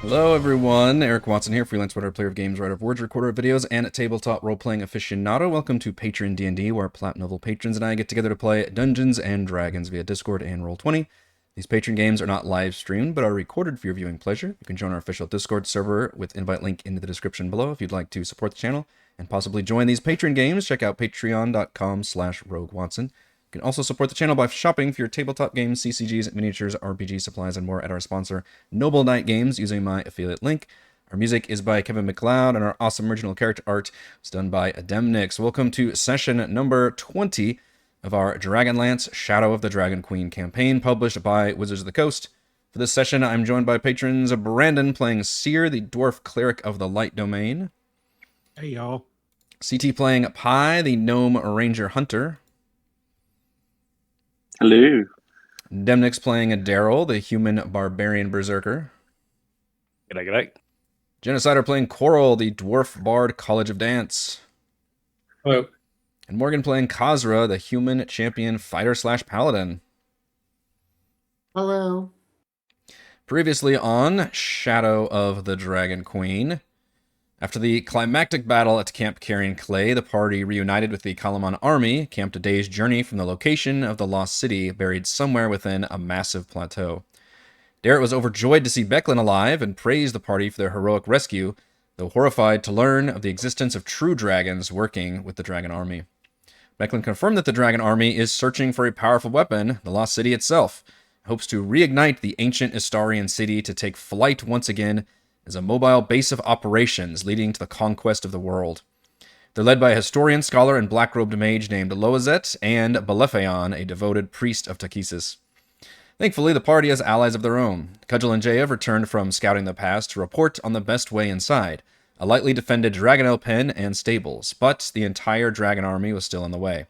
Hello everyone, Eric Watson here, freelance writer, player of games, writer of words, recorder of videos, and tabletop role-playing aficionado. Welcome to Patreon D&D, where Platinum Level patrons and I get together to play Dungeons and Dragons via Discord and Roll20. These patron games are not live streamed, but are recorded for your viewing pleasure. You can join our official Discord server with invite link in the description below if you'd like to support the channel and possibly join these patron games. Check out patreon.com/roguewatson. You can also support the channel by shopping for your tabletop games, CCGs, miniatures, RPG supplies, and more at our sponsor, Noble Knight Games, using my affiliate link. Our music is by Kevin MacLeod, and our awesome original character art is done by Demnix. Welcome to session number 20 of our Dragonlance Shadow of the Dragon Queen campaign, published by Wizards of the Coast. For this session, I'm joined by patrons Brandon playing Cere, the dwarf cleric of the Light Domain. Hey, y'all. CT playing Pi, the gnome ranger hunter. Hello. Demnix playing Darryl, the human barbarian berserker. G'day, g'day. Genocider playing Korl, the dwarf bard college of dance. Hello. And Morgan playing Kazra, the human champion fighter/paladin. Hello. Previously on Shadow of the Dragon Queen. After the climactic battle at Camp Carrion Clay, the party reunited with the Kalaman army, camped a day's journey from the location of the lost city, buried somewhere within a massive plateau. Darryl was overjoyed to see Becklin alive and praised the party for their heroic rescue, though horrified to learn of the existence of true dragons working with the dragon army. Becklin confirmed that the dragon army is searching for a powerful weapon, the lost city itself, and hopes to reignite the ancient Istarian city to take flight once again as a mobile base of operations leading to the conquest of the world. They're led by a historian, scholar, and black-robed mage named Loazet and Belefeon, a devoted priest of Takesis. Thankfully, the party has allies of their own. Cudgel and Jay have returned from scouting the past to report on the best way inside, a lightly defended Dragonel pen and stables, but the entire dragon army was still in the way.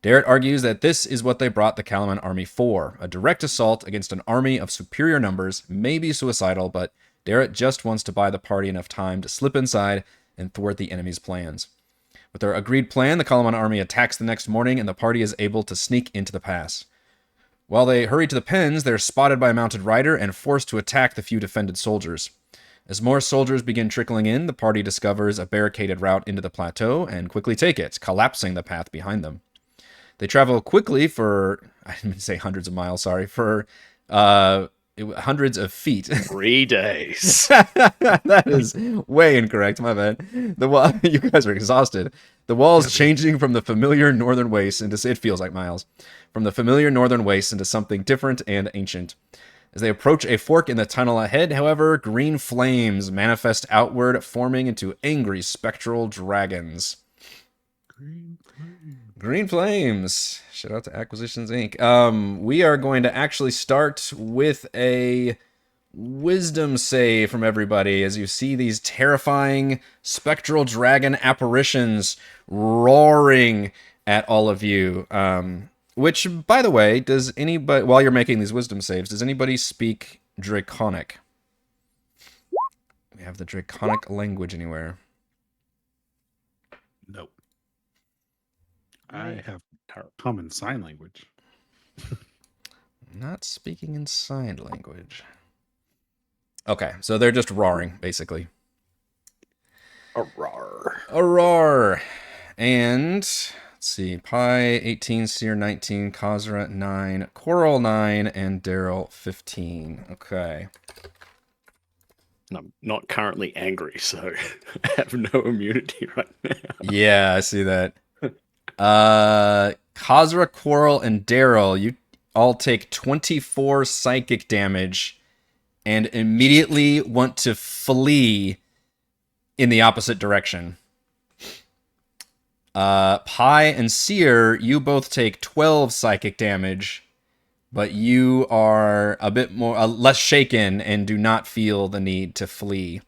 Darryl argues that this is what they brought the Kalaman army for. A direct assault against an army of superior numbers may be suicidal, but Darryl just wants to buy the party enough time to slip inside and thwart the enemy's plans. With their agreed plan, the Kalaman army attacks the next morning, and the party is able to sneak into the pass. While they hurry to the pens, they're spotted by a mounted rider and forced to attack the few defended soldiers. As more soldiers begin trickling in, the party discovers a barricaded route into the plateau and quickly take it, collapsing the path behind them. They travel quickly for, I didn't say hundreds of miles, sorry, for hundreds of feet. 3 days. That is way incorrect, my bad. You guys are exhausted. The wall's changing from the familiar northern waste into, it feels like miles, from the familiar northern waste into something different and ancient. As they approach a fork in the tunnel ahead, however, green flames manifest outward, forming into angry spectral dragons. Green Flames. Shout out to Acquisitions Inc. We are going to actually start with a wisdom save from everybody as you see these terrifying spectral dragon apparitions roaring at all of you. Which, by the way, does anybody, while you're making these wisdom saves, does anybody speak Draconic? We have the Draconic language anywhere? Nope. I have common sign language. Not speaking in sign language. Okay, so they're just roaring, basically. A roar. A roar. And, let's see, Pi 18, Cere 19, Kazra 9, Korl 9, and Darryl 15. Okay. And I'm not currently angry, so I have no immunity right now. Yeah, I see that. Kazra, Korl, and Darryl, you all take 24 psychic damage and immediately want to flee in the opposite direction. Pi and Cere, you both take 12 psychic damage, but you are a bit more less shaken and do not feel the need to flee.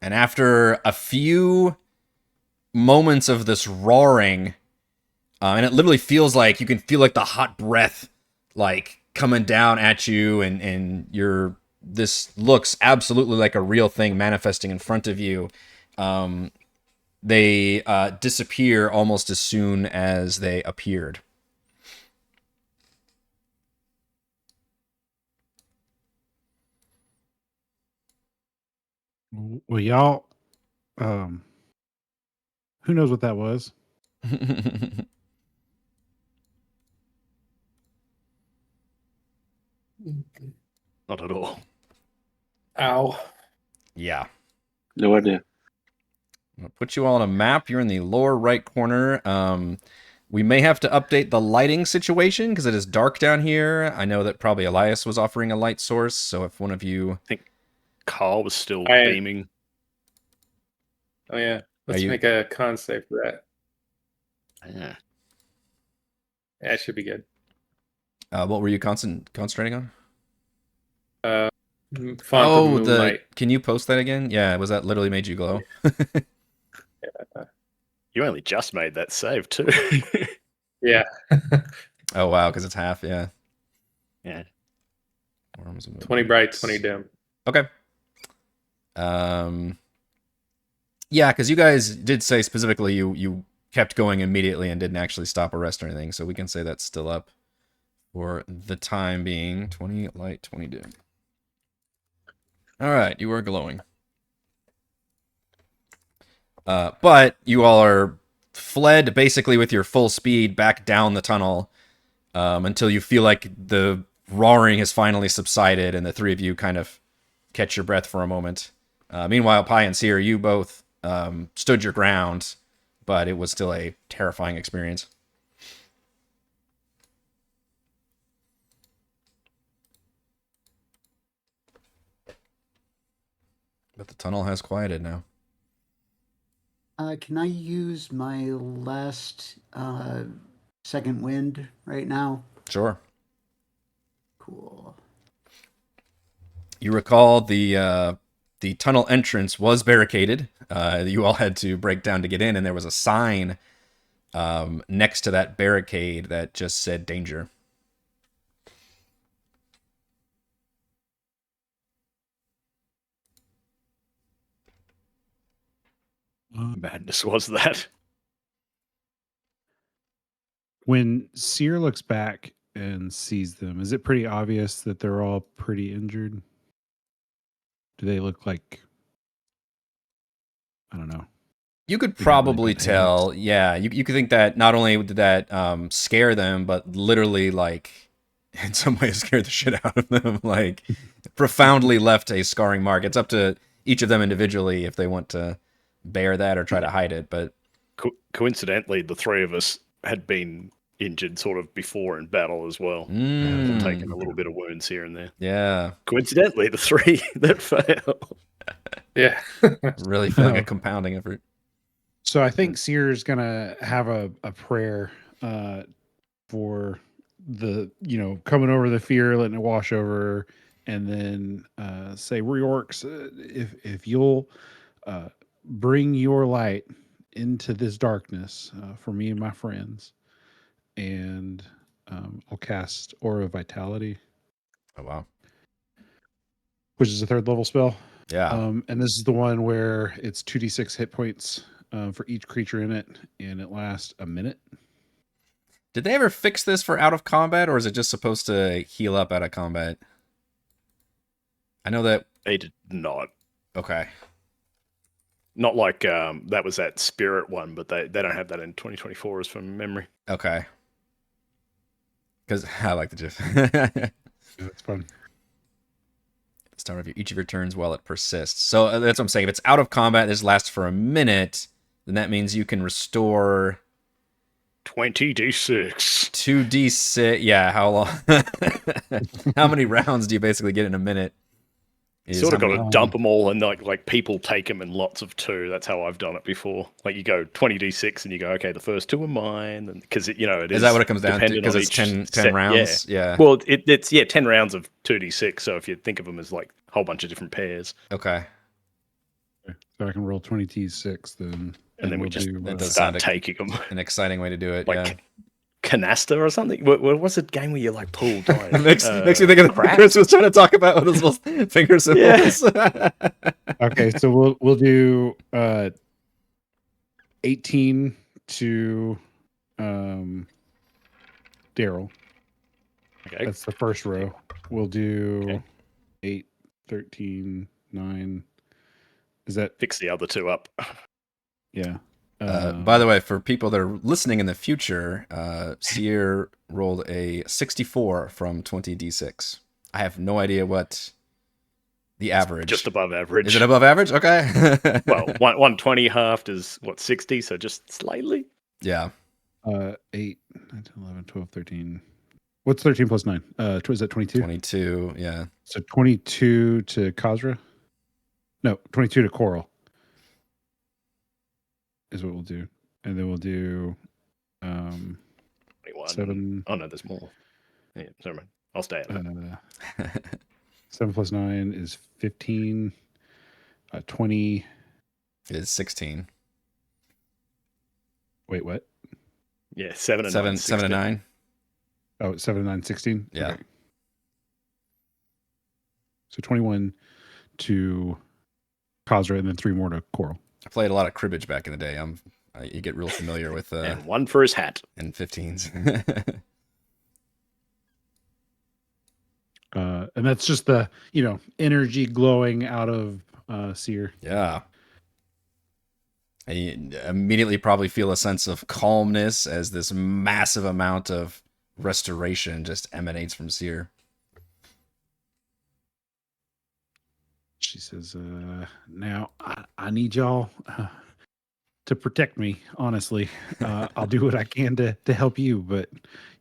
And after a few moments of this roaring, and it literally feels like you can feel like the hot breath like coming down at you, and this looks absolutely like a real thing manifesting in front of you. They disappear almost as soon as they appeared. Well, y'all, who knows what that was? Not at all. Ow. Yeah. No idea. I'll put you all on a map. You're in the lower right corner. We may have to update the lighting situation because it is dark down here. I know that probably Elias was offering a light source, so if one of you... I think Korl was still I- beaming. Oh yeah. Let's you- make a con save for that. Yeah. Yeah, it should be good. what were you concentrating on? Font of Moonlight. Can you post that again? Yeah, was that literally made you glow? You only just made that save too. Yeah. Oh wow, because it's half. Yeah. Yeah. 20 bright, 20 dim. Okay. Yeah, because you guys did say specifically you kept going immediately and didn't actually stop or rest or anything, so we can say that's still up for the time being. 20 light, 20 dim. All right, you are glowing. But you all are fled basically with your full speed back down the tunnel until you feel like the roaring has finally subsided and the three of you kind of catch your breath for a moment. Meanwhile, Pi and Cere, you both stood your ground, but it was still a terrifying experience. But the tunnel has quieted now. Can I use my last second wind right now? Sure. Cool. You recall the tunnel entrance was barricaded. You all had to break down to get in, and there was a sign next to that barricade that just said danger. Madness was that. When Cere looks back and sees them, is it pretty obvious that they're all pretty injured? Do they look like, I don't know. You could They got probably really bad tell, yeah. You could think that not only did that scare them, but literally, like, in some ways scared the shit out of them. Like, profoundly left a scarring mark. It's up to each of them individually if they want to bear that or try to hide it. But Coincidentally, the three of us had been injured sort of before in battle as well. We've taken a little bit of wounds here and there. Yeah. Coincidentally, the three that fail. Yeah. Really feeling a compounding effort. So I think Cere's gonna have a prayer for the, coming over the fear, letting it wash over, and then say, "We're orcs. If you'll bring your light into this darkness for me and my friends," and I'll cast Aura of Vitality. Oh wow. Which is a 3rd level spell. Yeah. And this is the one where it's 2d6 hit points for each creature in it, and it lasts a minute. Did they ever fix this for out of combat, or is it just supposed to heal up out of combat? I know that They did not. Okay. Not like that was that spirit one, but they don't have that in 2024 as from memory. Okay. Because I like the GIF. That's fun. Start of each of your turns while it persists. So that's what I'm saying. If it's out of combat, this lasts for a minute, then that means you can restore 20d6. 2d6. Yeah, how long? How many rounds do you basically get in a minute? Sort of got to dump them all, and like people take them in lots of 2. That's how I've done it before. Like you go 20d6, and you go, okay, the first 2 are mine, because it is. Is that what it comes down to? Because it's 10 rounds. Yeah. Well, it's 10 rounds of 2d6. So if you think of them as like a whole bunch of different pairs. Okay. So I can roll 20d6 then. And then we we'll just do, start taking them. An exciting way to do it. Like yeah. Canasta or something. What's a game where you like pull dice? Makes me think of the Chris was trying to talk about with his little finger symbols. Yeah. Okay, so we'll do 18 to Darryl. Okay. That's the first row. We'll do Okay. 8, 13, 9, Is that Fix the other two up. yeah? By the way, for people that are listening in the future, Cere rolled a 64 from 20d6. I have no idea what the average. Just above average. Is it above average? Okay. Well, 120 halved is what, 60, so just slightly. Yeah. 8, 9, 10, 11, 12, 13. What's 13 plus 9? Is that 22? 22, yeah. So 22 to Kazra? No, 22 to Korl is what we'll do. And then we'll do 21. 7. Oh, no, there's more. Yeah, never mind. I'll stay at it. 7 plus 9 is 15. 20 is 16. Wait, what? Yeah, 7 and 9. 7 and 9. Oh, 7 and 9, 16? Yeah. Okay. So 21 to Kazra and then 3 more to Korl. I played a lot of cribbage back in the day. You get real familiar with and 1 for his hat. And 15s. And that's just the, energy glowing out of Cere. Yeah. I immediately probably feel a sense of calmness as this massive amount of restoration just emanates from Cere. She says, now I need y'all to protect me, honestly. I'll do what I can to help you, but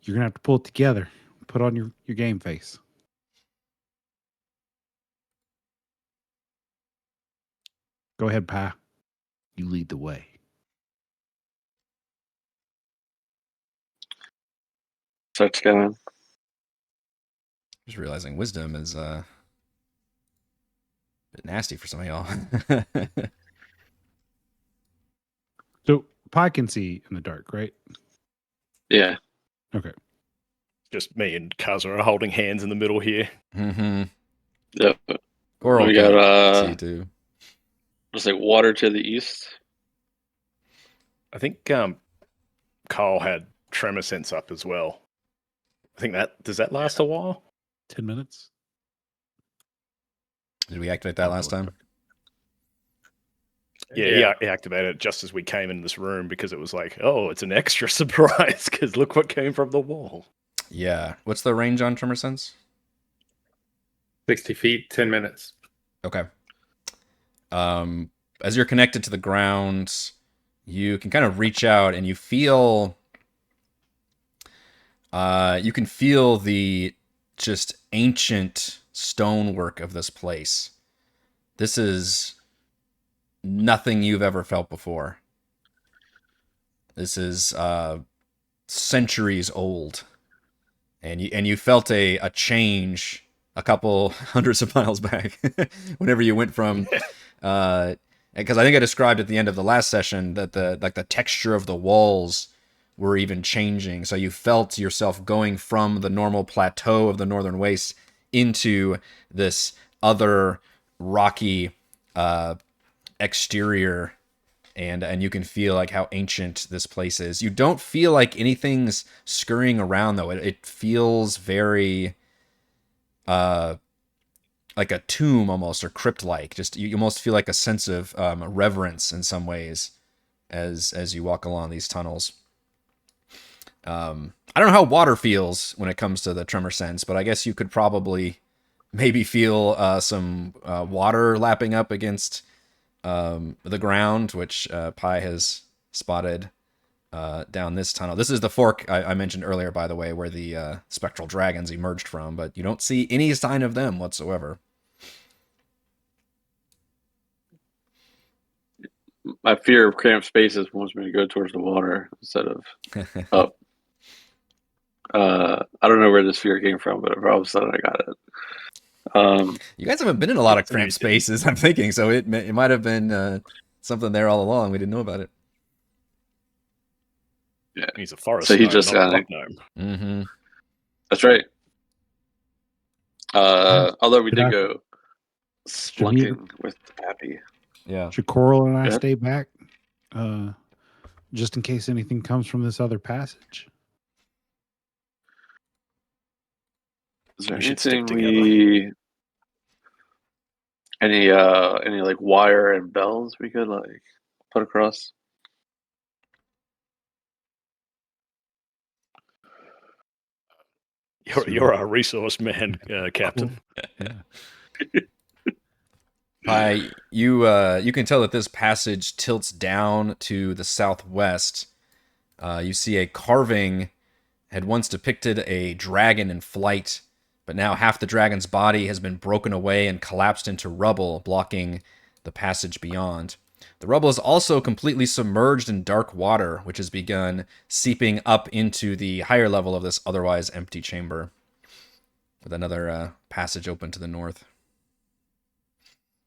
you're going to have to pull it together. Put on your game face. Go ahead, Pi. You lead the way. Starts going. Just realizing wisdom is a bit nasty for some of y'all. So Pi can see in the dark, right? Yeah. Okay. Just me and Kazra are holding hands in the middle here. Mm-hmm. Yep. Korl We can got see too. just like water to the east. I think Carl had tremor sense up as well. I think does that last a while? 10 minutes. Did we activate that last time? Yeah, he activated it just as we came in this room because it was like, oh, it's an extra surprise because look what came from the wall. Yeah. What's the range on Tremor Sense? 60 feet, 10 minutes. Okay. As you're connected to the ground, you can kind of reach out and you feel the just ancient stonework of this place. This is nothing you've ever felt before. This is centuries old. And you felt a change a couple hundreds of miles back whenever you went from because I think I described at the end of the last session that the texture of the walls were even changing. So you felt yourself going from the normal plateau of the Northern Waste into this other rocky exterior, and you can feel like how ancient this place is. You don't feel like anything's scurrying around though. It feels very like a tomb almost, or crypt-like. Just you almost feel like a sense of reverence in some ways as you walk along these tunnels. I don't know how water feels when it comes to the tremor sense, but I guess you could probably maybe feel some water lapping up against the ground, which Pi has spotted down this tunnel. This is the fork I mentioned earlier, by the way, where the spectral dragons emerged from, but you don't see any sign of them whatsoever. My fear of cramped spaces wants me to go towards the water instead of up. I don't know where this fear came from, but all of a sudden I got it. You guys haven't been in a lot of cramped spaces, I'm thinking, so it might have been something there all along. We didn't know about it. Yeah, he's a forest. So he gnome, just not a got gnome. Mm-hmm. That's right. Although we did go splunking with Pappy. Yeah. Should Korl and I Go ahead. stay back just in case anything comes from this other passage? Is there We should stick anything Any like wire and bells we could like put across? You're our resource man, Captain. You can tell that this passage tilts down to the southwest. You see a carving had once depicted a dragon in flight, but now half the dragon's body has been broken away and collapsed into rubble, blocking the passage beyond. The rubble is also completely submerged in dark water, which has begun seeping up into the higher level of this otherwise empty chamber, with another passage open to the north.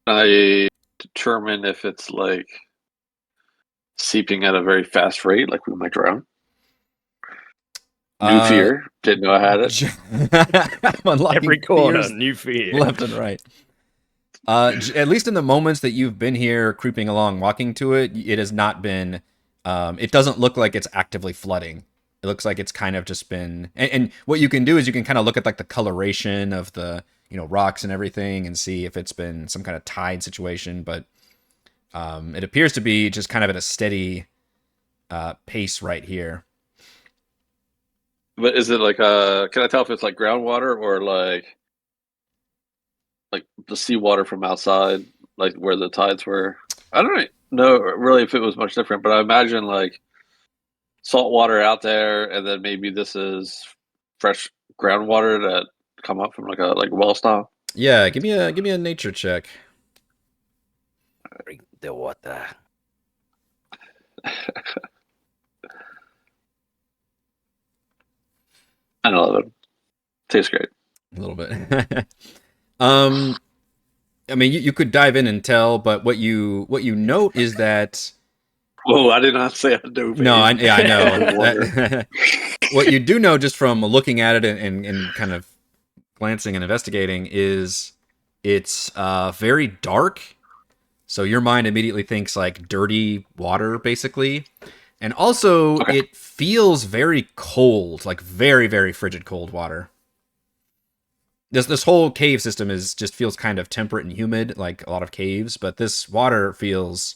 I determine if it's like seeping at a very fast rate, like we might drown. New fear. Didn't know I had it. Every corner, new fear. Left and right. At least in the moments that you've been here creeping along, walking to it, it has not been... it doesn't look like it's actively flooding. It looks like it's kind of just been... And what you can do is you can kind of look at like the coloration of the rocks and everything and see if it's been some kind of tide situation. But it appears to be just kind of at a steady pace right here. But is it like can I tell if it's like groundwater or like the seawater from outside, like where the tides were? I don't know really if it was much different, but I imagine like salt water out there, and then maybe this is fresh groundwater that come up from like a well style. Yeah, give me a nature check. Drink the water. I love it. Tastes great. A little bit. I mean, you could dive in and tell, but what you note is that... Whoa, I did not say I do. No, I know. What you do know just from looking at it and kind of glancing and investigating is it's very dark. So your mind immediately thinks like dirty water, basically. And also, It feels very cold, like very, very frigid cold water. This whole cave system just feels kind of temperate and humid, like a lot of caves, but this water feels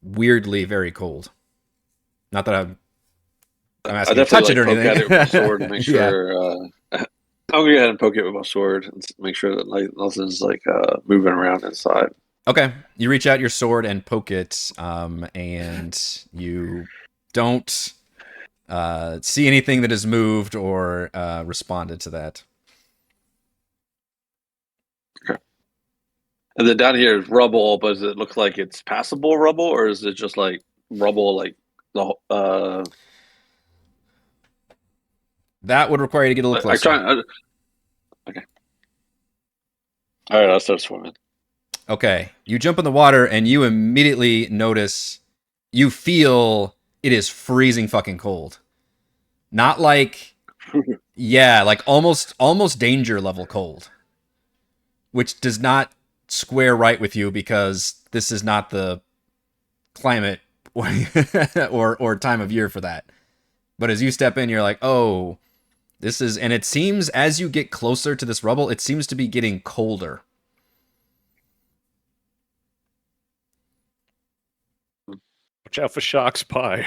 weirdly very cold. Not that I'm asking you to touch it or anything. I definitely poke at it with my sword and make sure. I'll go ahead and poke it with my sword and make sure that like nothing's like moving around inside. Okay, you reach out your sword and poke it, and you don't see anything that has moved or responded to that. Okay. And then down here is rubble, but does it look like it's passable rubble, or is it just like rubble, like the? That would require you to get a little closer. Okay. All right, I'll start swimming. Okay, you jump in the water and you immediately notice, you feel it is freezing fucking cold. Not like, like almost danger level cold. Which does not square right with you because this is not the climate or time of year for that. But as you step in, you're like, oh, this is... And it seems as you get closer to this rubble, it seems to be getting colder. Watch out for sharks pie.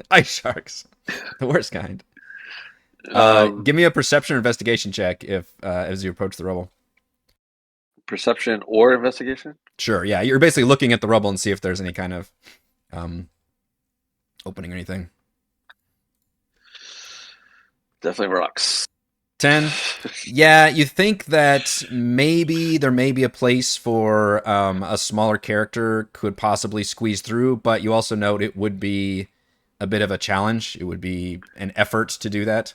Ice sharks. The worst kind. Give me a perception or investigation check if as you approach the rubble. Perception or investigation? Sure, yeah. You're basically looking at the rubble and see if there's any kind of opening or anything. Definitely rocks. 10. Yeah, you think that maybe there may be a place for a smaller character could possibly squeeze through, but you also note it would be a bit of a challenge. It would be an effort to do that.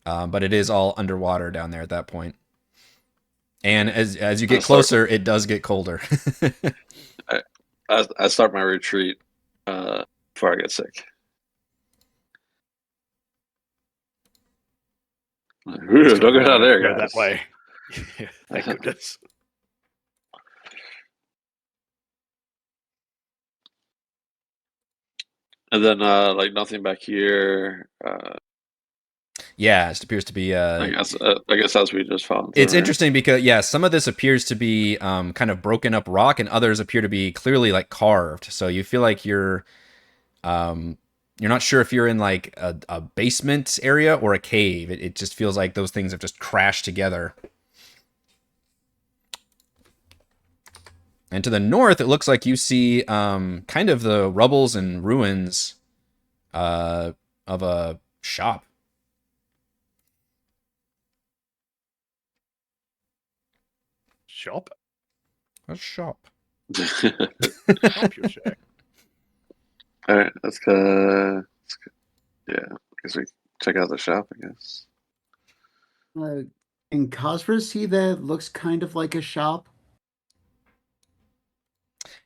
But it is all underwater down there at that point. And as you get closer, it does get colder. I start my retreat before I get sick. Don't go down there, guys. That way. Thank goodness. And then like nothing back here. Yeah, it appears to be. I guess as we just found. It's interesting because some of this appears to be kind of broken up rock, and others appear to be clearly like carved. So you feel like you're not sure if you're in like a basement area or a cave. It just feels like those things have just crashed together. And to the north, it looks like you see kind of the rubbles and ruins of a shop. Shop? A shop. Shop your shack. All right, let's go. Yeah, I guess we check out the shop. I guess. In Kazra, see that looks kind of like a shop.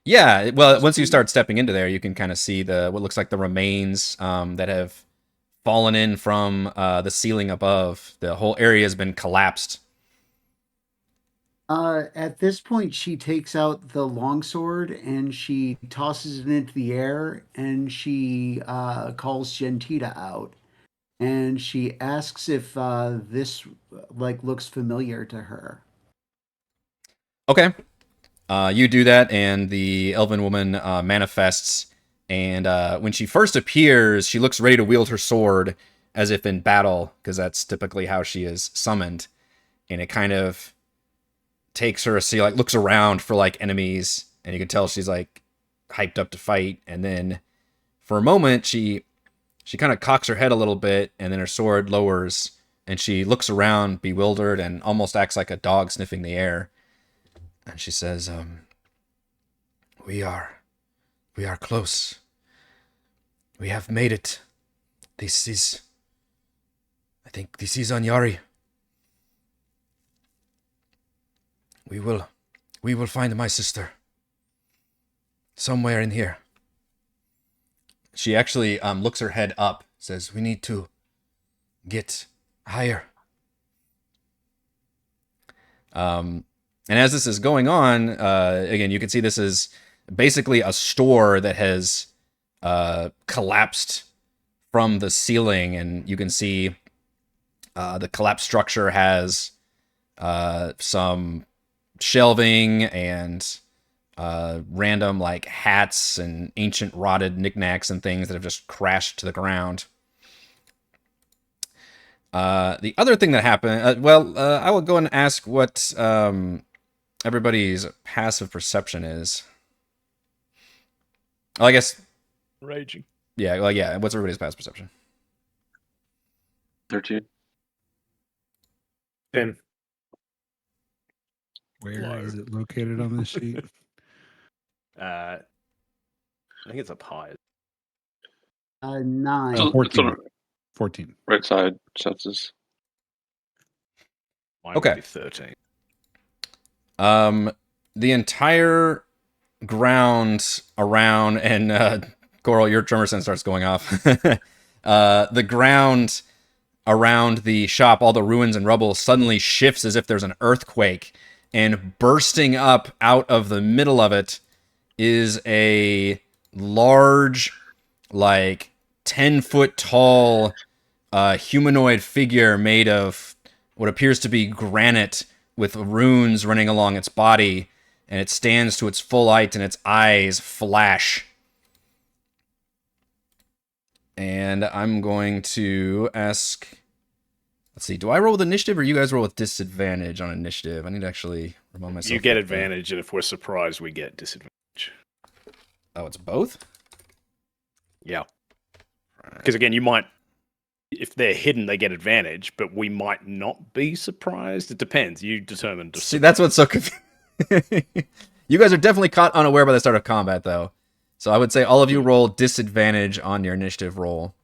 Yeah, well, once you start stepping into there, you can kind of see what looks like the remains that have fallen in from the ceiling above. The whole area has been collapsed. At this point, she takes out the longsword and she tosses it into the air, and she calls Gentita out, and she asks if this looks familiar to her. Okay, you do that, and the elven woman manifests. And when she first appears, she looks ready to wield her sword as if in battle, because that's typically how she is summoned. And it kind of takes her, she like looks around for like enemies, and you can tell she's like hyped up to fight. And then for a moment she kind of cocks her head a little bit, and then her sword lowers, and she looks around bewildered and almost acts like a dog sniffing the air. And she says, we are close. We have made it. I think this is Anyari. We will find my sister somewhere in here. She actually looks her head up, says, we need to get higher. And as this is going on, again, you can see this is basically a store that has collapsed from the ceiling, and you can see the collapsed structure has some shelving and random like hats and ancient rotted knickknacks and things that have just crashed to the ground. The other thing that happened, I will go and ask what everybody's passive perception is. Well, I guess Raging. Yeah, well, yeah. What's everybody's passive perception? 13. 10. Where is it located on this sheet? I think it's up high. 9. So- 14. 14. Right side senses. Mine Okay. would be 13. The entire ground around, and Korl, your tremor sense starts going off. The ground around the shop, all the ruins and rubble, suddenly shifts as if there's an earthquake, and bursting up out of the middle of it is a large, like 10-foot tall humanoid figure made of what appears to be granite with runes running along its body, and it stands to its full height and its eyes flash. And I'm going to ask, let's see, do I roll with initiative or you guys roll with disadvantage on initiative? I need to actually remind myself. You get of that. advantage, and if we're surprised, we get disadvantage. Oh, it's both? Yeah. Because again, you might, if they're hidden, they get advantage, but we might not be surprised. It depends. You determine. See, that's what's so confusing. You guys are definitely caught unaware by the start of combat, though. So I would say all of you roll disadvantage on your initiative roll.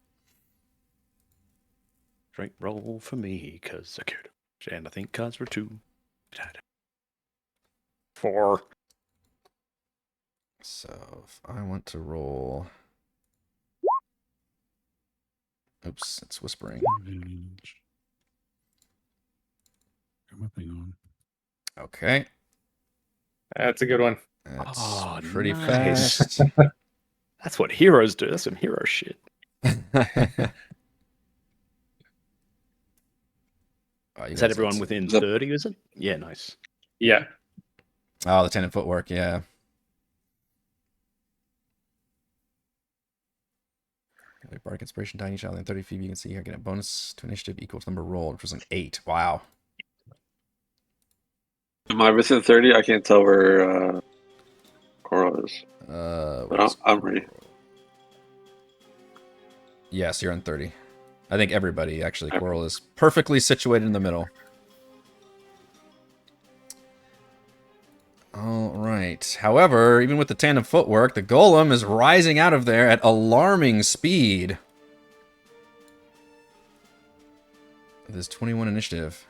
Straight roll for me, because I cared. And I think cards were 2. 4. So if I want to roll... Oops, it's whispering. Advantage. Got my thing on. Okay. That's a good one. That's Oh, pretty nice. fast. That's what heroes do. That's some hero shit. Is that everyone within 30, is it? Yeah, nice. Yeah. Oh, the 10 and footwork, yeah. Bardic Inspiration, tiny child, and 30 feet. You can see here, get a bonus to initiative equal to the number rolled, which was an 8. Wow. Am I within 30? I can't tell where Korl is. But I'm ready. Yes, you're on 30. I think everybody, actually. Korl is perfectly situated in the middle. All right. However, even with the tandem footwork, the golem is rising out of there at alarming speed. With his 21 initiative.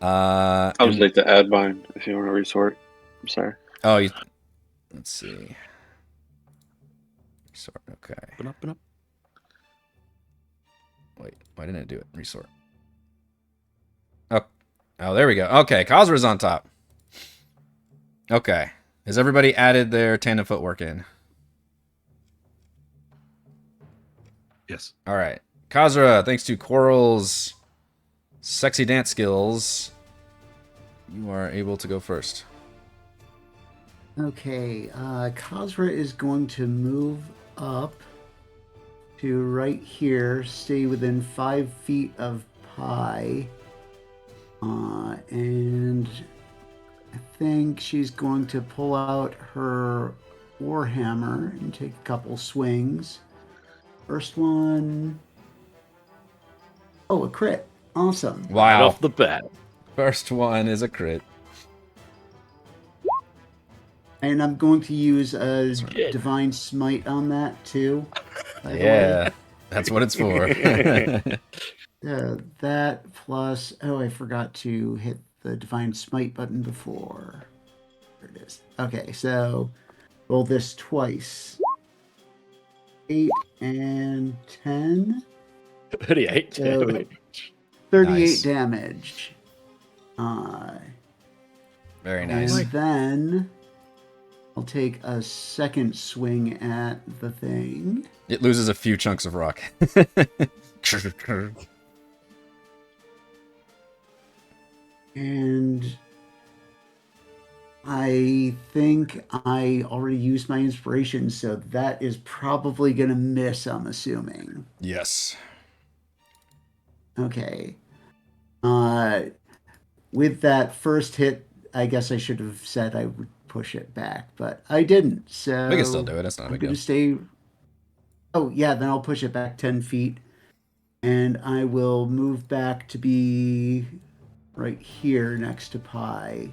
I would like to add mine if you want to resort. I'm sorry. Oh, let's see. Resort, okay. Up. Wait, why didn't it do it? Resort. Oh, there we go. Okay, Kazra's on top. Okay. Has everybody added their tandem footwork in? Yes. All right. Kazra, thanks to Korl's sexy dance skills, you are able to go first. Okay, Kazra is going to move up to right here, stay within 5 feet of Pi, and I think she's going to pull out her Warhammer and take a couple swings. First one, oh, a crit. Awesome. Wow. Right off the bat. First one is a crit. And I'm going to use a Divine Smite on that too. Yeah, that's what it's for. That plus, oh, I forgot to hit the Divine Smite button before. There it is. Okay, so roll this twice. 8 and 10. 38 So, damage. 38 Nice. damage. Very nice. And then I'll take a second swing at the thing. It loses a few chunks of rock. And I think I already used my inspiration, so that is probably going to miss, I'm assuming. Yes. Okay. With that first hit, I guess I should have said I would push it back, but I didn't. So We can still do it. It's not a I'm big going deal. to stay. Oh, yeah, then I'll push it back 10 feet. And I will move back to be right here next to Pi.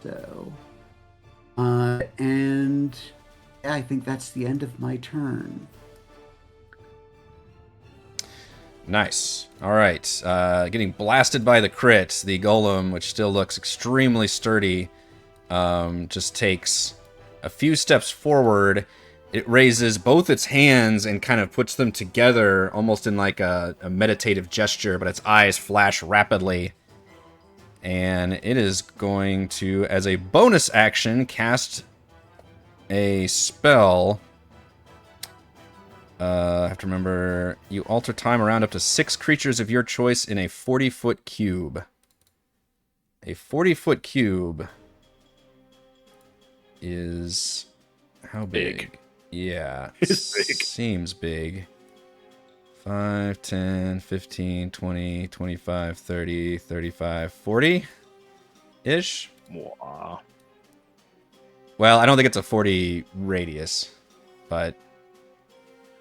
So, and yeah, I think that's the end of my turn. Nice. All right. Getting blasted by the crit, the golem, which still looks extremely sturdy, just takes a few steps forward. It raises both its hands and kind of puts them together, almost in like a meditative gesture, but its eyes flash rapidly. And it is going to, as a bonus action, cast a spell. I have to remember, you alter time around up to 6 creatures of your choice in a 40-foot cube. A 40-foot cube is how big? Yeah, It's big. Seems big. 5, 10, 15, 20, 25, 30, 35, 40-ish? Wow. Well, I don't think it's a 40 radius, but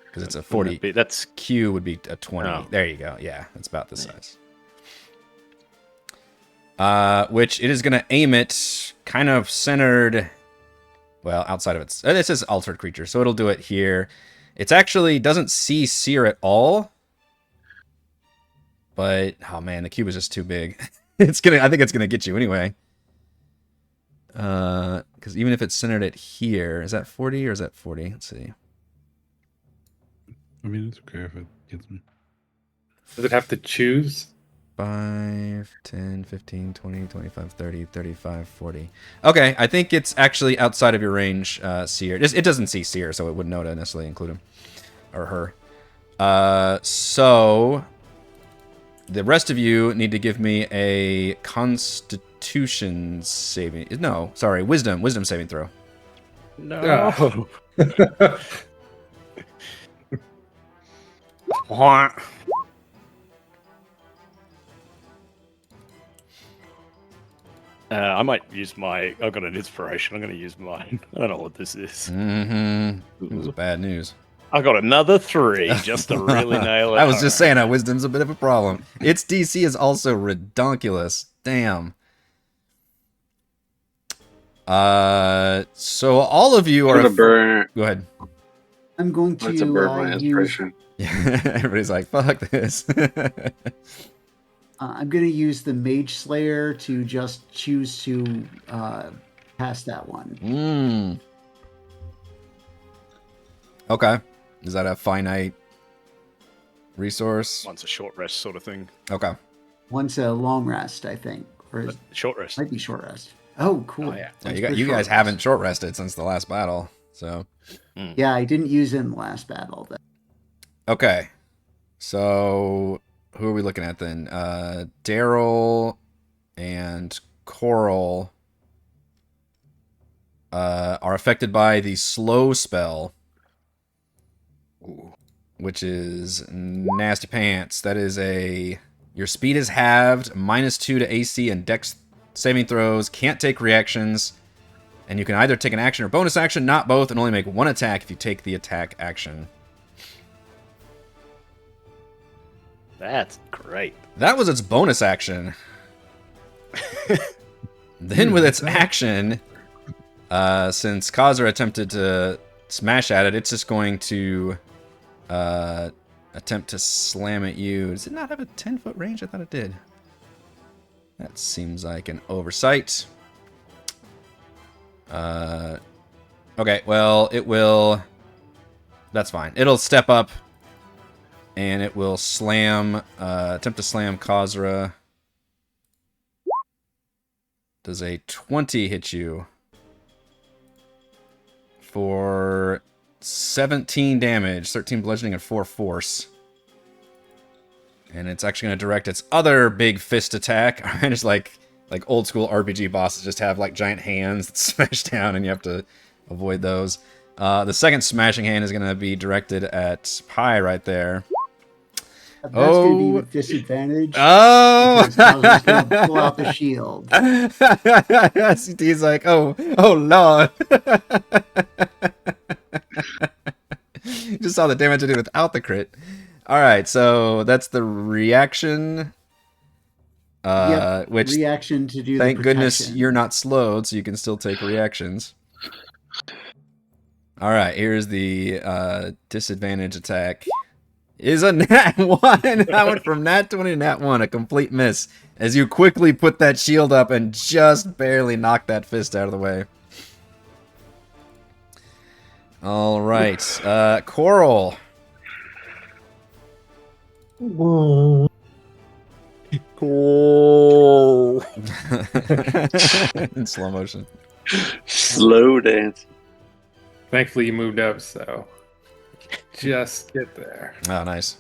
because it's a 40 That's Q would be a 20. Oh. There you go. Yeah, that's about the size. Which it is going to aim it kind of centered, well, outside of its... This is altered creature, so it'll do it here. It's actually doesn't see Cere at all. But, oh man, the cube is just too big. I think it's going to get you anyway. Because even if it's centered it here, is that 40 or is that 40? Let's see. I mean, it's okay if it gets me. Does it have to choose? 5, 10, 15, 20, 25, 30, 35, 40. Okay, I think it's actually outside of your range, Cere. It doesn't see Cere, so it wouldn't know to necessarily include him. Or her. So... the rest of you need to give me a Constitution saving. No, sorry, Wisdom saving throw. No. I might use my... I've got an inspiration. I'm going to use mine. I don't know what this is. Mm-hmm. It was bad news. I got another 3 just to really nail it. I was just saying that wisdom's a bit of a problem. Its DC is also redonkulous. Damn. So all of you are... Go ahead. I'm going That's a burn my use... inspiration. Everybody's like, fuck this. I'm going to use the Mage Slayer to just choose to pass that one. Okay. Is that a finite resource? Once a short rest sort of thing. Okay. One's a long rest, I think. Or is, short rest. might be short rest. Oh, cool. Oh, yeah. You guys haven't short rested since the last battle, so... Yeah, I didn't use it in the last battle. But... Okay. So... Who are we looking at then? Darryl and Korl are affected by the slow spell, which is nasty pants. That is your speed is halved, -2 to AC and Dex saving throws, can't take reactions, and you can either take an action or bonus action, not both, and only make one attack if you take the attack action. That's great. That was its bonus action. Then with its action, since Kazra attempted to smash at it, it's just going to attempt to slam at you. Does it not have a 10-foot range? I thought it did. That seems like an oversight. Okay, well, it will... That's fine. It'll step up. And it will slam, attempt to slam Kazra. Does a 20 hit you? For 17 damage, 13 bludgeoning, and 4 force. And it's actually going to direct its other big fist attack. And it's like old school RPG bosses just have like giant hands that smash down, and you have to avoid those. The second smashing hand is going to be directed at Pi right there. That's going to be with disadvantage. Oh! Because I was going to pull out the shield. CT's like, oh lord. Just saw the damage I did without the crit. Alright, so that's the reaction. Which reaction to do thank the goodness protection. you're not slowed, so you can still take reactions. Alright, here's the disadvantage attack. Is a nat 1. I went from nat 20 to nat 1, a complete miss. As you quickly put that shield up and just barely knock that fist out of the way. All right, Korl. Korl. In slow motion. Slow dance. Thankfully, you moved up, so just get there. Oh, nice.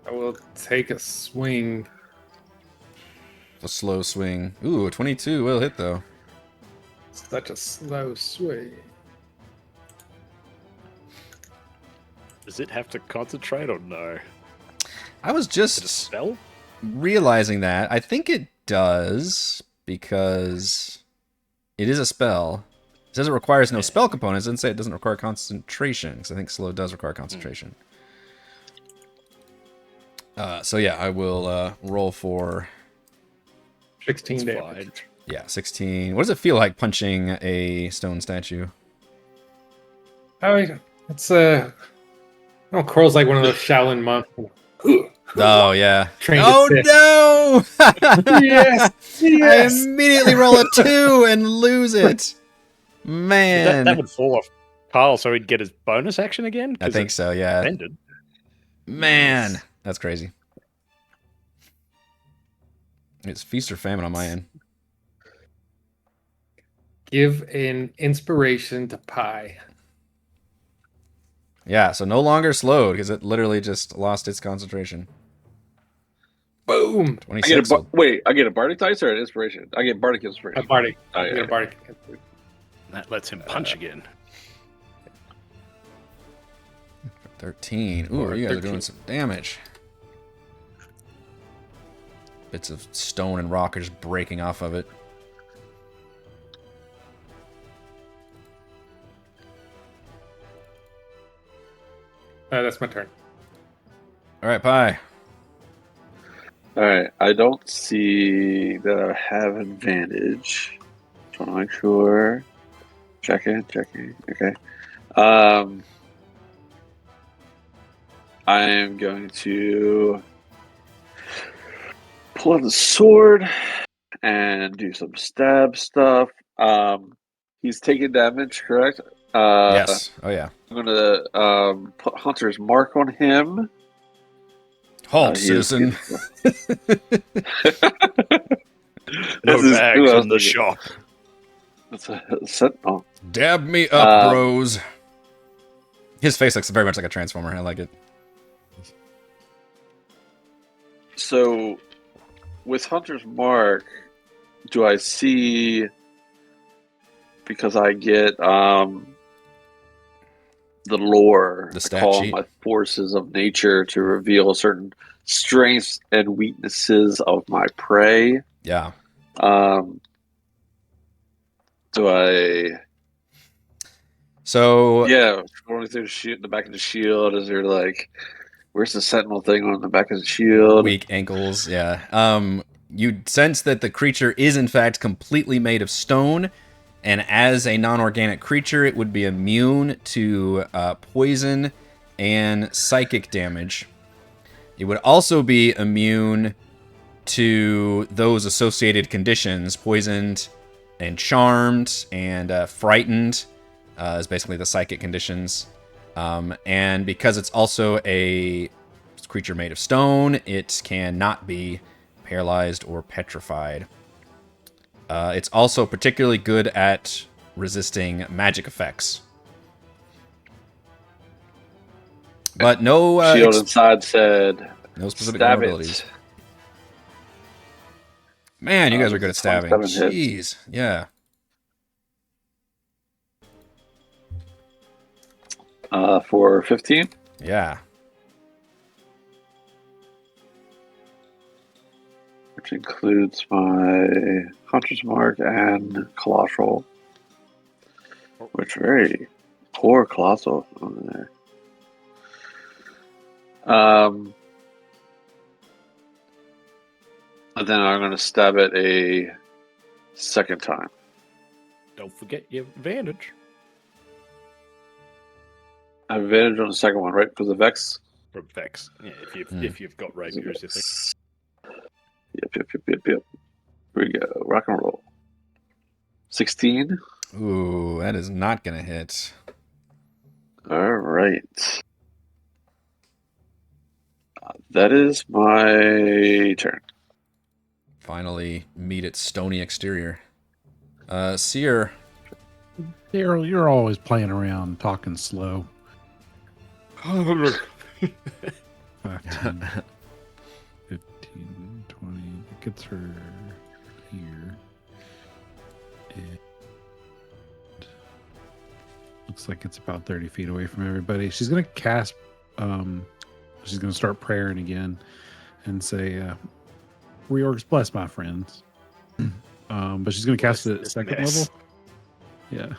I will take a swing. A slow swing. Ooh, a 22 will hit, though. Such a slow swing. Does it have to concentrate or no? I was Is it a just spell? realizing that. I think it does, because it is a spell. It says it requires no spell components. It doesn't say it doesn't require concentration, because I think slow does require concentration. So yeah, I will roll for 16 It's damage. fine. 16. What does it feel like punching a stone statue? Oh, it's Korl's like one of those Shaolin monks. Oh yeah. Trained Oh at no! Yes, I yes. immediately roll a 2 and lose it. Man. That would fall off Carl, so he'd get his bonus action again? I think so, yeah. Ended. Man, that's crazy. It's feast or famine on my end. Give an inspiration to Pi. Yeah, so no longer slowed because it literally just lost its concentration. Boom. 26. I get a bardic dice or an inspiration? I get bardic inspiration. A bardic. Oh, yeah. You get a bardic. That lets him punch again. 13. Ooh, Or you guys are 13. doing some damage. Bits of stone and rock are just breaking off of it. That's my turn. All right, Pie. All right. I don't see that I have advantage. Just want to make sure. Checking. Okay. I am going to pull out the sword and do some stab stuff. He's taking damage, correct? Yes. Oh, yeah. I'm gonna put Hunter's Mark on him. Halt, He is citizen. No This is- bags who else in the is it? shop. That's a sentinel. Dab me up, Um, bros. His face looks very much like a transformer. I like it. So, with Hunter's Mark, do I see? Because I get the lore, The I stat call sheet. my forces of nature to reveal certain strengths and weaknesses of my prey. Yeah. Do I? So Yeah, going through the back of the shield. Is there like, where's the sentinel thing on the back of the shield? weak ankles. Yeah. You sense that the creature is in fact completely made of stone, and as a non-organic creature, it would be immune to poison and psychic damage. It would also be immune to those associated conditions: poisoned and charmed and frightened is basically the psychic conditions. And because it's also a creature made of stone, it cannot be paralyzed or petrified. It's also particularly good at resisting magic effects. But no Shield inside said, no specific "Stab vulnerabilities. it." Man, you guys are good at Does a stabbing. 27 hit? Jeez. Yeah. For 15. Yeah. Which includes my Hunter's Mark and Colossal. Which very poor Colossal over there. And then I'm going to stab it a second time. Don't forget your advantage. I have advantage on the second one, right? Because of Vex. From Vex. Yeah, if you've got rapiers, you think. Yep. Here we go. Rock and roll. 16. Ooh, that is not gonna hit. All right. That is my turn. Finally meet its stony exterior. Cere. Darryl, you're always playing around, talking slow. 15, 15, 20. It gets her here. And looks like it's about 30 feet away from everybody. She's going to cast, she's going to start praying again and say, Reorg's bless, my friends. But she's going to cast it at second level. Yeah.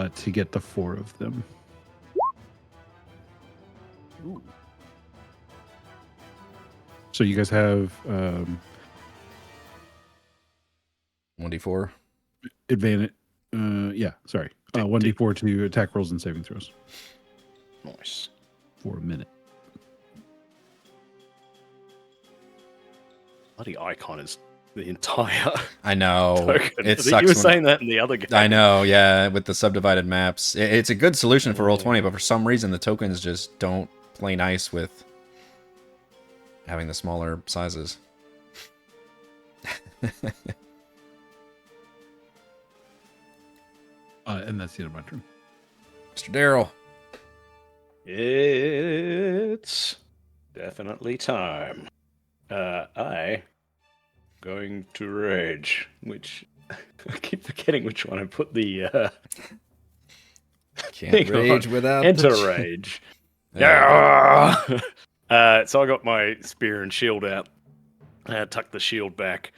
To get the 4 of them. Ooh. So you guys have 1d4. advantage. Yeah, sorry. 1d4 to attack rolls and saving throws Nice. for a minute. Bloody icon is the entire I know. token. It I think sucks. you were when- saying that in the other game. I know, yeah, with the subdivided maps. It's a good solution for Roll20, but for some reason the tokens just don't play nice with having the smaller sizes. And that's the end of my turn. Mr. Darryl. It's definitely time. I going to rage, which I keep forgetting which one I put the Can't rage without enter the rage. There So I got my spear and shield out, tucked the shield back,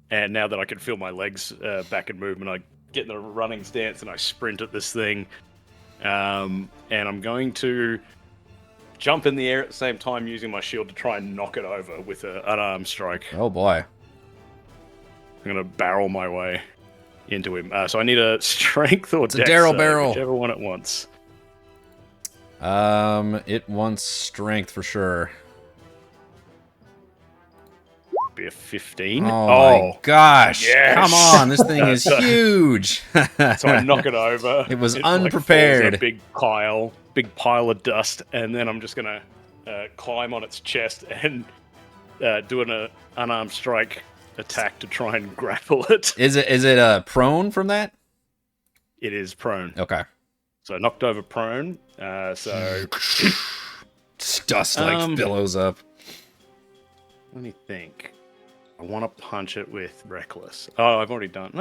and now that I can feel my legs back in movement, I get in a running stance and I sprint at this thing. And I'm going to jump in the air at the same time using my shield to try and knock it over with an unarmed strike. Oh boy. I'm going to barrel my way into him. So I need a strength or It's a dex Darryl save, barrel. whichever one it wants. It wants strength for sure. Be a 15. Oh my gosh. yes! Come on, this thing is huge. So I knock it over. It was like, unprepared. falls in a big pile of dust, and then I'm just gonna climb on its chest and do an unarmed strike attack to try and grapple it. Is it prone from that? It is prone. Okay. So knocked over prone. So Dust like billows up. let me think. I want to punch it with reckless. Oh, I've already done.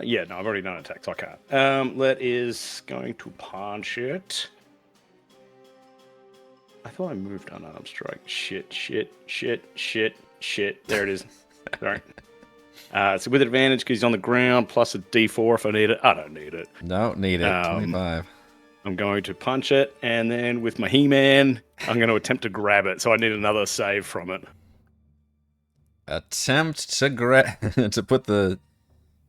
Yeah, no, I've already done attack, so I can't. That is going to punch it. I thought I moved unarmed strike. Shit. There it is. Sorry. So with advantage because he's on the ground, plus a D4 if I need it. I don't need it. Don't need it. 25. I'm going to punch it, and then with my He-Man, I'm going to attempt to grab it. So I need another save from it. Attempt to to put the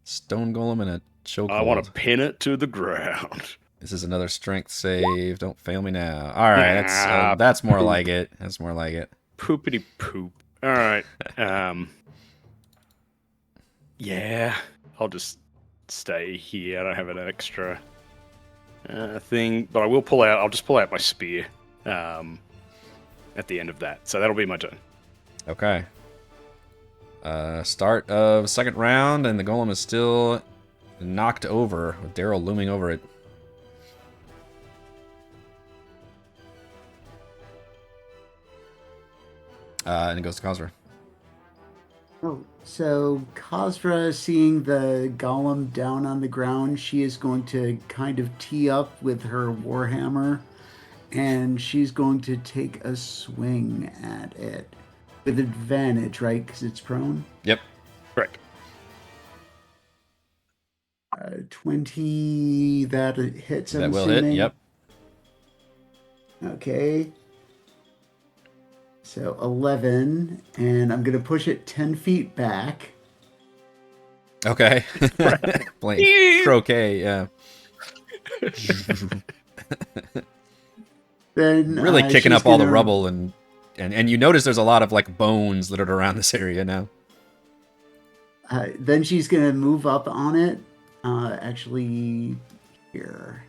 stone golem in a chokehold. I want to pin it to the ground. This is another strength save. Don't fail me now. All right, that's more like it. That's more like it. Poopity poop. All right. Yeah, I'll just stay here. I don't have an extra thing, but I will pull out. I'll just pull out my spear at the end of that. So that'll be my turn. Okay. Start of second round, and the golem is still knocked over with Darryl looming over it. And it goes to Kazra. Oh, so Kazra, seeing the golem down on the ground, she is going to kind of tee up with her warhammer, and she's going to take a swing at it. With advantage, right? Because it's prone? Yep. Correct. 20, that hits, I'm That will assuming. hit, yep. Okay. So 11, and I'm going to push it 10 feet back. Okay. Playing croquet, yeah. Then Really kicking she's up all the gonna- rubble, and you notice there's a lot of like bones littered around this area now. Then she's going to move up on it, actually here.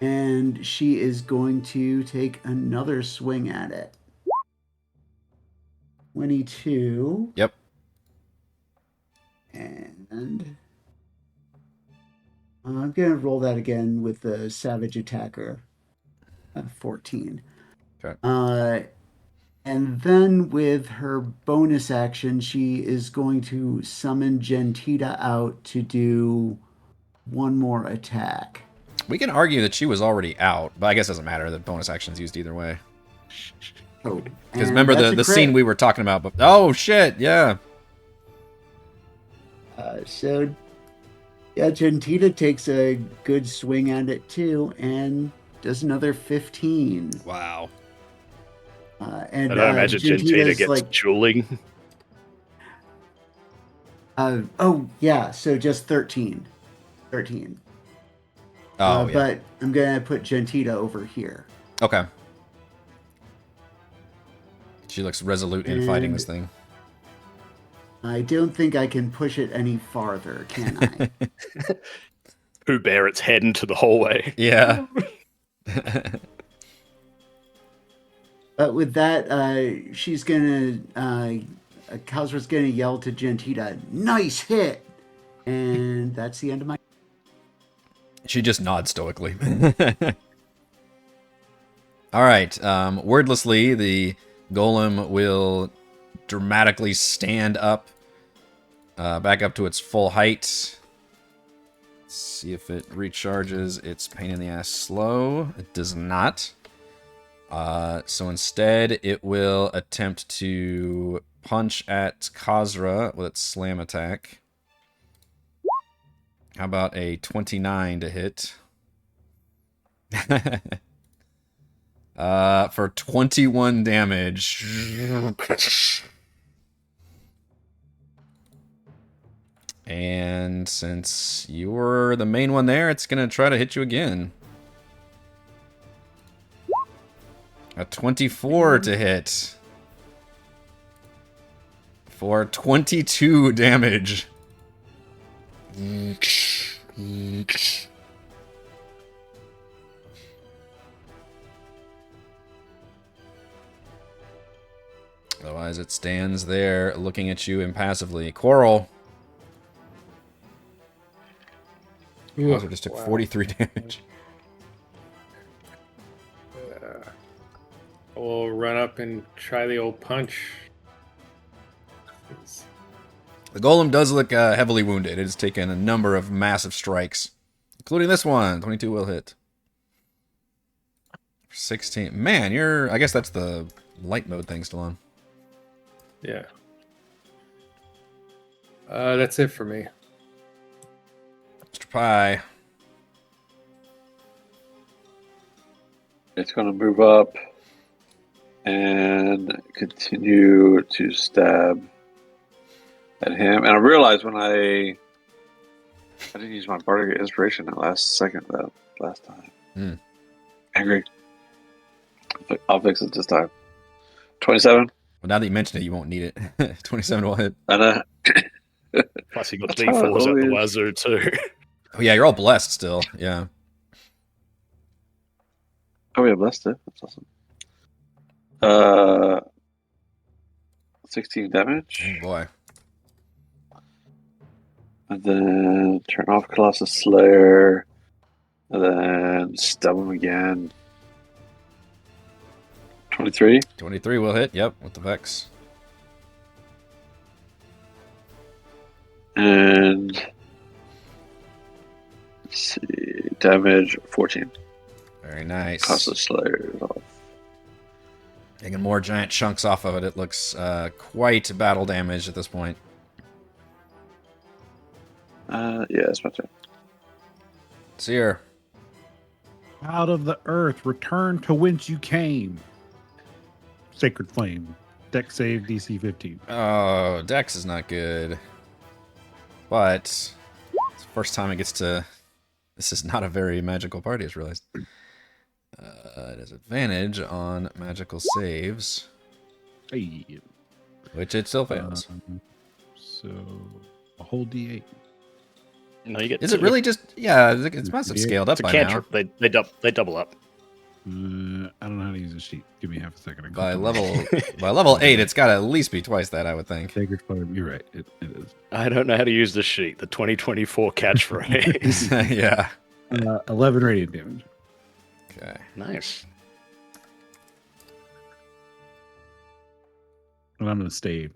And she is going to take another swing at it. 22. Yep. And I'm going to roll that again with the Savage Attacker. 14. Okay. And then with her bonus action, she is going to summon Gentita out to do one more attack. We can argue that she was already out, but I guess it doesn't matter. The bonus action's used either way. Oh, Because remember the scene we were talking about. But oh shit, yeah. So, yeah, Gentita takes a good swing at it too, and does another 15. Wow. And I don't imagine Gentita Gentita's gets dueling. Oh yeah, so just 13. 13. Oh yeah. But I'm gonna put Gentita over here. Okay. She looks resolute in fighting this thing. I don't think I can push it any farther, can I? Who bear its head into the hallway? Yeah. But with that, she's gonna Kazra's gonna yell to Gentita, "Nice hit!" And that's the end of my. She just nods stoically. All right. Wordlessly, the golem will dramatically stand up, back up to its full height. Let's see if it recharges its pain in the ass slow. It does not. So instead, it will attempt to punch at Kazra with its slam attack. How about a 29 to hit? For 21 damage. And since you're the main one there, it's going to try to hit you again. A 24 to hit. For 22 damage. Otherwise, it stands there looking at you impassively. Korl. Kazra just took 43 damage. We'll run up and try the old punch. The golem does look heavily wounded. It has taken a number of massive strikes, including this one. 22 will hit. 16. Man, you're... I guess that's the light mode thing still on. Yeah. That's it for me. Mr. Pie. It's going to move up and continue to stab at him. And I realized when I didn't use my bardic inspiration that last time. Angry. I'll fix it this time. 27. Well, now that you mention it, you won't need it. 27 will hit. And Plus, you got D4s at the wazoo too. Oh, yeah, you're all blessed still. Yeah. oh, yeah, blessed it. That's awesome. 16 damage. Oh, boy. And then turn off Colossus Slayer. And then stab him again. 23. 23 will hit. Yep, with the Vex. And let's see, damage 14. Very nice. Colossus Slayer is off. Taking more giant chunks off of it. It looks quite battle damaged at this point. Yeah, that's my turn. Cere. Out of the earth, return to whence you came. Sacred Flame. Deck save DC 15. Oh, Dex is not good. But it's the first time it gets to... This is not a very magical party, I just realized. It has advantage on magical saves, Hey. which it still fails. So a whole D8. No, you get Is two. it really just... Yeah, it's must have scaled up It's a by cantrip. now. They double up. I don't know how to use a sheet. Give me half a second. By level 8, it's got to at least be twice that, I would think. Sacred Flame. You're right. It is. I don't know how to use the sheet. The 2024 catchphrase. Yeah. 11 radiant damage. Okay. Nice. And I'm going to stay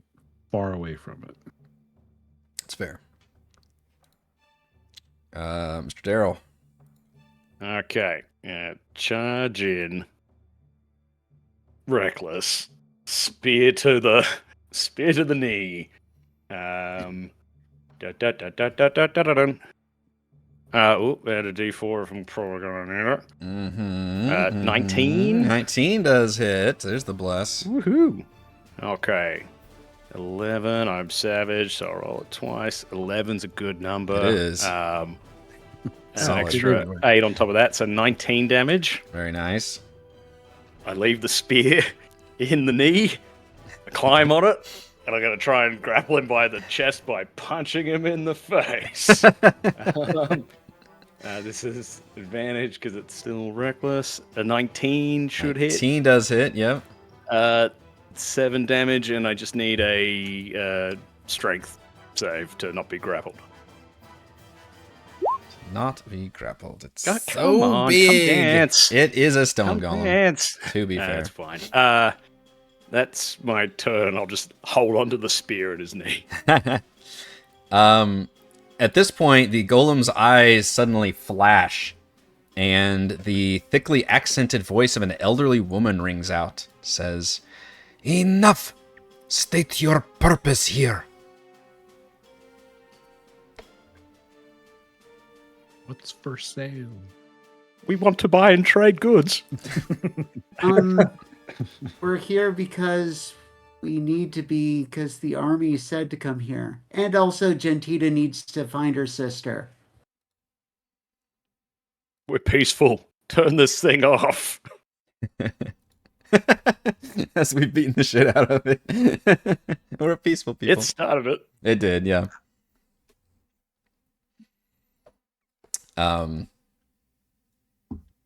far away from it. That's fair. Mr. Darryl. Okay. Charge in. Reckless. Spear to the knee. Add a D4 if I'm probably gonna need it. Mm-hmm. 19. 19 does hit. There's the bless. Woohoo. Okay. 11. I'm savage, so I'll roll it twice. 11's a good number. It is. An Solid. extra 8 on top of that, so 19 damage. Very nice. I leave the spear in the knee. I climb on it, and I'm going to try and grapple him by the chest by punching him in the face. This is advantage because it's still reckless. A 19 should 19 does hit, yep. hit. 7 damage, and I just need a strength save to not be grappled. Not be grappled. It's God, so come on, big. come dance. It is a stone Come golem. dance. To be fair. That's fine. That's my turn. I'll just hold onto the spear at his knee. At this point, the golem's eyes suddenly flash, and the thickly accented voice of an elderly woman rings out. Says, "Enough! State your purpose here." What's for sale? We want to buy and trade goods. We're here because we need to be, because the army said to come here. And also Gentita needs to find her sister. We're peaceful. Turn this thing off. As we've beaten the shit out of it. We're peaceful people. It started it. It did, yeah.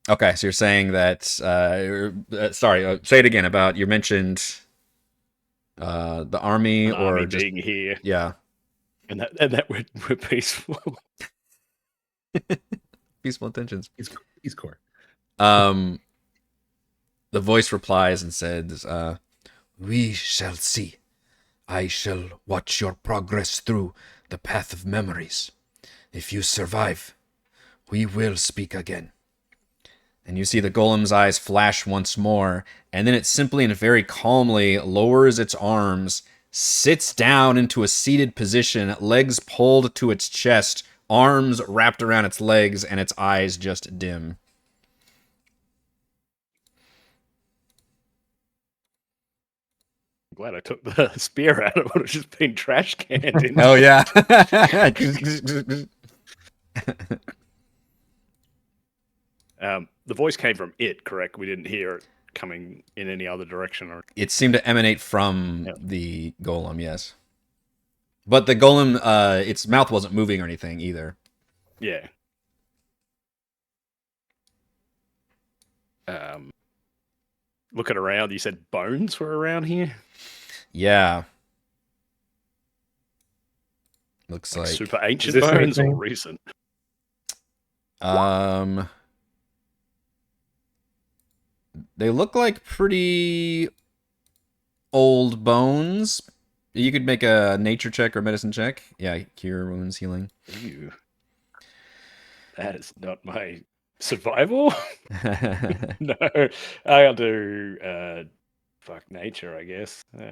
Okay, so you're saying that. Sorry, say it again. About you mentioned the army, An or army just being here, yeah, and that we're peaceful. peaceful intentions. He's core. The voice replies and says, "We shall see. I shall watch your progress through the path of memories. If you survive, we will speak again." And you see the golem's eyes flash once more, and then it simply and very calmly lowers its arms, sits down into a seated position, legs pulled to its chest, arms wrapped around its legs, and its eyes just dim. Glad I took the spear out. It would have just been trash canned. In. Oh, yeah. The voice came from it, correct? We didn't hear it coming in any other direction. Or It seemed to emanate from the golem, yes. But the golem, its mouth wasn't moving or anything either. yeah. Looking around, you said bones were around here? Yeah. Looks like super ancient this bones or anything? recent? They look like pretty old bones. You could make a nature check or medicine check. Yeah, cure wounds, healing. Ew. That is not my survival. No, I'll do nature, I guess. Do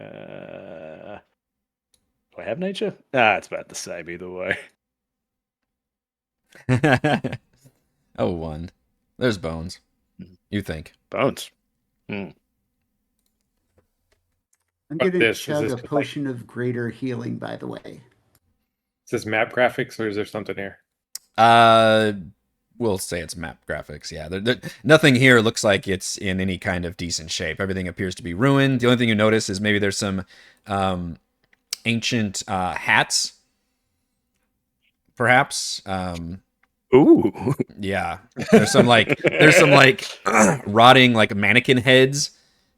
I have nature? It's about the same either way. Oh, one. There's bones. You think? Bones. I'm Fuck going to this. Is chug this a like- potion of greater healing, by the way. Is this map graphics or is there something here? We'll say it's map graphics. Yeah, nothing here looks like it's in any kind of decent shape. Everything appears to be ruined. The only thing you notice is maybe there's some ancient hats, perhaps. Ooh. Yeah, there's some like rotting like mannequin heads,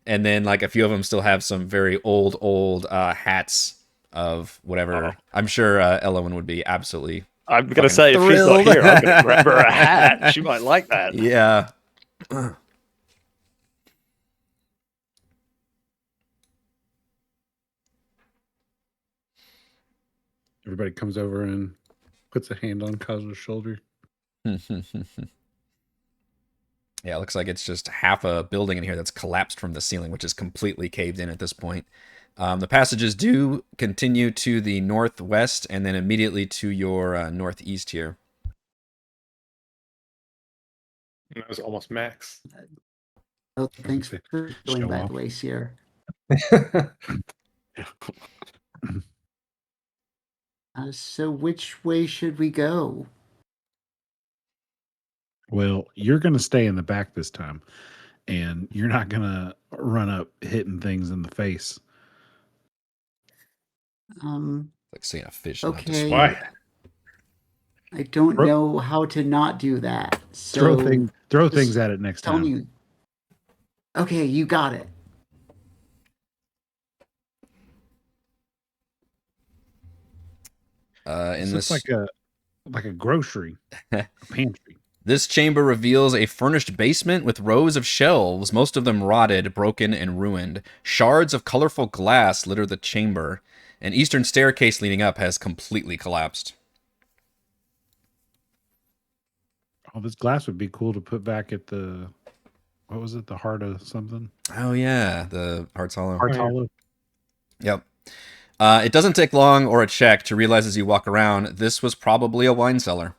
and then like a few of them still have some very old hats of whatever. Oh. I'm sure Elowen would be absolutely. I'm going to Fucking say, if she's thrilled. not here, I'm going to grab her a hat. She might like that. Yeah. Everybody comes over and puts a hand on Kazra's shoulder. Yeah, it looks like it's just half a building in here that's collapsed from the ceiling, which is completely caved in at this point. The passages do continue to the northwest and then immediately to your northeast here. That was almost max. Oh, thanks for Show going, by off. the way, Cere. So which way should we go? Well, you're going to stay in the back this time, and you're not going to run up hitting things in the face. Like seeing a fish. Not to Okay. swim. Why? I don't Throw- know how to not do that. So Throw just things at it next tell time. me. Okay, you got it. In It's this, like a grocery, a pantry. This chamber reveals a furnished basement with rows of shelves, most of them rotted, broken, and ruined. Shards of colorful glass litter the chamber. An eastern staircase leading up has completely collapsed. Oh, this glass would be cool to put back at the, what was it? The heart of something? Oh yeah, the Heart's Hollow. Heart's yeah. Hollow. Yep. It doesn't take long or a check to realize as you walk around, this was probably a wine cellar.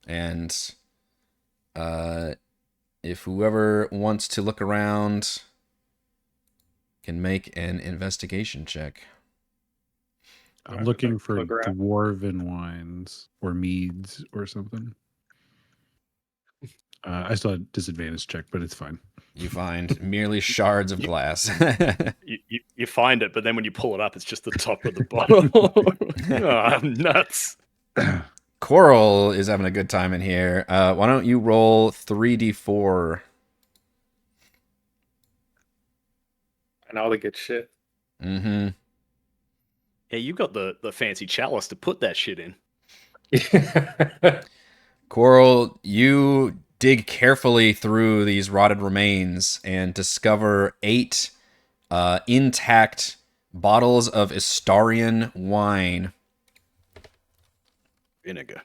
And if whoever wants to look around can make an investigation check. I'm looking for Look around. dwarven wines or meads or something. I still had disadvantage check, but it's fine. You find merely shards of glass. You find it, but then when you pull it up, it's just the top of the bottle. Oh, I'm nuts. Korl is having a good time in here. Why don't you roll 3d4? And all the good shit. Mm-hmm. Yeah, you got the fancy chalice to put that shit in. Korl, you dig carefully through these rotted remains and discover 8 intact bottles of Istarian wine. Vinegar.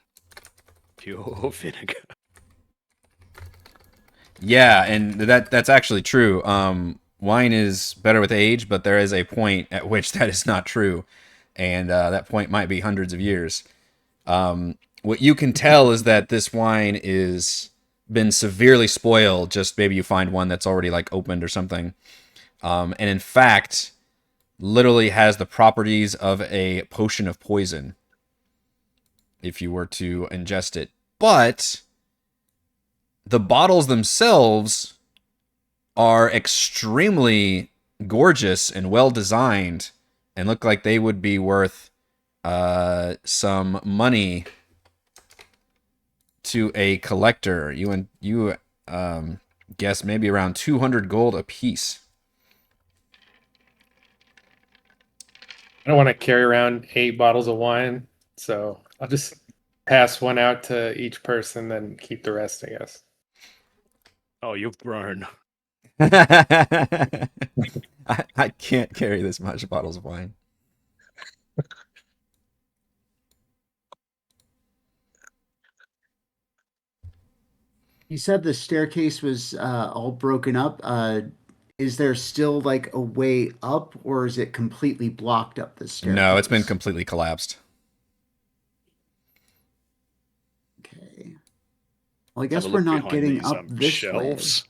Pure vinegar. Yeah, and that's actually true. Wine is better with age, but there is a point at which that is not true. And that point might be hundreds of years. What you can tell is that this wine is been severely spoiled. Just maybe you find one that's already like opened or something. And in fact, literally has the properties of a potion of poison if you were to ingest it. But the bottles themselves are extremely gorgeous and well designed and look like they would be worth some money to a collector. You guess maybe around 200 gold a piece. I don't want to carry around 8 bottles of wine, so I'll just pass one out to each person and keep the rest, I guess. Oh, you've grown. I can't carry this much bottles of wine. You said the staircase was all broken up. Is there still like a way up, or is it completely blocked up the staircase? No, it's been completely collapsed. Okay. Well, I Have guess a we're look not behind getting these, up this shelves.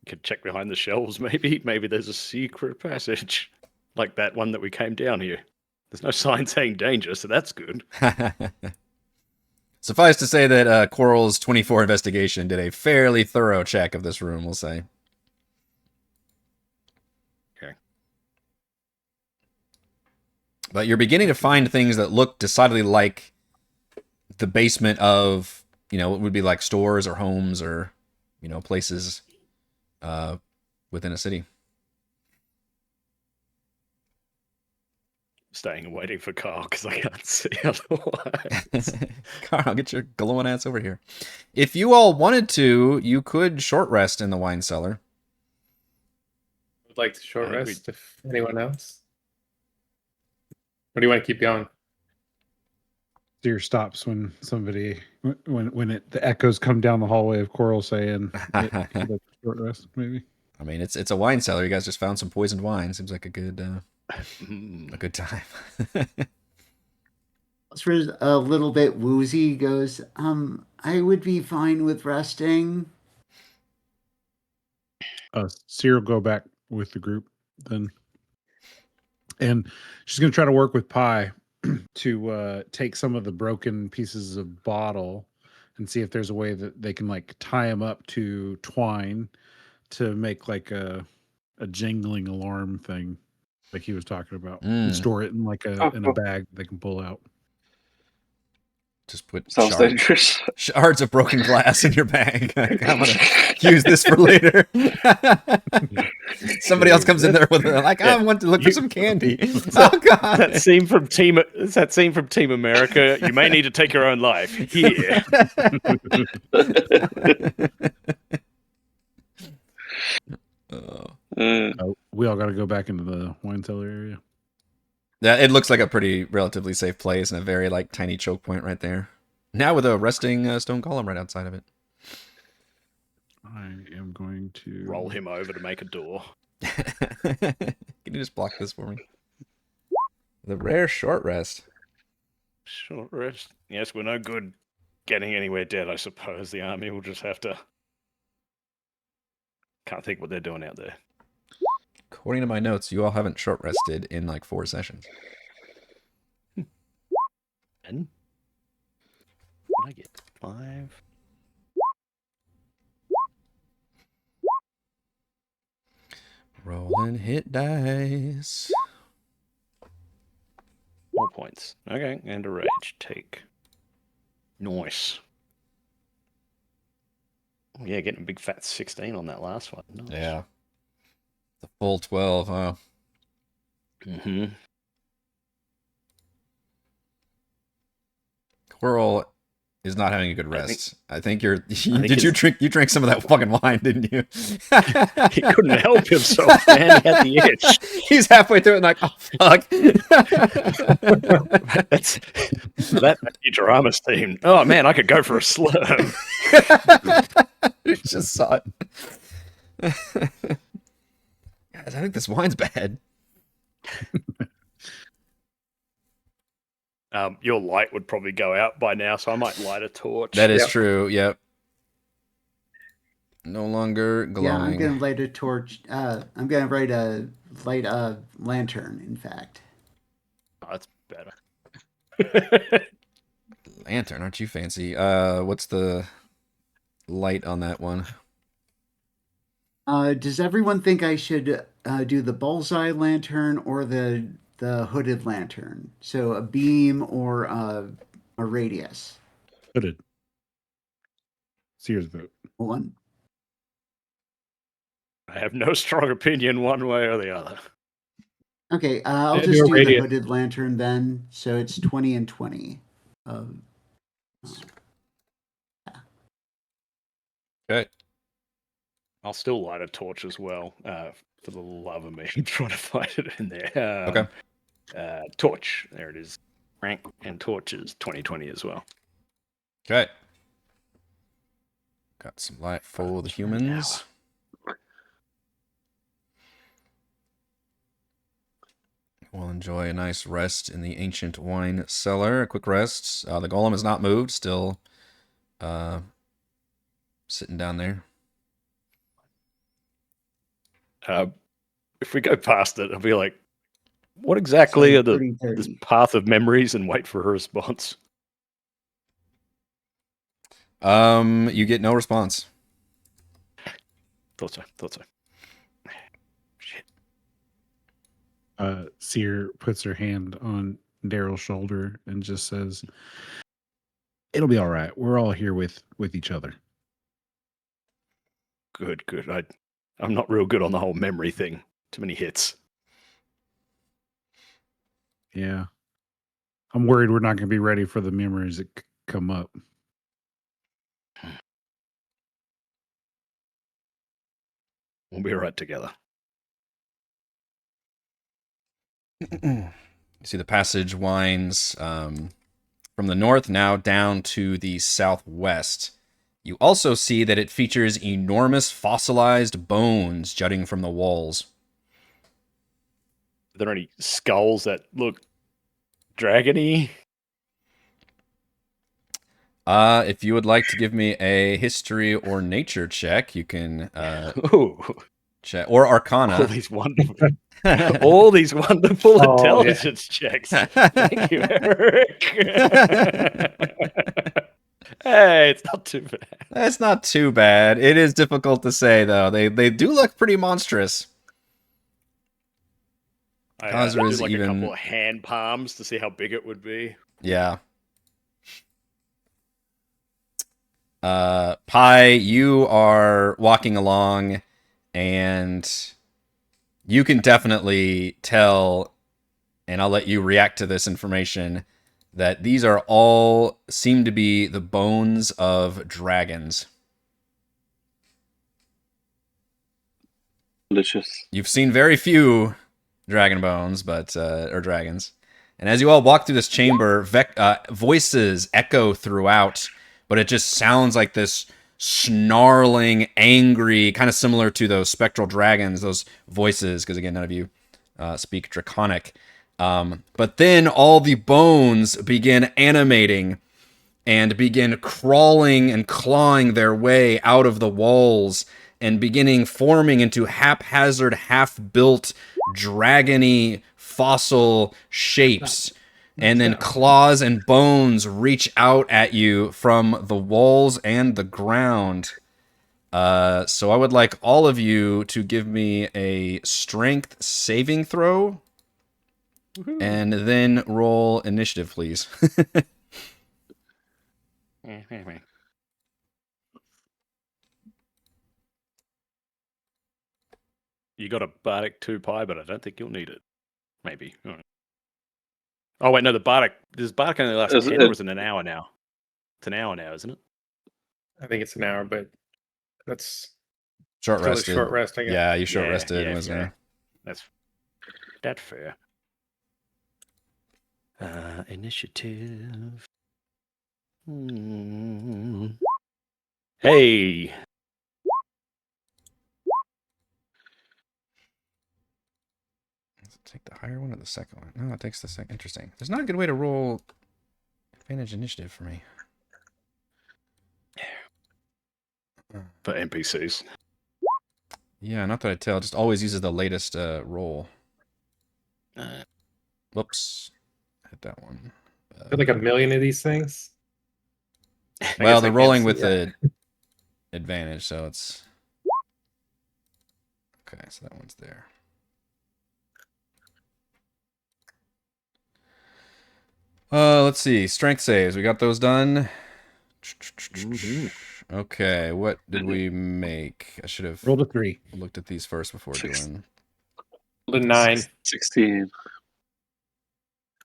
You could check behind the shelves, maybe. Maybe there's a secret passage, like that one that we came down here. There's no sign saying danger, so that's good. Suffice to say that Korl's 24 investigation did a fairly thorough check of this room, we'll say. Okay. But you're beginning to find things that look decidedly like the basement of, what would be like stores or homes or, places within a city. Staying and waiting for Carl because I can't see otherwise. Carl, get your glowing ass over here. If you all wanted to, you could short rest in the wine cellar. Would like to short I think rest if anyone else. Or do you want to keep going? Seer stops when somebody when the echoes come down the hallway of Korl saying he'd like a short rest, maybe. I mean, it's a wine cellar. You guys just found some poisoned wine. Seems like a good time. Oscar's a little bit woozy. He goes, I would be fine with resting. Seer will go back with the group then. And she's going to try to work with Pi to take some of the broken pieces of bottle and see if there's a way that they can like tie them up to twine to make like a jingling alarm thing like he was talking about and store it in like in a bag they can pull out. Just put Sounds dangerous. shards of broken glass in your bag. I'm going to use this for later. Somebody else comes in there with like, I want to look for some candy. Oh god. That scene from Team America. You may need to take your own life. Here. Oh, we all got to go back into the wine cellar area. Yeah, it looks like a pretty relatively safe place and a very like tiny choke point right there. Now with a resting stone column right outside of it. I am going to Roll him over to make a door. Can you just block this for me? The rare short rest. Short rest. Yes, we're no good getting anywhere dead, I suppose. The army will just have to... Can't think what they're doing out there. According to my notes, you all haven't short rested in like 4 sessions. And I get 5. Rolling hit dice. 4 points. Okay, and a rage. Take. Nice. Oh, yeah, getting a big fat 16 on that last one. Nice. Yeah. The full 12, huh? Mm-hmm. Korl is not having a good rest. I think you're. think You drank some of that fucking wine, didn't you? He couldn't help himself, man. He had the itch. He's halfway through it and like, oh fuck. That's that Futurama's theme. Oh man, I could go for a slurm. You just saw it. Guys, I think this wine's bad. Your light would probably go out by now, so I might light a torch. That is true. Yep. No longer glowing. Yeah, I'm gonna light a torch. I'm gonna light a lantern. In fact. Oh, that's better. Lantern, aren't you fancy? What's the light on that one? Does everyone think I should do the bullseye lantern or the hooded lantern? So a beam or a radius? Hooded. Cere's vote. One. I have no strong opinion one way or the other. Okay, I'll Yeah, just do a do the radius. hooded lantern then. So it's 20 and 20. Okay. I'll still light a torch as well. For the love of me, I'm trying to find it in there. Okay. Torch. There it is. Rank and torches 2020 as well. Okay. Got some light for the humans. We'll enjoy a nice rest in the ancient wine cellar. A quick rest. The golem is not moved, still sitting down there. If we go past it, I'll be like, what exactly So are 30, this 30. path of memories, and wait for her response? You get no response. Thought so. Shit. Cere puts her hand on Darryl's shoulder and just says, "It'll be all right. We're all here with each other." Good. I'm not real good on the whole memory thing. Too many hits. Yeah. I'm worried we're not going to be ready for the memories that come up. We'll be right together. You see the passage winds from the north now down to the southwest. You also see that it features enormous fossilized bones jutting from the walls. Are there any skulls that look dragony? If you would like to give me a history or nature check, you can Ooh, check, or arcana. all these wonderful Oh, intelligence checks. Thank you, Eric. Hey, it's not too bad. That's not too bad. It is difficult to say, though. They do look pretty monstrous. I Kazra did is like even- a couple of hand palms to see how big it would be. Yeah. Pi, you are walking along, and you can definitely tell, and I'll let you react to this information, that these are all seem to be the bones of dragons. Delicious. You've seen very few dragon bones, but or dragons. And as you all walk through this chamber, voices echo throughout, but it just sounds like this snarling, angry, kind of similar to those spectral dragons, those voices, because again, none of you speak Draconic. But then all the bones begin animating and begin crawling and clawing their way out of the walls and beginning forming into haphazard, half-built, dragony fossil shapes. And then claws and bones reach out at you from the walls and the ground. So I would like all of you to give me a strength saving throw. Woo-hoo. And then roll initiative, please. You got a Bardic 2 pie, but I don't think you'll need it. Maybe. Oh, wait, no, does Bardic only last 10 or is it an hour now? It's an hour now, isn't it? I think it's an hour, but that's short rested. Short rest, I guess. Yeah, you short rested. Yeah. That's fair. Initiative. Hey. Does it take the higher one or the second one? No, it takes the second. Interesting. There's not a good way to roll advantage initiative for me. For NPCs. Yeah, not that I tell. It just always uses the latest roll. Whoops. Hit that one. Like a million of these things. Well, they're rolling with the advantage, so it's... Okay, so that one's there. Let's see. Strength saves. We got those done. Okay, what did we make? I should have Rolled a 3. looked at these first before doing... Rolled a 9. 16.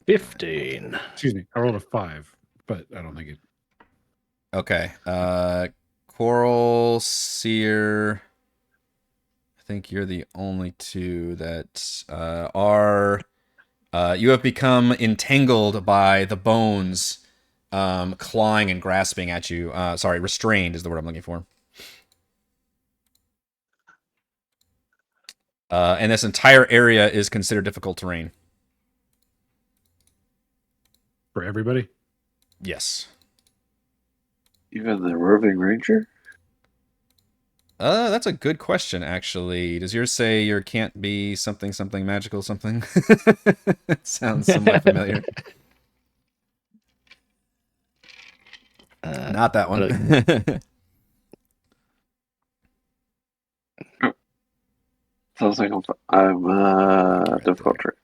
15. Excuse me. I rolled a 5, but I don't think it. Okay. Korl, Cere. I think you're the only two that are... you have become entangled by the bones clawing and grasping at you. Sorry, restrained is the word I'm looking for. And this entire area is considered difficult terrain. For everybody? Yes. Even the roving ranger? That's a good question, actually. Does yours say you can't be something magical something? Sounds somewhat familiar. Not that one. Sounds like I'm difficult trick.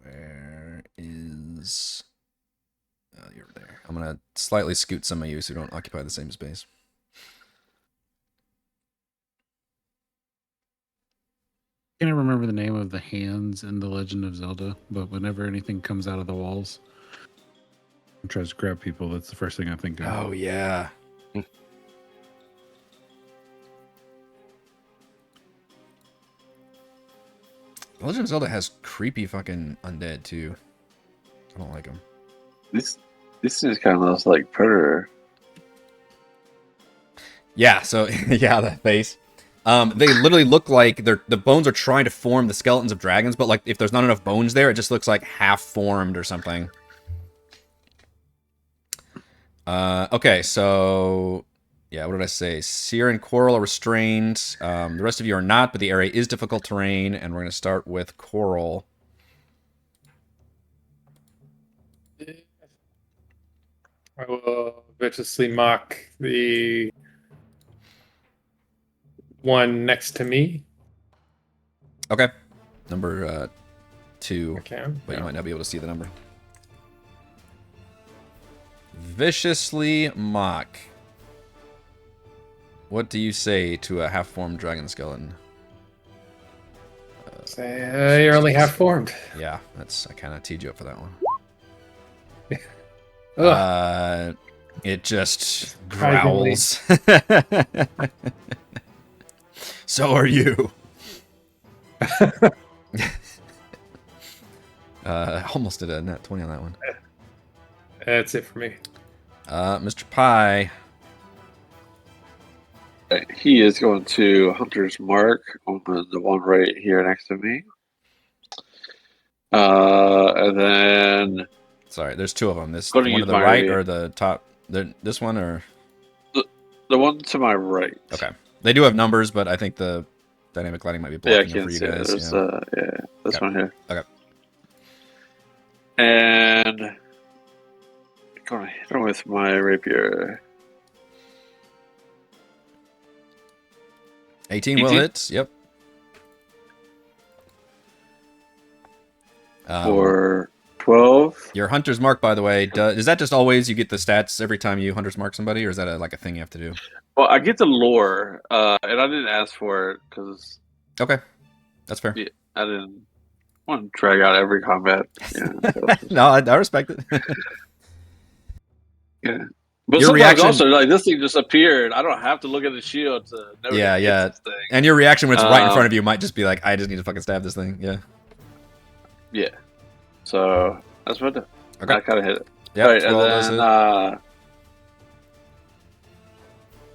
Where is... you're there. I'm going to slightly scoot some of you so you don't occupy the same space. I can't remember the name of the hands in The Legend of Zelda, but whenever anything comes out of the walls and tries to grab people, that's the first thing I think of. Oh, yeah. Legend of Zelda has creepy fucking undead, too. I don't like them. This is kind of looks like Predator. Yeah, so, yeah, that face. They literally look like the bones are trying to form the skeletons of dragons, but like if there's not enough bones there, it just looks like half formed or something. Okay, so yeah, what did I say? Cere and Korl are restrained. The rest of you are not, but the area is difficult terrain, and we're gonna start with Korl. I will viciously mock the one next to me. Okay. Number 2. Okay. But you might not be able to see the number. Viciously mock. What do you say to a half-formed dragon skeleton? You're only half formed. Yeah, I kind of teed you up for that one. Ugh. It just Surprisingly. growls. So are you. Almost did a net 20 on that one. That's it for me. Mr. Pie. He is going to Hunter's Mark on the one right here next to me. And then... Sorry, there's two of them. This Gonna one to use the my- right or the top? This one or... The one to my right. Okay. They do have numbers, but I think the dynamic lighting might be Yeah, I blocking it can't for you see it. guys. There's, Yeah. this Okay. one here. Okay. And... Gonna hit him with my rapier. 18 will 18? hit. Yep. For 12. Your Hunter's Mark, by the way, is that just always you get the stats every time you Hunter's Mark somebody, or is that like a thing you have to do? Well, I get the lore, and I didn't ask for it because Okay. That's fair. I didn't want to drag out every combat. Yeah, No, I respect it. yeah. But Your sometimes reaction- also, like, this thing just appeared. I don't have to look at the shield to know Yeah, that yeah. it's this thing. And your reaction when it's right in front of you might just be like, I just need to fucking stab this thing. Yeah. Yeah. So that's what I did. Okay. I kind of hit it. Yep. All right, 12 does and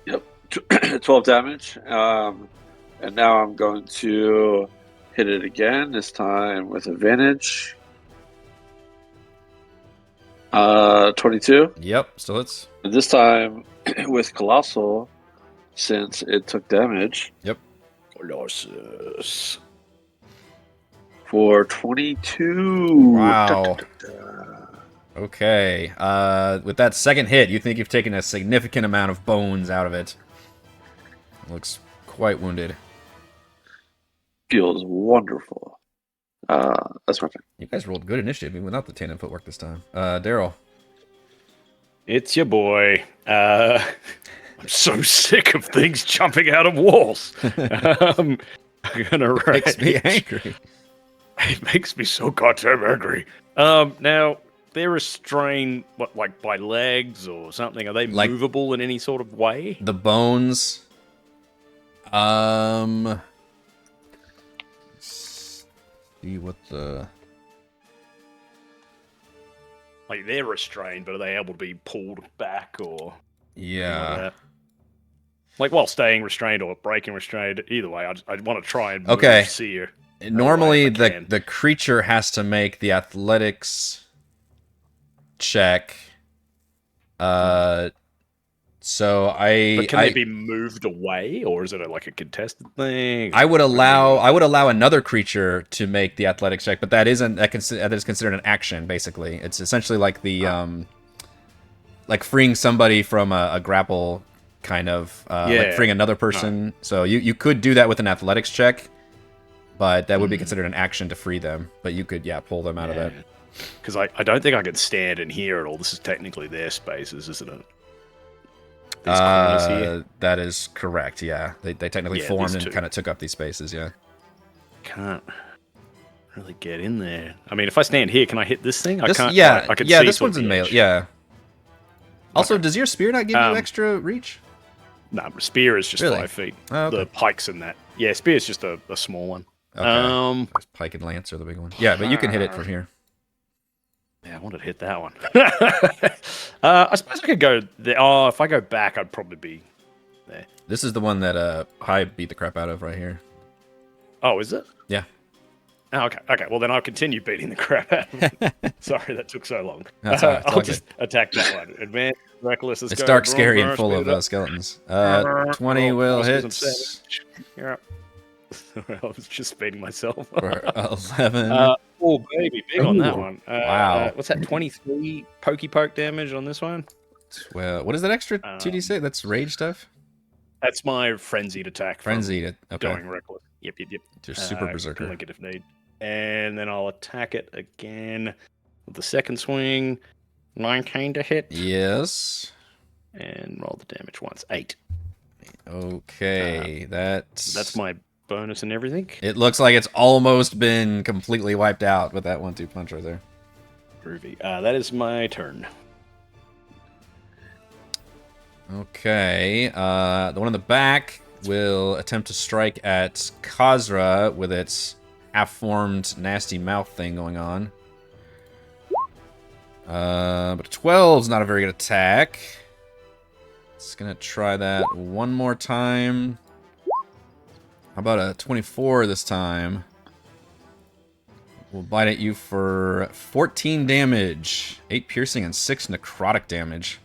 hit. then, yep, 12 damage. And now I'm going to hit it again, this time with advantage. 22. Yep. Still hits. And this time with Colossal, since it took damage. Yep. Colossus. For 22. Wow. Okay. With that second hit, you think you've taken a significant amount of bones out of it. Looks quite wounded. Feels wonderful. That's my turn. You guys rolled good initiative even without the tandem footwork this time. Darryl. It's your boy. I'm so sick of things jumping out of walls. I'm gonna rage. Makes me angry. It makes me so goddamn angry. Now they're restrained, what, like by legs or something? Are they Like- movable in any sort of way? The bones. See what the... Like they're restrained, but are they able to be pulled back or? Yeah. Like while staying restrained or breaking restrained, either way, I want to try and Okay. move Cere. Normally, if I can. the creature has to make the athletics check. So But can they be moved away, or is it like a contested thing? I would allow another creature to make the athletics check, but that is considered an action. Basically, it's essentially like the like freeing somebody from a grapple, kind of like freeing another person. So you could do that with an athletics check, but that would be considered an action to free them. But you could pull them out of that. Because I don't think I could stand in here at all. This is technically their spaces, isn't it? These corners here. That is correct. Yeah, they technically Yeah, formed these and two. kind of took up these spaces. Yeah. Can't really get in there. I mean, if I stand here, can I hit this thing? I This, can't. yeah, I can yeah. see This towards one's in the melee. edge. Yeah. Also, Okay. does your spear not give you extra reach? Nah, spear is just Really? 5 feet. Oh, okay. The pike's in that. Yeah, spear is just a small one. Okay. Pike and lance are the big one. Yeah, but you can hit it from here. Yeah, I wanted to hit that one. I suppose I could go there. Oh, if I go back, I'd probably be there. This is the one that High beat the crap out of right here. Oh, is it? Yeah. Oh, okay. Okay. Well, then I'll continue beating the crap out of him. Sorry, that took so long. That's all right, it's I'll all just attack that one. Advanced, reckless. It's dark, scary, and full of skeletons. 20 will hit. Yeah. I was just beating myself. For 11. Oh, baby, big on that Ooh. one. Wow. What's that? 23 pokey poke damage on this one. Well, what is that extra 2d6? That's rage stuff? That's my frenzied attack. from Frenzied it. Okay. Going reckless. Yep. You're super berserker. Link it if need. And then I'll attack it again with the second swing. 19 to hit. Yes. And roll the damage once. 8. Okay. That's my bonus and everything. It looks like it's almost been completely wiped out with that 1-2 punch right there. Groovy. That is my turn. Okay, the one in the back will attempt to strike at Kazra with its half-formed nasty mouth thing going on. But a 12's not a very good attack. It's gonna try that one more time. How about a 24 this time? We'll bite at you for 14 damage, 8 piercing and 6 necrotic damage.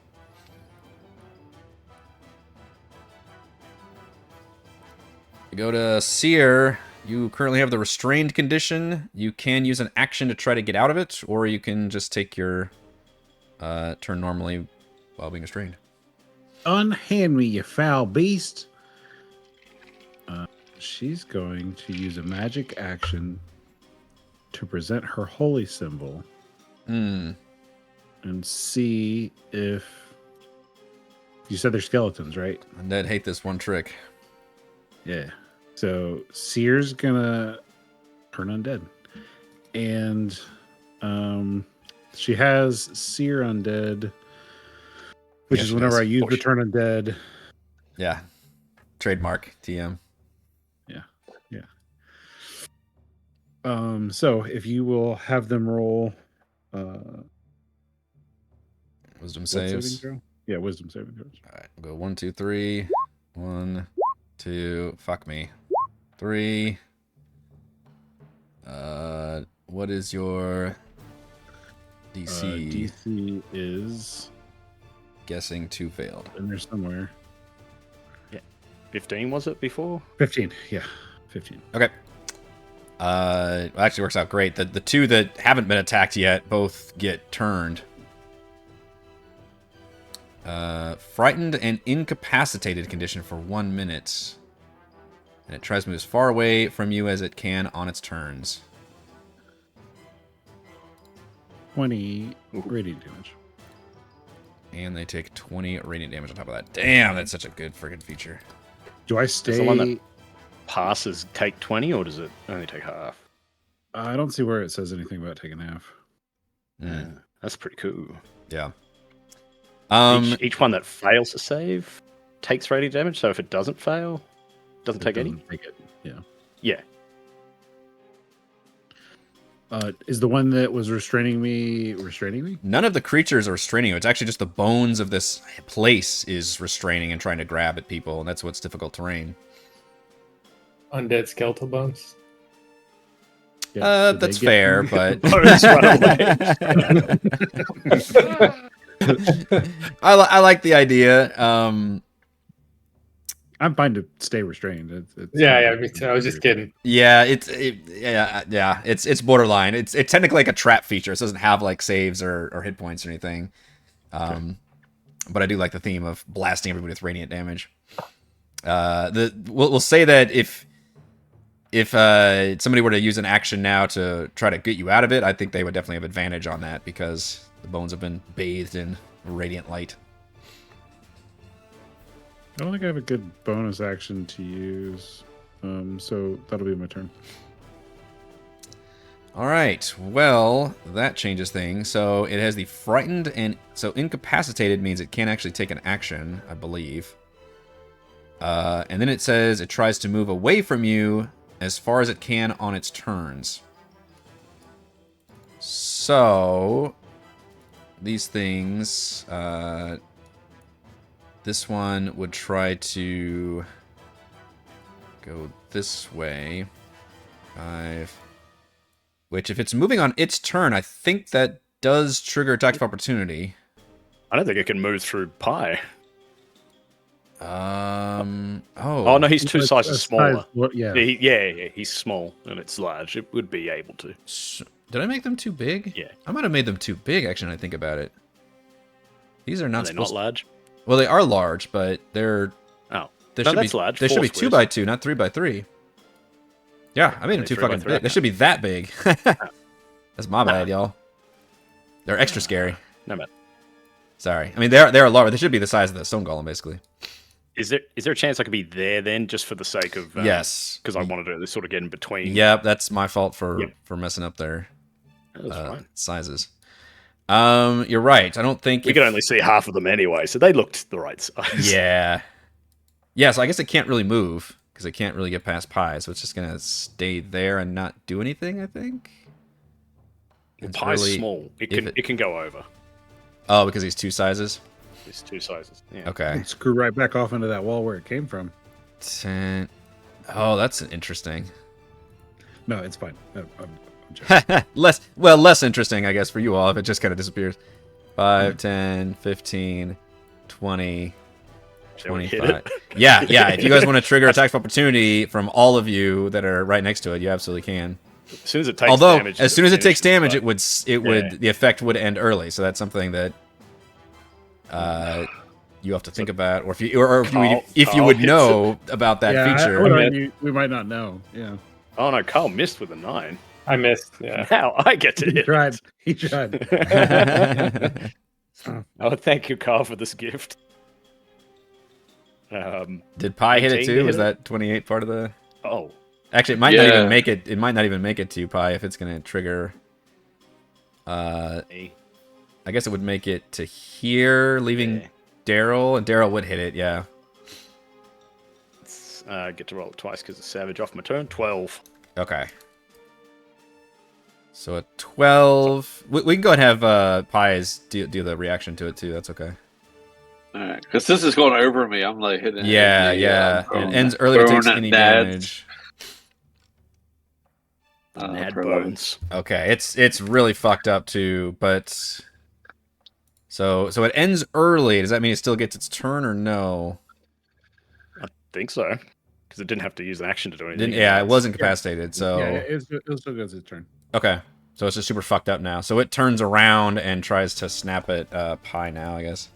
We go to Cere. You currently have the restrained condition. You can use an action to try to get out of it, or you can just take your turn normally while being restrained. Unhand me, you foul beast. She's going to use a magic action to present her holy symbol. And see if... You said they're skeletons, right? Undead hate this one trick. Yeah. So Cere's gonna turn undead. And she has Cere undead, which Yeah, is she whenever does. I use the turn undead. Yeah. Trademark, TM. So if you will have them roll Wisdom what saving saves. throw? Yeah, wisdom saving throws. Alright, we'll go 1, 2, 3. 1, 2, fuck me. 3. What is your DC? DC is Guessing 2 failed. in there somewhere. 15 was it before? 15. Yeah, 15. Okay. It actually works out great. The 2 that haven't been attacked yet both get turned. Frightened and incapacitated condition for 1 minute. And it tries to move as far away from you as it can on its turns. 20 radiant damage. And they take 20 radiant damage on top of that. Damn, that's such a good friggin' feature. Do I the stay? one that- Passes take 20, or does it only take half? I don't see where it says anything about taking half. That's pretty cool. Yeah. Each one that fails to save takes radiant damage, so if it doesn't fail, doesn't take any? Take it. Yeah. Yeah. Is the one that was restraining me? None of the creatures are restraining you. It's actually just the bones of this place is restraining and trying to grab at people, and that's what's difficult terrain. Undead skeletal bones. Yeah, did they That's get- fair, but Bones run away. I like the idea. I'm fine to stay restrained. It's Yeah, me too. I was just kidding. Yeah, it's borderline. It's technically like a trap feature. It doesn't have like saves or hit points or anything. But I do like the theme of blasting everybody with radiant damage. We'll say that if somebody were to use an action now to try to get you out of it, I think they would definitely have advantage on that because the bones have been bathed in radiant light. I don't think I have a good bonus action to use. So that'll be my turn. All right. Well, that changes things. So it has the frightened and so incapacitated means it can't actually take an action, I believe. And then it says it tries to move away from you as far as it can on its turns. So these things, this one would try to go this way. 5. Which, if it's moving on its turn, I think that does trigger attacks of opportunity. I don't think it can move through pie. Oh no, he's 2 sizes smaller. Yeah. He's small and it's large. It would be able to. Did I make them too big? Yeah. I might have made them too big, actually, when I think about it. These are not Are they not supposed large? Well, they are large, but they're... Oh. They No, should that's be, large. They should 4 be squares. 2x2, not 3x3. Yeah, I made them Are too they 3 by fucking 3? big. They should be that big. That's my bad, y'all. They're extra scary. No, man. Sorry. I mean, they are large. They should be the size of the stone golem, basically. Is there a chance I could be there then, just for the sake of Yes. because I wanted to sort of get in between. Yep, that's my fault for Yep. messing up their That was fine. sizes. You're right. I don't think We could only see half of them anyway, so they looked the right size. Yeah. Yeah, so I guess it can't really move because it can't really get past pi, so it's just gonna stay there and not do anything, I think. It's Pie's really- small. if It can go over. Oh, because he's two sizes? It's 2 sizes. Yeah. Okay. Screw right back off into that wall where it came from. 10. Oh, that's interesting. No, it's fine. I'm joking. less interesting, I guess, for you all if it just kind of disappears. 5, 10, 15, 20, Shall we hit 25. it? Yeah. If you guys want to trigger attack of opportunity from all of you that are right next to it, you absolutely can. As soon as it takes Although, damage, as soon as it takes damage, finishes, it would the effect would end early. So that's something that you have to think about, or if you Carl would hits know about that yeah, feature. I would argue we might not know. Yeah, Oh no, Carl missed with a 9. I missed. Yeah. Now I get to he hit. tried. He tried. Oh, thank you, Carl, for this gift. Did pi hit it 18 too? hit Was it? that 28 part of the? Oh, Actually, it might not Yeah. even make it. It might not even make it to pi if it's going to trigger. me. I guess it would make it to here, leaving Yeah. Darryl, and Darryl would hit it. Yeah. Let's, get to roll it twice because it's savage off my turn. 12. Okay. So at 12, we can go ahead and have Pies do the reaction to it too. That's okay. Alright, because this is going over me. I'm like hitting. Yeah. It ends early to take any damage. Mad for 11. bones. Okay, it's really fucked up too. But so it ends early. Does that mean it still gets its turn or no? I think so. Because it didn't have to use an action to do anything. It was incapacitated. So yeah, it still goes its turn. okay, so it's just super fucked up now. So it turns around and tries to snap at Pi now, I guess.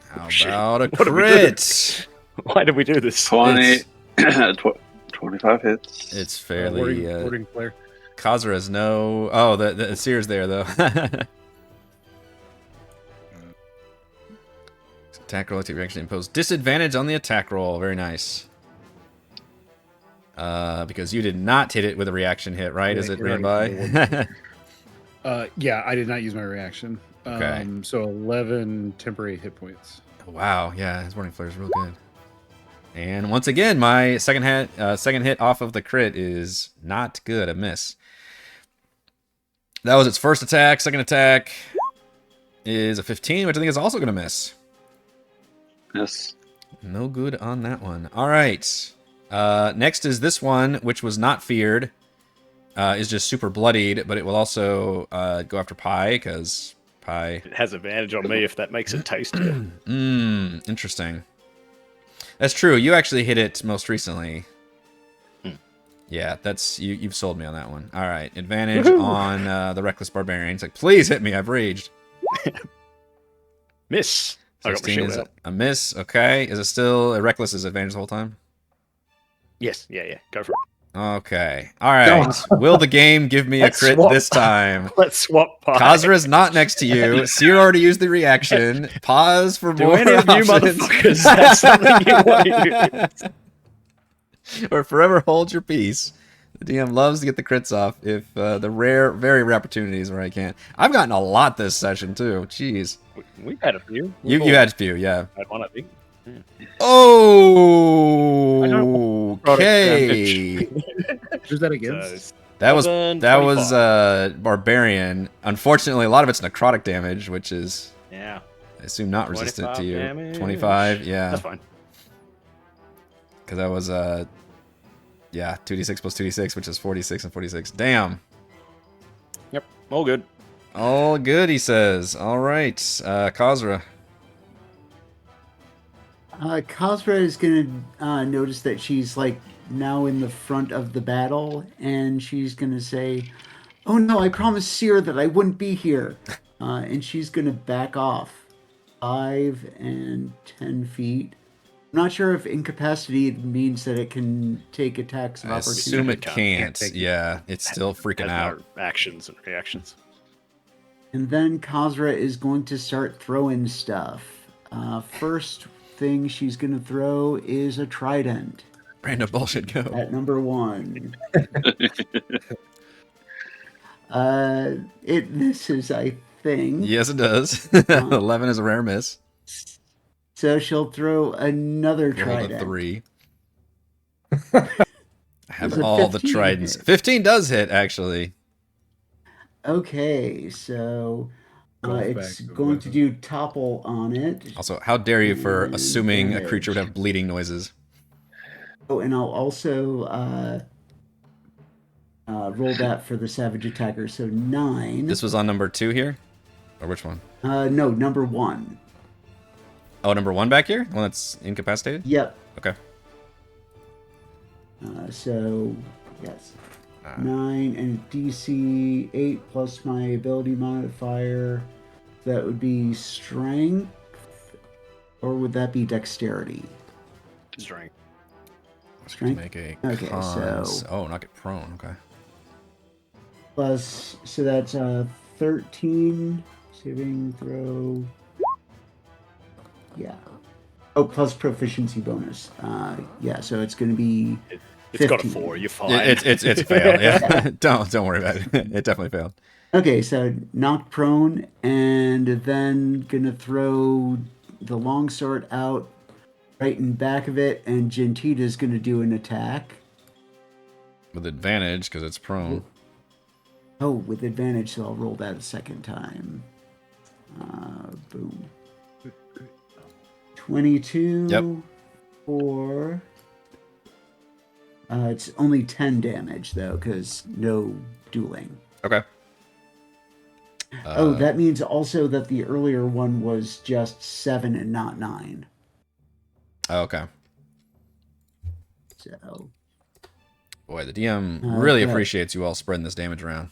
How Shit. about a What did we do? crit? Why did we do this? 20, 25 hits. It's fairly. Warding player. Kazra has no. Oh, the Cere's there though. Attack roll, active reaction, impose disadvantage on the attack roll. Very nice. Because you did not hit it with a reaction hit, right? As it ran by. Yeah, I did not use my reaction. Okay. So 11 temporary hit points. Wow, yeah, his warning flare is real good. And once again, my second hit off of the crit is not good. A miss. That was its first attack. Second attack is a 15, which I think is also going to miss. Yes. No good on that one. All right. Next is this one, which was not feared. Is just super bloodied, but it will also go after Pi, because Pi... It has advantage on me if that makes it tastier. Interesting. That's true. You actually hit it most recently. Yeah, that's you've sold me on that one. All right, advantage on the Reckless Barbarian. It's like, please hit me. I've raged. Miss. I got my 16 shield is out. a miss. Okay, is it still a Reckless is advantage the whole time? Yes. Yeah. Go for it. Okay. All right. Will the game give me a Let's crit swap. this time? Let's swap pie. Kazra is not next to you. Cere already used the reaction. Pause for Do more any of you options. motherfuckers have something you want to use? Or forever hold your peace. The DM loves to get the crits off if the very rare opportunities where I can't. I've gotten a lot this session too. Jeez. We've had a few. You had a few, yeah. Had one, I think. Oh, okay. Who's that against? So, That was 25. Barbarian. Unfortunately, a lot of it's necrotic damage, which is yeah, I assume not resistant to 25 you. damage. 25, yeah. that's fine. Because that was 2d6 plus 2d6, which is 46 and 46. Damn. Yep, all good. All good, he says. All right, Kazra. Kazra is going to notice that she's like now in the front of the battle, and she's going to say, "Oh no, I promised Cere that I wouldn't be here," and she's going to back off 5 and 10 feet. I'm not sure if incapacitated means that it can take attacks of I opportunity. assume it Can't can't. take it. Yeah, it's still freaking Has out. no actions and reactions. And then Kazra is going to start throwing stuff. First thing she's going to throw is a trident Random bullshit go. at number 1. It misses, I think. Yes, it does. 11 is a rare miss. So she'll throw another Rolled a trident. 3. I have Does a all the 15 tridents. hit? 15 does hit, actually. Okay, so Golf it's bag of going to weapons. do topple on it. Also, how dare you for And assuming a creature would damage. have bleeding noises? Oh, and I'll also roll that for the savage attacker. So 9. This was on number 2 here? Or which one? No, number 1. Oh, number 1 back here? The one that's incapacitated? Yep. Okay. So yes, Uh, 9 and DC 8 plus my ability modifier. That would be strength, or would that be dexterity? Strength. Strength. Make a Okay, cons. so- Oh, not get prone. Okay. Plus, so that's 13 saving throw. Yeah. Oh, plus proficiency bonus. Yeah, so it's going to be. It's got a 15. 4. You're fine. It's failed. Yeah. don't worry about it. It definitely failed. Okay, so knocked prone, and then gonna throw the longsword out right in back of it, and Gentita's gonna do an attack. With advantage because it's prone. Oh, with advantage, so I'll roll that a second time. Boom. 22 Yep. for... it's only 10 damage, though, because no dueling. Okay. Oh, that means also that the earlier one was just 7 and not 9. Okay. So, Boy, the DM really Okay. appreciates you all spreading this damage around.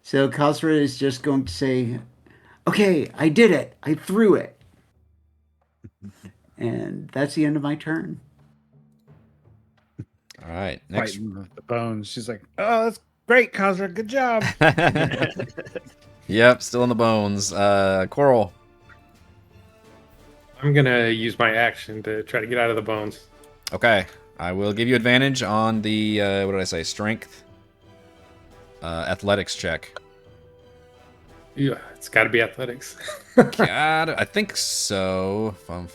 so Kazra is just going to say, "Okay, I did it. I threw it." And that's the end of my turn. All right. Next. Fighting with the bones. She's like, "Oh, that's great, Kazra. Good job." Yep, still in the bones. Korl. I'm gonna use my action to try to get out of the bones. Okay. I will give you advantage on the, what did I say? Strength? Athletics check. Yeah, it's got to be athletics. God, I think so. If I'm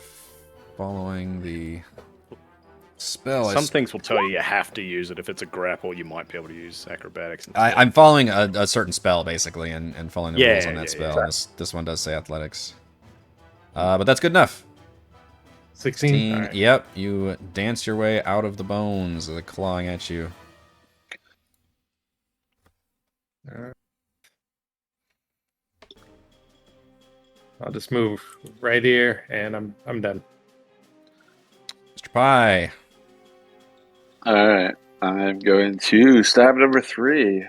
following the spell. Some things will tell you have to use it. If it's a grapple, you might be able to use acrobatics. instead. I'm following a certain spell, basically, and following the Yeah, rules on that yeah, spell. yeah. This one does say athletics. But that's good enough. 16. All right. Yep, you dance your way out of the bones, clawing at you. I'll just move right here, and I'm done. Mr. Pie. All right, I'm going to stab number 3.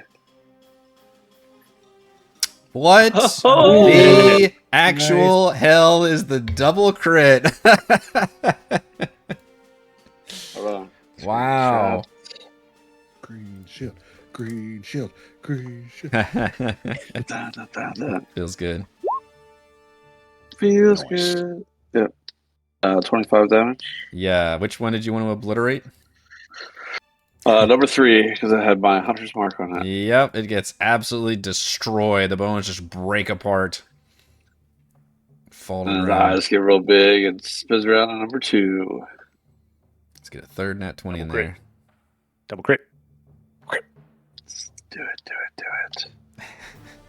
What Oh! the actual hell is the double crit? Hold on. Wow. Green shield, green shield, green shield. That Feels good. feels Nice. good. Yep. 25 damage. Yeah, which one did you want to obliterate? Number 3, because I had my hunter's mark on it. Yep, it gets absolutely destroyed. The bones just break apart. Fall to the And the ground. eyes get real big and spins around on number 2. Let's get a third nat 20 in Double crit. there. Double crit. Do it.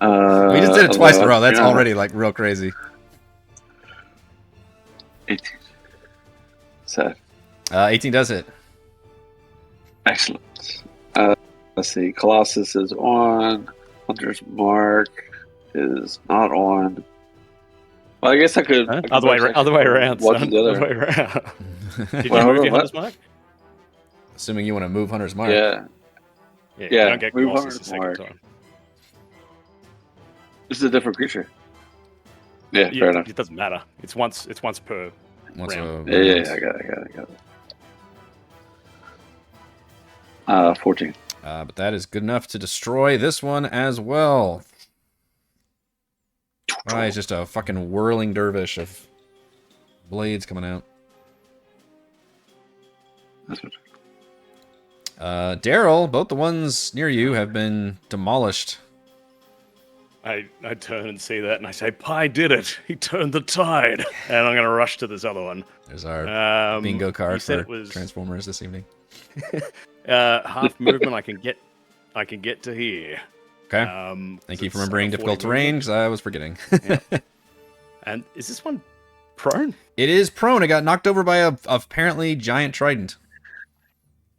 We just did it twice in a row. That's yeah. already like real crazy. 18. So, 18 does hit. excellent. Let's see. Colossus is on. Hunter's mark is not on. Well, I guess I could. Huh? I could Other way around, Watch son. the other. Other way around. Did you Well, move hold your on, hunter's mark? Assuming you want to move Hunter's Mark. Yeah. Yeah, Yeah, you don't get move Colossus hunter's the second mark. time. This is a different creature. Yeah, Yeah, fair enough. it doesn't matter. It's once per. Once Round. a Yeah, I got it. 14. But that is good enough to destroy this one as well. Ah, he's just a fucking whirling dervish of blades coming out. Darryl, both the ones near you have been demolished. I turn and see that, and I say, Pi did it. He turned the tide. And I'm going to rush to this other one. There's our bingo You card said for it was Transformers this evening. half movement. I can get to here. Okay. Thank you it's for remembering 40 difficult terrain, movement. because I was forgetting. And is this one prone? It is prone. It got knocked over by a apparently giant trident.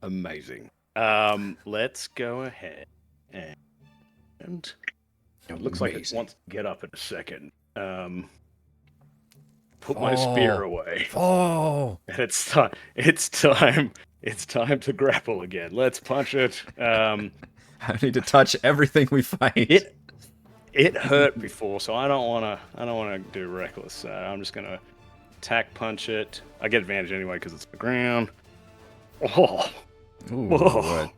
Amazing. Let's go ahead and it looks like it Amazing. wants to get up in a second. Put my spear away. Oh! And it's time. It's time. It's time to grapple again. Let's punch it. I need to touch everything we fight. It hurt before, so I don't wanna do reckless. So I'm just gonna attack punch it. I get advantage anyway because it's the ground. Oh, Ooh, whoa, what?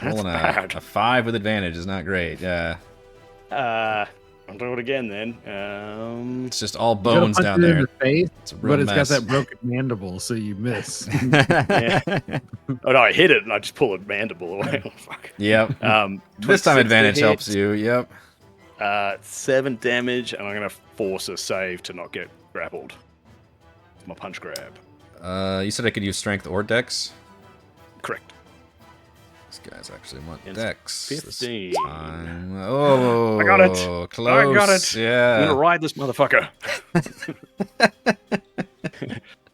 that's Rolling bad. a 5 with advantage is not great. Yeah. I'll do it again then. It's just all You gotta bones punch down it in there. the face, It's a real but it's mess. got that broken mandible, so you miss. Oh no, I hit it and I just pull a mandible away. Oh, fuck. Yep. This 26 time to advantage hit. helps you. Yep. 7 damage, and I'm gonna force a save to not get grappled. My punch grab. You said I could use strength or dex. Correct. These guys actually want It's dex 15. this time. Oh, I got it. Close. I got it. I'm Yeah. gonna ride this motherfucker.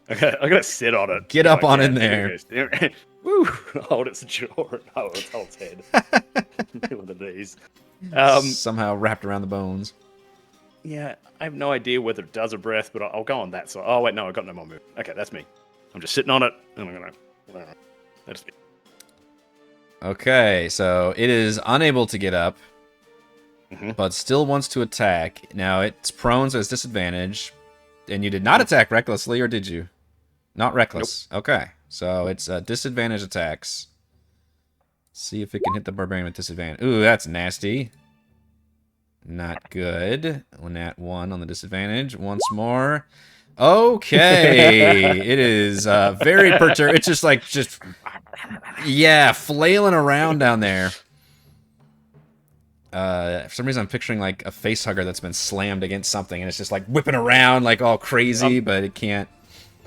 I gotta sit on it. Get if up I on can. in there. Woo! Hold its jaw. Oh, it's hold its head. One of these. Somehow wrapped around the bones. Yeah, I have no idea whether it does a breath, but I'll go on that side. Oh wait, no, I got no more move. Okay, that's me. I'm just sitting on it, and I'm gonna. That's me. Okay, so it is unable to get up, Mhm. but still wants to attack. Now it's prone, so it's disadvantage. And you did not attack recklessly, or did you? Not reckless. Okay, so it's disadvantage attacks. See if it can hit the barbarian with disadvantage. Ooh, that's nasty. Not good. Nat 1 on the disadvantage. Once more. Okay. It is very perturbed. It's just like, yeah, flailing around down there. For some reason, I'm picturing like a face hugger that's been slammed against something, and it's just like whipping around like all crazy, but it can't.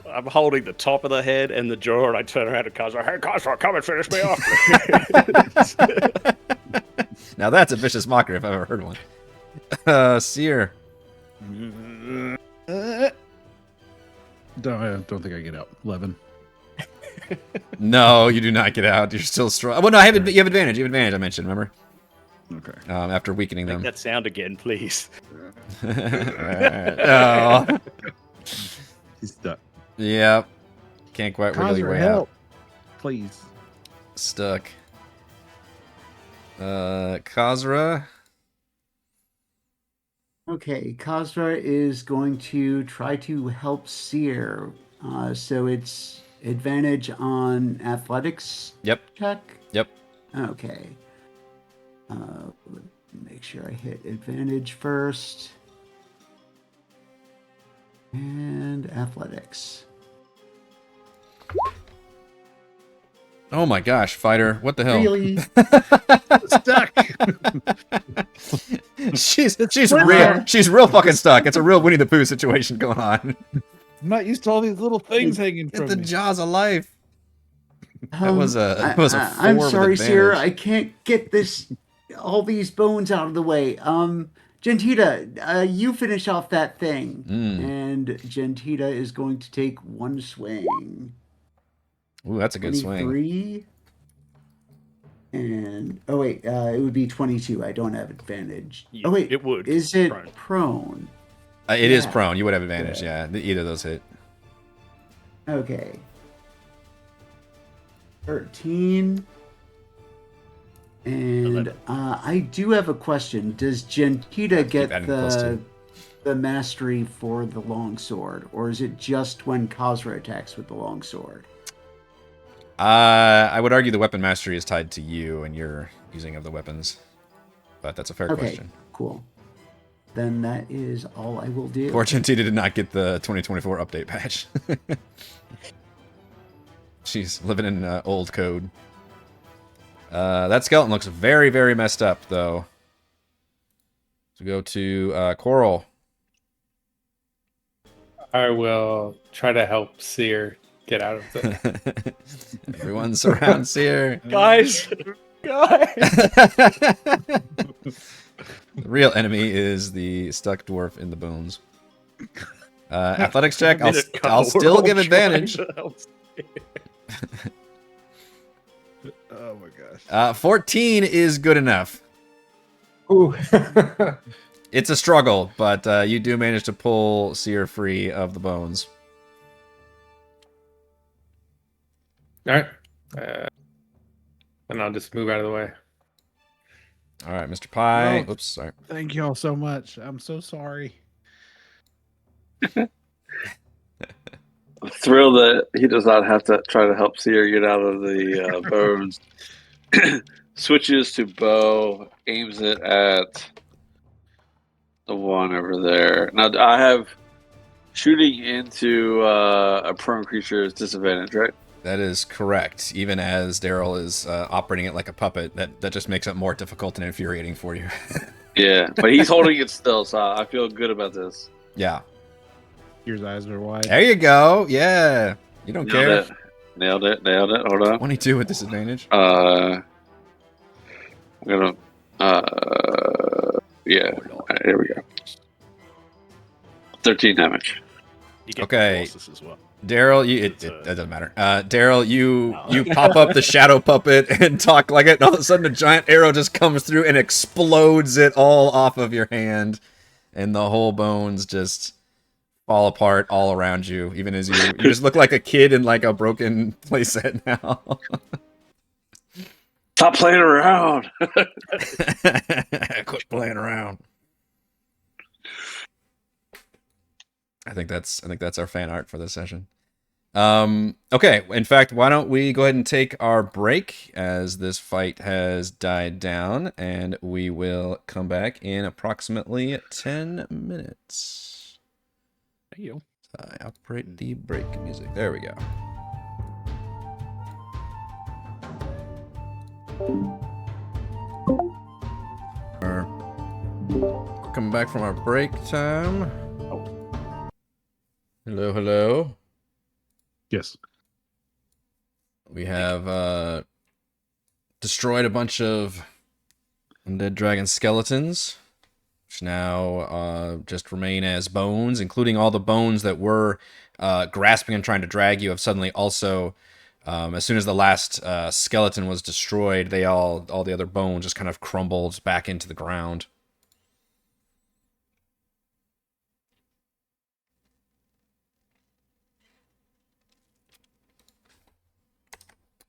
I'm holding the top of the head and the jaw, and I turn around to Kazra. Hey, Kazra, come and finish me off. Now that's a vicious mockery if I've ever heard one. Cere. Don't think I get out. 11. No, you do not get out. You're still strong. Well, no, you have advantage. You have advantage, I mentioned, remember? Okay. After weakening Make them. that sound again, please. Oh. He's stuck. Yep. Can't quite wiggle your Kazra, way help. out. Please. Stuck. Kazra. Okay, Kazra is going to try to help Cere. So it's advantage on athletics Yep. check. Yep. Okay. Make sure I hit advantage first. And athletics. Oh my gosh, fighter. What the hell? Really? Stuck. she's real fucking stuck. It's a real Winnie the Pooh situation going on. I'm not used to all these little things hanging Get from the me. jaws of life. That was a four I'm with sorry, Cere. advantage. I can't get all these bones out of the way. Gentita, you finish off that thing. And Gentita is going to take one swing. Ooh, that's a good swing. 23. And oh wait, it would be 22. I don't have advantage. Yeah, Oh wait, it would. Is it Prone. prone? It is Yeah. prone. You would have advantage. Yeah, either of those hit. Okay. 13. And 11. I do have a question. Does Gentita get adding plus the mastery for the longsword, or is it just when Kazra attacks with the longsword? I would argue the weapon mastery is tied to you and your using of the weapons, but that's a fair Okay, question. cool. then that is all I will do. Poor Gentita did not get the 2024 update patch. She's living in old code. That skeleton looks very, very messed up, though. So go to Korl. I will try to help Cere get out of the. Everyone surrounds here. Guys, The real enemy is the stuck dwarf in the bones. Athletics check. I'll still give advantage. Oh my gosh. 14 is good enough. Ooh. It's a struggle, but you do manage to pull Cere free of the bones. All right. And I'll just move out of the way. All right, Mr. Pie. Well, Oops, sorry. Thank you all so much. I'm so sorry. I'm thrilled that he does not have to try to help Cere get out of the bones. Switches to bow, aims it at the one over there. Now, I have shooting into a prone creature's disadvantage, right? That is correct. Even as Darryl is operating it like a puppet, that just makes it more difficult and infuriating for you. Yeah, but he's holding it still, so I feel good about this. Yeah. Your eyes are wide. There you go. Yeah. You don't care. Nailed it. Hold on. 22 with disadvantage. I'm gonna. Yeah. Here we go. 13 damage. You get Okay. bosses as well. Darryl, it doesn't matter. Darryl, you pop up the shadow puppet and talk like it, and all of a sudden a giant arrow just comes through and explodes it all off of your hand, and the whole bones just fall apart all around you, even as you just look like a kid in like a broken playset now. Stop playing around. Quit playing around. I think that's our fan art for this session. Okay, in fact, why don't we go ahead and take our break as this fight has died down, and we will come back in approximately 10 minutes. There you I operate the break music. There we go. Coming back from our break time. Hello, hello. Yes. We have destroyed a bunch of undead dragon skeletons, which now just remain as bones, including all the bones that were grasping and trying to drag you have suddenly also, as soon as the last skeleton was destroyed, all the other bones just kind of crumbled back into the ground.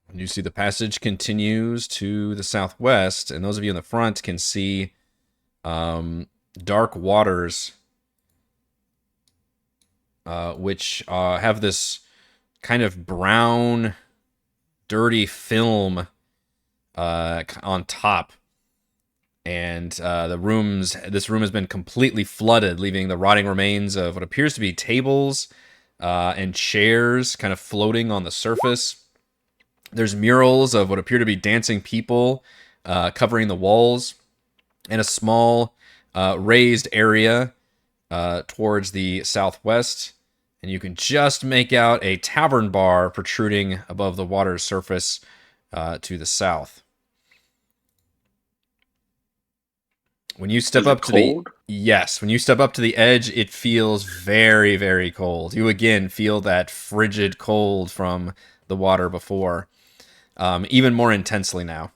And you see the passage continues to the southwest, and those of you in the front can see dark waters, which have this kind of brown, dirty film on top. And this room has been completely flooded, leaving the rotting remains of what appears to be tables and chairs kind of floating on the surface. There's murals of what appear to be dancing people covering the walls, and a small raised area towards the southwest. And you can just make out a tavern bar protruding above the water's surface to the south. When you step up to when you step up to the edge, it feels very, very cold. You again feel that frigid cold from the water before, even more intensely now.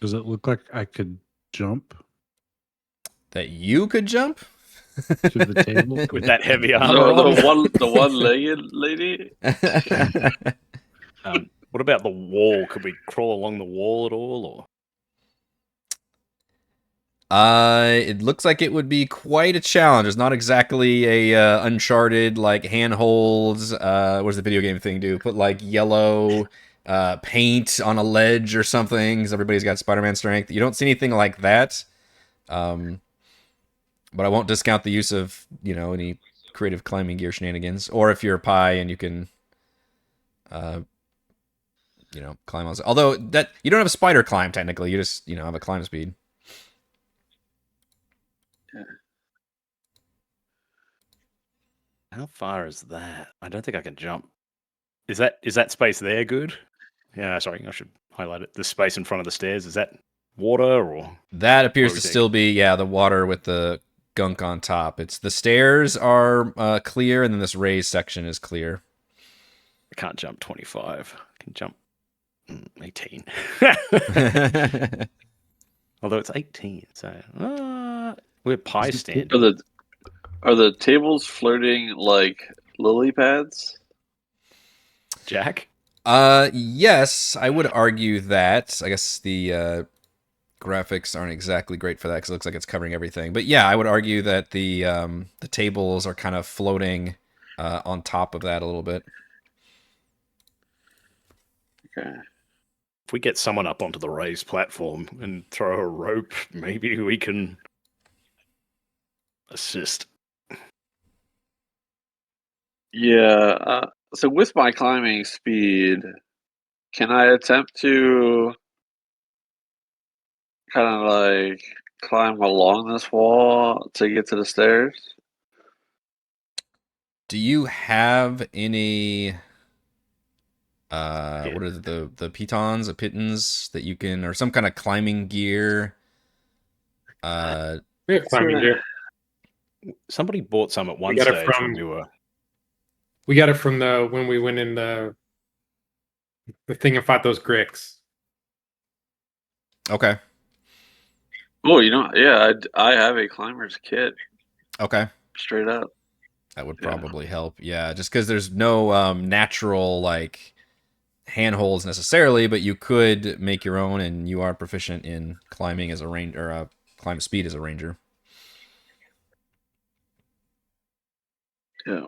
Does it look like I could jump That you could jump? to the table? with that heavy armor No, on. the one-legged lady. What about the wall? Could we crawl along the wall at all, or? It looks like it would be quite a challenge. It's not exactly a Uncharted like handholds. What does the video game thing do? Put like yellow paint on a ledge or something, because everybody's got Spider-Man strength. You don't see anything like that. But I won't discount the use of, any creative climbing gear shenanigans. Or if you're a pie and you can, climb on. Although that you don't have a spider climb technically, you just have a climb speed. How far is that? I don't think I can jump. Is that space there good? Yeah, sorry, I should highlight it. The space in front of the stairs, is that water or? That appears to still be, the water with the gunk on top. It's the stairs are clear, and then this raised section is clear. I can't jump 25. I can jump 18. Although it's 18, so we're pie stand. Are the tables floating like lily pads? Jack? Yes, I would argue that. I guess the graphics aren't exactly great for that because it looks like it's covering everything. But yeah, I would argue that the tables are kind of floating on top of that a little bit. Okay. If we get someone up onto the raised platform and throw a rope, maybe we can assist. Yeah. So with my climbing speed, can I attempt to kind of like climb along this wall to get to the stairs? Do you have any what are the pitons, pitons that you can, or some kind of climbing gear? We have climbing gear. Somebody bought some at one stage when we were. We got it from when we went in the thing and fought those Gricks. Okay. Oh, yeah, I have a climber's kit. Okay. Straight up. That would probably help. Yeah, just because there's no natural like handholds necessarily, but you could make your own, and you are proficient in climbing as a ranger, or climb speed as a ranger. Yeah.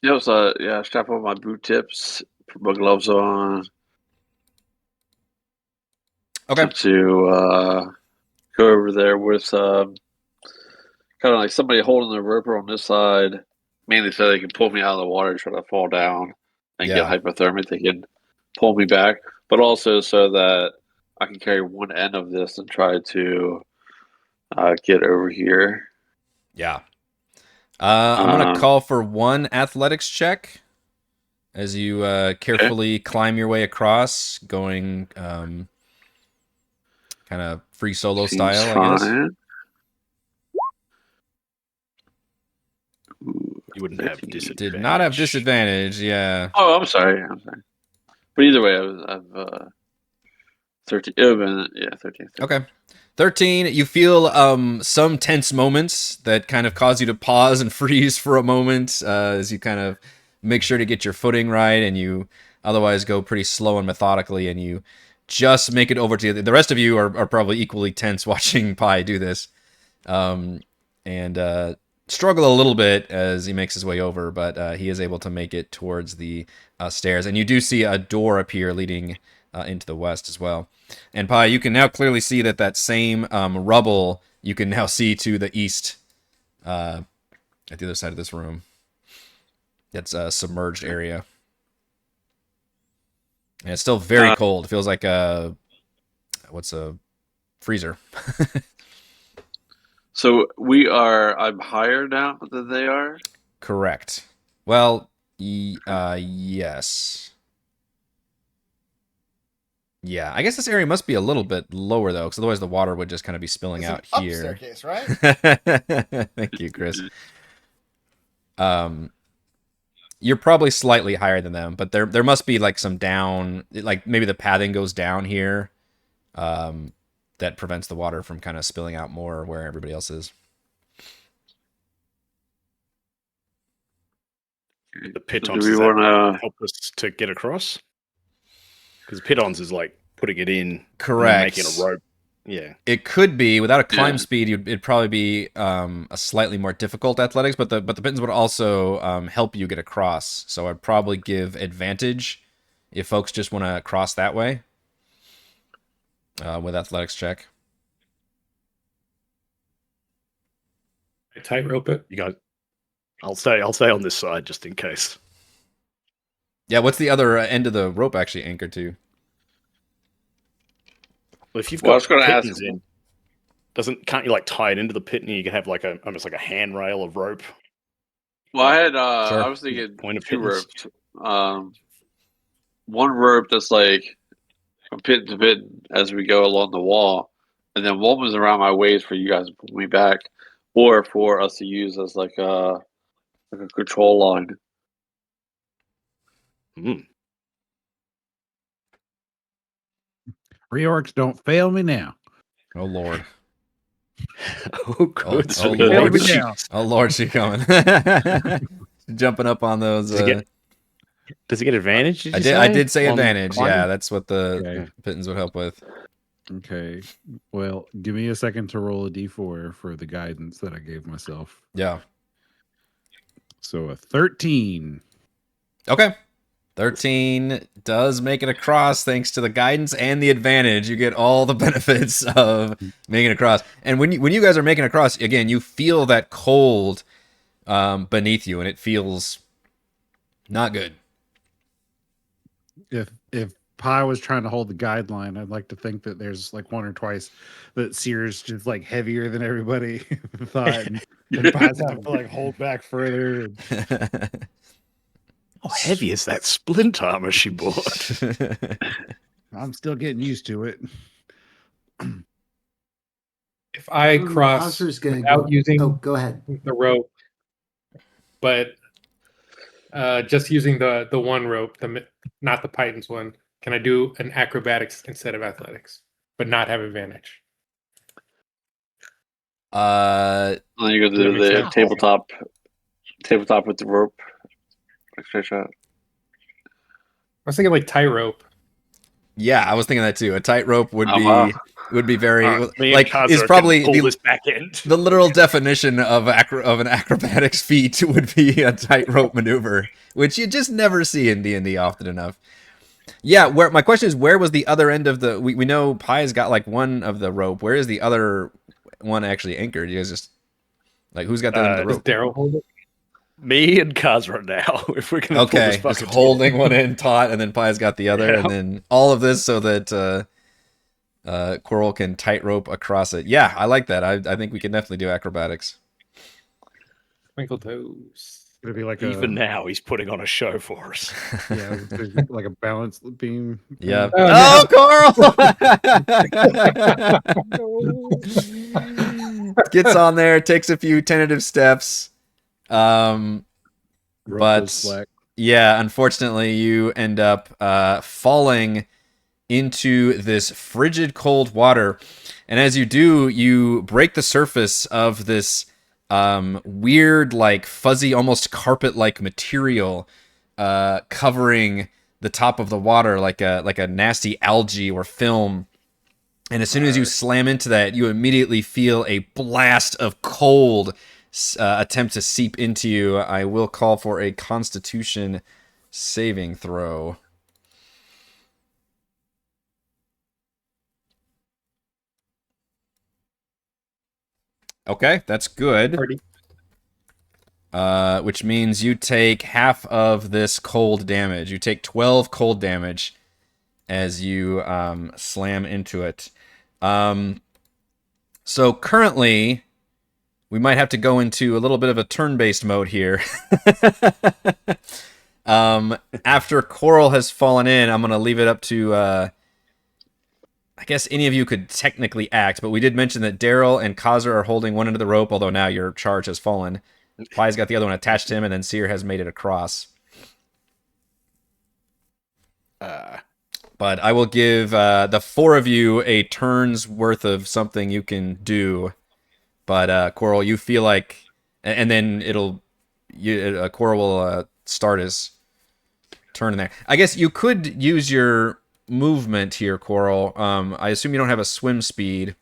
Yeah, so strap on my boot tips, put my gloves on. Okay. To go over there with kind of like somebody holding the roper on this side, mainly so they can pull me out of the water, try to fall down and get hypothermic. They can pull me back, but also so that I can carry one end of this and try to get over here. Yeah. I'm going to call for one athletics check as you carefully climb your way across, going kind of free solo style, I guess. You wouldn't have disadvantage. Did not have disadvantage, yeah. Oh, I'm sorry. But either way, I've 13. 13. Okay. 13, you feel some tense moments that kind of cause you to pause and freeze for a moment as you kind of make sure to get your footing right, and you otherwise go pretty slow and methodically, and you just make it over to the rest of you are probably equally tense watching Pi do this, and struggle a little bit as he makes his way over, but he is able to make it towards the stairs, and you do see a door appear leading into the west as well. And Pi, you can now clearly see that same rubble you can now see to the east at the other side of this room. That's a submerged area. And it's still very cold. It feels like what's a freezer. So I'm higher now than they are? Correct. Well, yes. Yeah, I guess this area must be a little bit lower, though, because otherwise the water would just kind of be spilling out here. Staircase, right? Thank you, Chris. You're probably slightly higher than them, but there must be like some down, like maybe the pathing goes down here, that prevents the water from kind of spilling out more where everybody else is. The pitons, do we want to help us to get across? Because pitons is like putting it in, correct, making a rope. Yeah, it could be without a climb speed. It'd probably be a slightly more difficult athletics, but the pitons would also help you get across. So I'd probably give advantage if folks just want to cross that way with athletics check. I tightrope it. You guys, I'll stay on this side just in case. Yeah, what's the other end of the rope actually anchored to? Well, if you've Well, I got was gonna ask- pittons in, can't you like tie it into the pit and you can have like almost like a handrail of rope? Well, I had Sure. I was thinking Point of 2 pittance. ropes. One rope that's like from pit to pit as we go along the wall, and then one was around my waist for you guys to pull me back, or for us to use as like a control line. Reorcs, don't fail me now. Oh Lord. Oh, good. Oh, Lord. Lord. me down. Oh Lord, she's coming. Jumping up on those. Does it get advantage? I did say On advantage. climbing? Yeah, that's what the Okay. pittance would help with. Okay. Well, give me a second to roll a d4 for the guidance that I gave myself. Yeah. So a 13. Okay. 13 does make it across thanks to the guidance and the advantage. You get all the benefits of making it across. And when you guys are making it across, again, you feel that cold beneath you, and it feels not good. If Pi was trying to hold the guideline, I'd like to think that there's like one or twice that Cere's just like heavier than everybody thought, and Pi's having to like hold back further. How heavy is that splint armor she bought? I'm still getting used to it. If I cross Kazra's gonna without go. using Oh, go ahead. the rope, but just using the one rope, not the Python's one, can I do an acrobatics instead of athletics, but not have advantage? And then you go That to makes the sense. tabletop with the rope. Extra shot. I was thinking like tightrope. Yeah, I was thinking that too. A tightrope would Oh, be wow. would be very Me and like Kazra is can probably pull the this back end. the literal definition of an acrobatics feat would be a tightrope maneuver, which you just never see in D&D often enough. Yeah, where my question is, where was the other end of the? We know Pi's got like one of the rope. Where is the other one actually anchored? You guys just like who's got the end of the Does rope? Darryl hold it? Me and Kazra now. If we're gonna pull Okay, this just fucker holding one end taut, and then Pi's got the other, Yeah. and then all of this so that Korl can tightrope across it. Yeah, I like that. I think we can definitely do acrobatics. Twinkle toes. It'd be like Even a now, he's putting on a show for us. yeah, like a balance beam. Yeah. Oh, Korl! Gets on there, takes a few tentative steps. Rope But goes slack. yeah, unfortunately, you end up falling into this frigid cold water. And as you do, you break the surface of this weird, like fuzzy, almost carpet-like material covering the top of the water like a nasty algae or film. And as soon as you slam into that, you immediately feel a blast of cold attempt to seep into you. I will call for a Constitution saving throw. Okay, that's good. Party. Which means you take half of this cold damage. You take 12 cold damage as you slam into it. So currently, we might have to go into a little bit of a turn-based mode here. After Korl has fallen in, I'm going to leave it up to... I guess any of you could technically act, but we did mention that Darryl and Kazra are holding one end of the rope, although now your charge has fallen. Pi's got the other one attached to him, and then Cere has made it across. But I will give the four of you a turn's worth of something you can do. But Korl, you feel like, and then Korl will start his turn in there. I guess you could use your movement here, Korl. I assume you don't have a swim speed.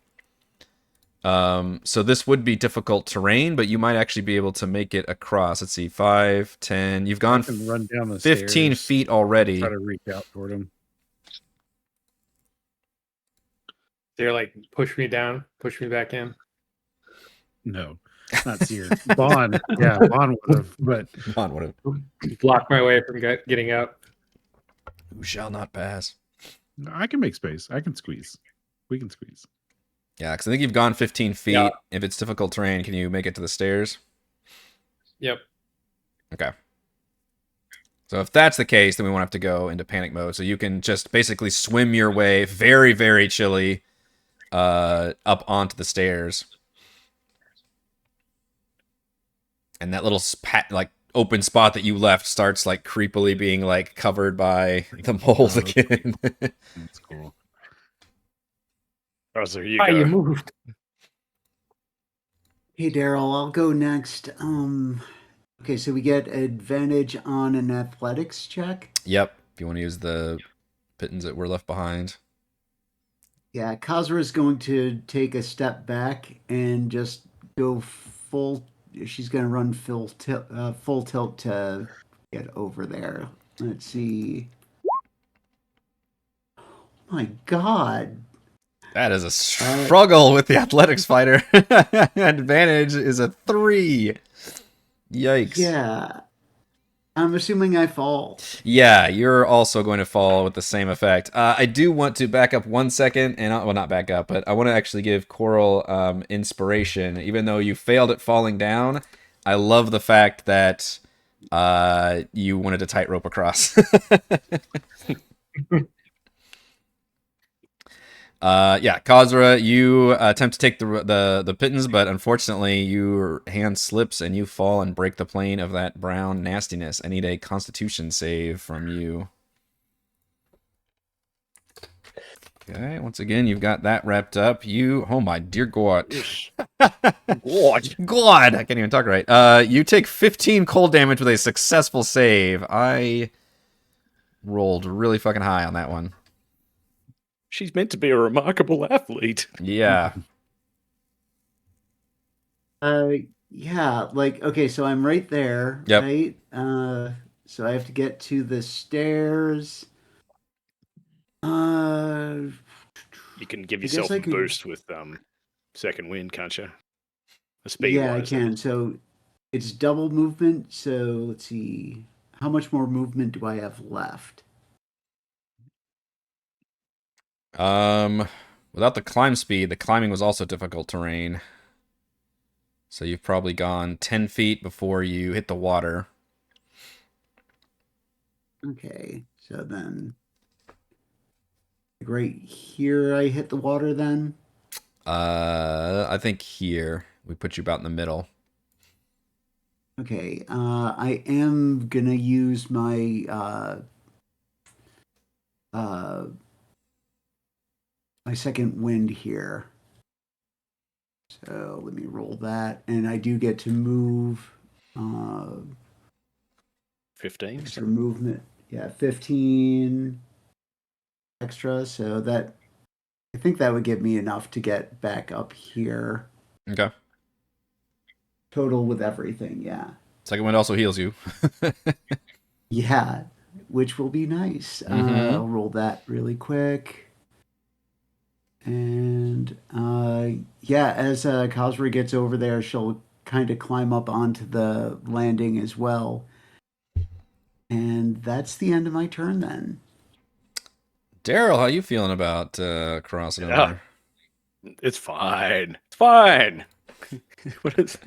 So this would be difficult terrain, but you might actually be able to make it across. Let's see, 5, 10. You've gone can run down the 15 stairs, feet already. try to reach out toward him. They're like, push me down, push me back in. No, not Cere. Bond. Yeah, Bond would have, but Bond would have. Block my way from getting up. Who shall not pass? I can make space. I can squeeze. We can squeeze. Yeah, because I think you've gone 15 feet. Yeah. If it's difficult terrain, can you make it to the stairs? Yep. Okay. So if that's the case, then we won't have to go into panic mode. So you can just basically swim your way, very, very chilly, up onto the stairs. And that little open spot that you left starts like creepily being like covered by the mold again. That's cool. Oh, so you Ah, go. you moved. Hey, Darryl, I'll go next. Okay, so we get advantage on an athletics check. Yep. If you want to use the pittance that were left behind. Yeah, Kazra is going to take a step back and just go full. She's going to run full tilt to get over there. Let's see. Oh my God. That is a struggle with the athletics fighter. Advantage is a 3. Yikes. Yeah. I'm assuming I fall. Yeah, you're also going to fall with the same effect. I do want to back up 1 second, and well, not back up, but I want to actually give Korl inspiration. Even though you failed at falling down, I love the fact that you wanted to tightrope across. Yeah, Kazra, you attempt to take the pittance, but unfortunately your hand slips and you fall and break the plane of that brown nastiness. I need a Constitution save from you. Okay, once again, you've got that wrapped up. Oh my dear God. God, I can't even talk right. You take 15 cold damage with a successful save. I rolled really fucking high on that one. She's meant to be a remarkable athlete. Yeah. Yeah, like, okay, so I'm right there, Yep. right? So I have to get to the stairs. You can give I guess yourself I a could- boost with second wind, can't you? A speed Yeah, I wise. can. So it's double movement. So let's see. How much more movement do I have left? Without the climb speed, the climbing was also difficult terrain. So you've probably gone 10 feet before you hit the water. Okay, so then right here I hit the water then? I think here we put you about in the middle. Okay, I am gonna use my my second wind here. So let me roll that, and I do get to move 15. extra movement. Yeah, 15 extra. So that I think that would give me enough to get back up here. Okay. Total with everything, yeah. Second wind also heals you. Yeah, which will be nice. Mhm. I'll roll that really quick. And yeah, as Kazra gets over there, she'll kind of climb up onto the landing as well. And that's the end of my turn then. Darryl, how you feeling about crossing Yeah. over? It's fine. It's fine. What is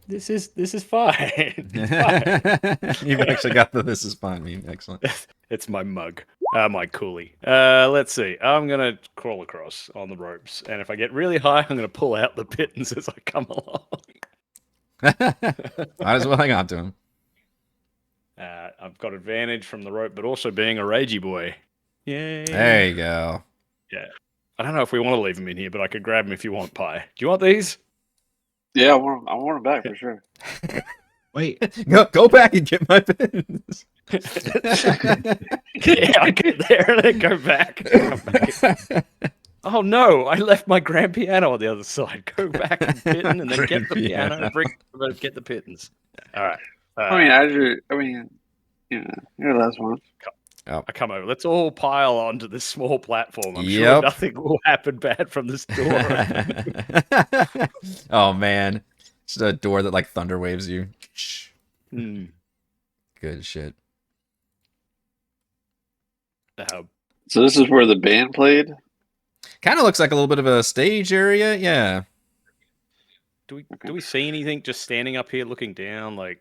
This is fine. It's fine. You've actually got the "this is fine" meme. Excellent. It's my mug. My coolie. Let's see. I'm gonna crawl across on the ropes, and if I get really high, I'm gonna pull out the pittance as I come along. Might as well hang on to him. I've got advantage from the rope, but also being a ragey boy. Yay! There you go. I don't know if we want to leave him in here, but I could grab him if you want, Pie. Do you want these? Yeah, I want him back for sure. Wait, Go back and get my pins. Yeah, I get there and then go back. Come back. Oh no! I left my grand piano on the other side. Go back and pitten, and then get the piano. Get the pittance. All right. I mean, as you're, you're the last one. I come over. Let's all pile onto this small platform. I'm sure Yep. nothing will happen bad from this door. Oh man, it's a door that like thunder waves you. Hmm. Good shit. So this is where the band played? Kind of looks like a little bit of a stage area, yeah. Do we see anything just standing up here looking down, like,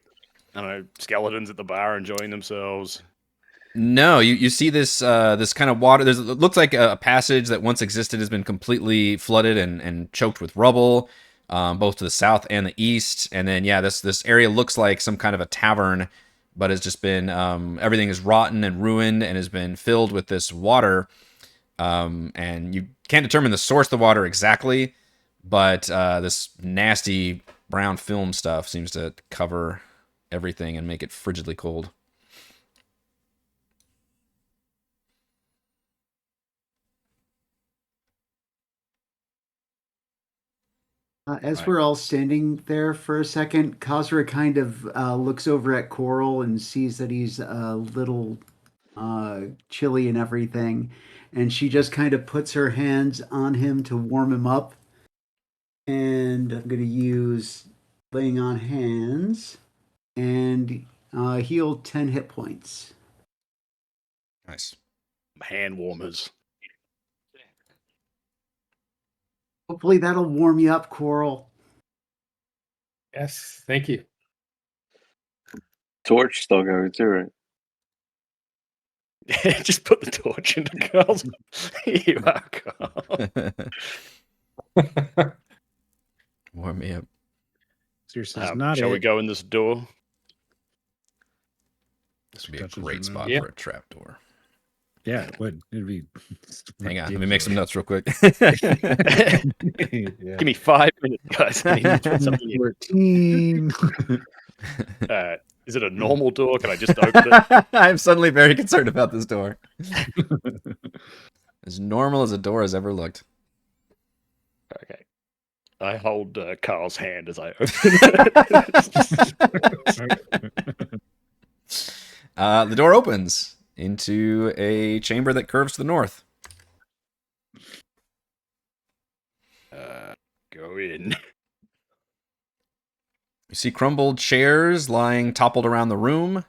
I don't know, skeletons at the bar enjoying themselves? No, you see this this kind of water. It looks like a passage that once existed has been completely flooded and choked with rubble, both to the south and the east. And then yeah, this area looks like some kind of a tavern, but has just been everything is rotten and ruined and has been filled with this water. And you can't determine the source of the water exactly, but this nasty brown film stuff seems to cover everything and make it frigidly cold. As Right. we're all standing there for a second, Kazra kind of looks over at Korl and sees that he's a little chilly and everything. And she just kind of puts her hands on him to warm him up. And I'm going to use laying on hands and heal 10 hit points. Nice. Hand warmers. Hopefully that'll warm you up, Korl. Yes, thank you. Torch still going too, right? Just put the torch into Carl's. Here you are, Carl. Warm me up. Seriously, Shall we go in this door? This would be a Touches great your spot nose. for a trapdoor. Yeah, it would. It'd be. Hang on, let me make some notes real quick. Yeah. Give me 5 minutes, guys. I need to put something in. 14. Is it a normal door? Can I just open it? I'm suddenly very concerned about this door. As normal as a door has ever looked. Okay. I hold Carl's hand as I open it. The door opens into a chamber that curves to the north. Go in. You see crumbled chairs lying toppled around the room.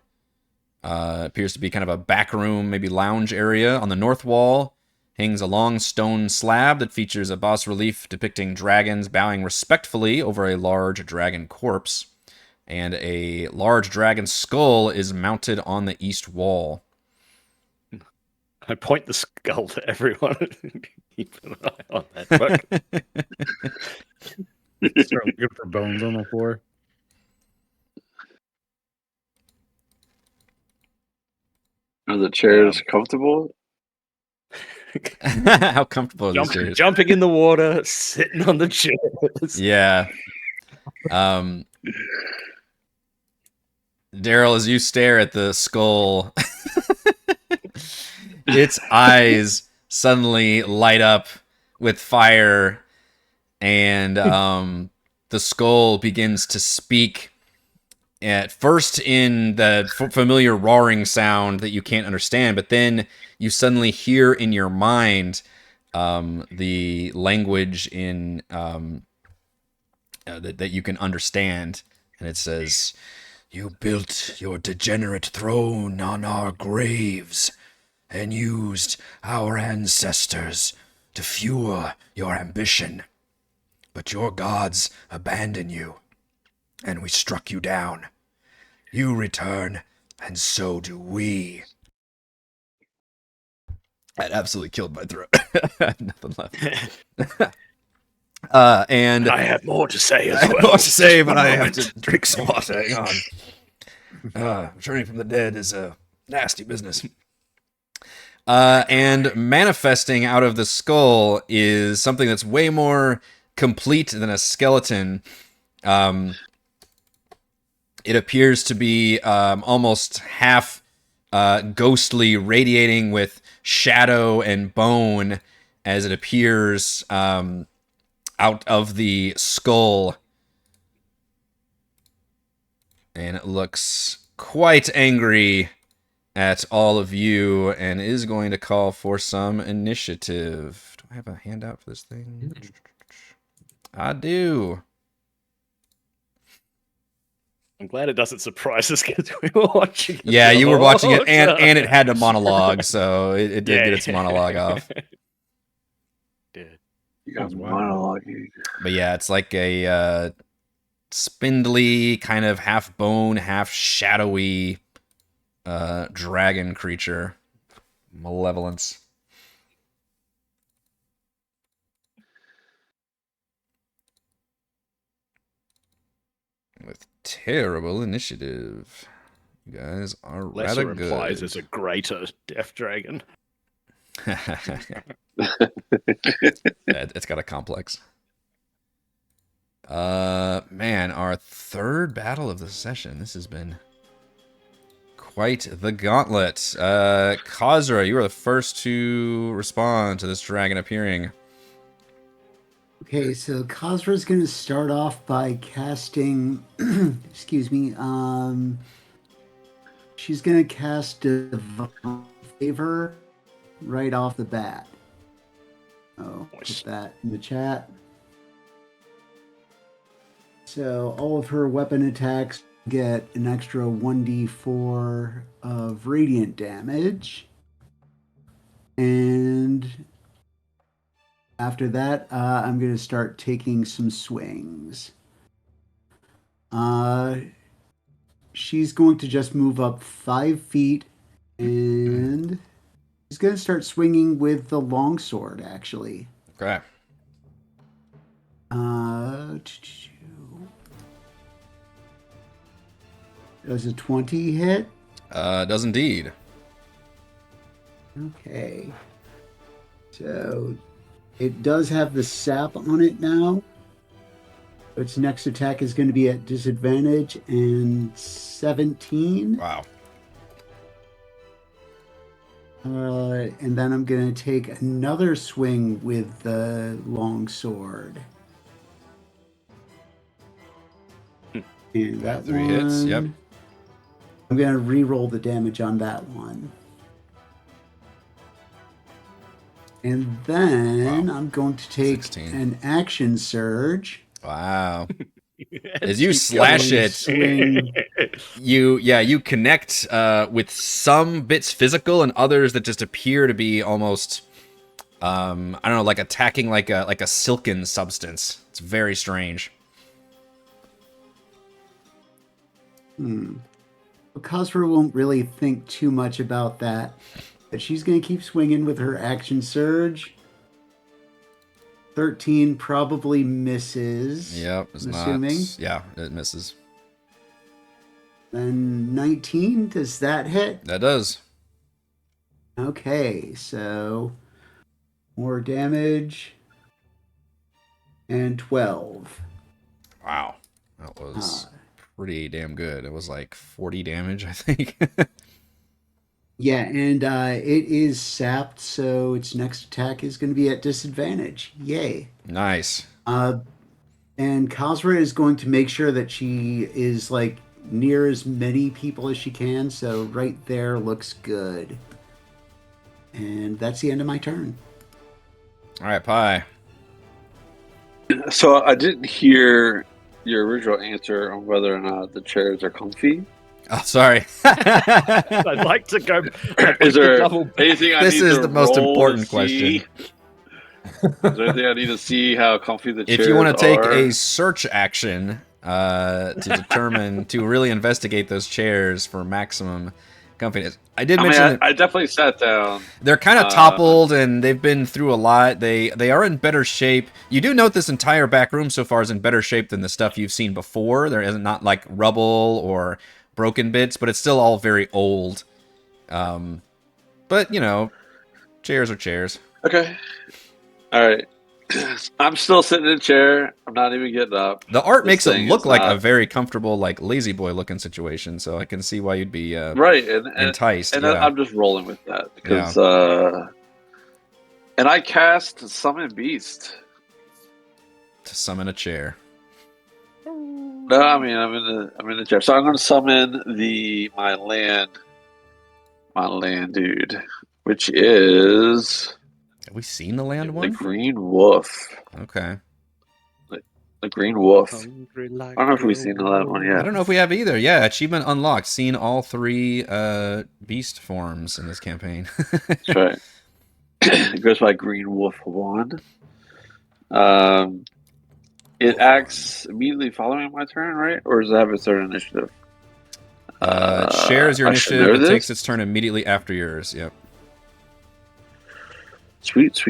Appears to be kind of a back room, maybe lounge area. On the north wall hangs a long stone slab that features a bas relief depicting dragons bowing respectfully over a large dragon corpse. And a large dragon skull is mounted on the east wall. I point the skull to everyone. Keep an eye on that fuck. Start looking for bones on the floor. Are the chairs comfortable? How comfortable are these chairs? Jumping in the water, sitting on the chairs. Yeah. Darryl, as you stare at the skull, its eyes suddenly light up with fire, and the skull begins to speak. At first in the familiar roaring sound that you can't understand, but then you suddenly hear in your mind the language in that you can understand, and it says, "You built your degenerate throne on our graves, and used our ancestors to fuel your ambition. But your gods abandon you, and we struck you down. You return, and so do we." That absolutely killed my throat. I had nothing left. And I have more to say as I have well. more to say, but I have to drink some water. Hang on. Returning from the dead is a nasty business. And manifesting out of the skull is something that's way more complete than a skeleton. It appears to be almost half ghostly, radiating with shadow and bone, as it appears out of the skull. And it looks quite angry at all of you and is going to call for some initiative. Do I have a handout for this thing? I do. I'm glad it doesn't surprise us because we were watching it. Yeah, the you were watching it, whole and it time. had a monologue, so it did Yeah, get its monologue off. Did. You got That's wild. monologuing. But yeah, it's like a spindly, kind of half bone, half shadowy dragon creature. Malevolence. With terrible initiative. You guys are Lesser rather implies good. it's a greater death dragon. It's got a complex. Man, our third battle of the session. This has been quite the gauntlet. Kazra, you are the first to respond to this dragon appearing. Okay, so Kazra's going to start off by casting. Excuse me. She's going to cast Divine Favor right off the bat. Oh, Nice. put that in the chat. So all of her weapon attacks get an extra 1d4 of radiant damage. And after that, I'm going to start taking some swings. She's going to just move up 5 feet, and she's going to start swinging with the longsword, actually. Okay. Does a 20 hit? Does indeed. Okay. So it does have the sap on it now. Its next attack is going to be at disadvantage and 17. Wow. And then I'm going to take another swing with the long sword. And that 3 hits, one- yep. I'm going to re-roll the damage on that one. And then I'm going to take 16. an action surge. Wow. As you slash going it, swing. you connect with some bits physical and others that just appear to be almost I don't know, like attacking like a silken substance. It's very strange. Kazra won't really think too much about that. But she's going to keep swinging with her action surge. 13 probably misses. Yep, it's I'm not. assuming. Yeah, it misses. Then 19, does that hit? That does. Okay, so more damage. And 12. Wow. That was pretty damn good. It was like 40 damage, I think. Yeah, and it is sapped, so its next attack is going to be at disadvantage. Yay. Nice. And Kazra is going to make sure that she is like near as many people as she can, so right there looks good. And that's the end of my turn. All right, Pie. So I didn't hear your original answer on whether or not the chairs are comfy. Oh, sorry. I'd like to go. Is there double? anything I This need is to the most roll important to see? question. Is there anything I need to see how comfy the chairs If you want to take are? a search action to determine, to really investigate those chairs for maximum comfiness. I did mention that I definitely sat down. they're kind of toppled and they've been through a lot. They are in better shape. You do note this entire back room so far is in better shape than the stuff you've seen before. There is not like rubble or broken bits, but it's still all very old. But, you know, chairs are chairs. Okay. All right. I'm still sitting in a chair. I'm not even getting up. The art This makes it thing look is like a not- very comfortable, like, lazy boy looking situation, so I can see why you'd be Right. And enticed. and Yeah. I'm just rolling with that because And I cast Summon Beast. To summon a chair. No, I mean I'm in the chair. So I'm going to summon my land dude, which is Have we seen the land the one? Green Wolf. Okay. The Green Wolf. Hungry like I don't know if we've a seen the land one I yet. don't know if we have either. Yeah, achievement unlocked. Seen all 3 beast forms in this campaign. That's right. It goes by Green Wolf 1. It acts immediately following my turn, right? Or does it have its own initiative? It shares your I should initiative. know It takes this. its turn immediately after yours. Yep. Sweet.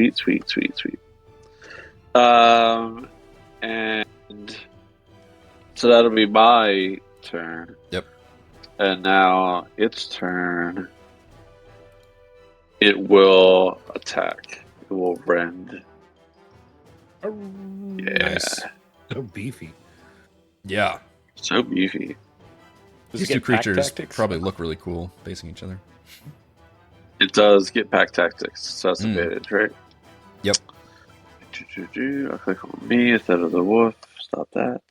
And so that'll be my turn. Yep. And now its turn. It will attack. It will rend. Yeah. Nice. So beefy. Yeah. So beefy. Does These it two get pack creatures tactics? probably look really cool facing each other. It does get pack tactics. So that's advantage, right? Yep. I'll click on me instead of the wolf. Stop that.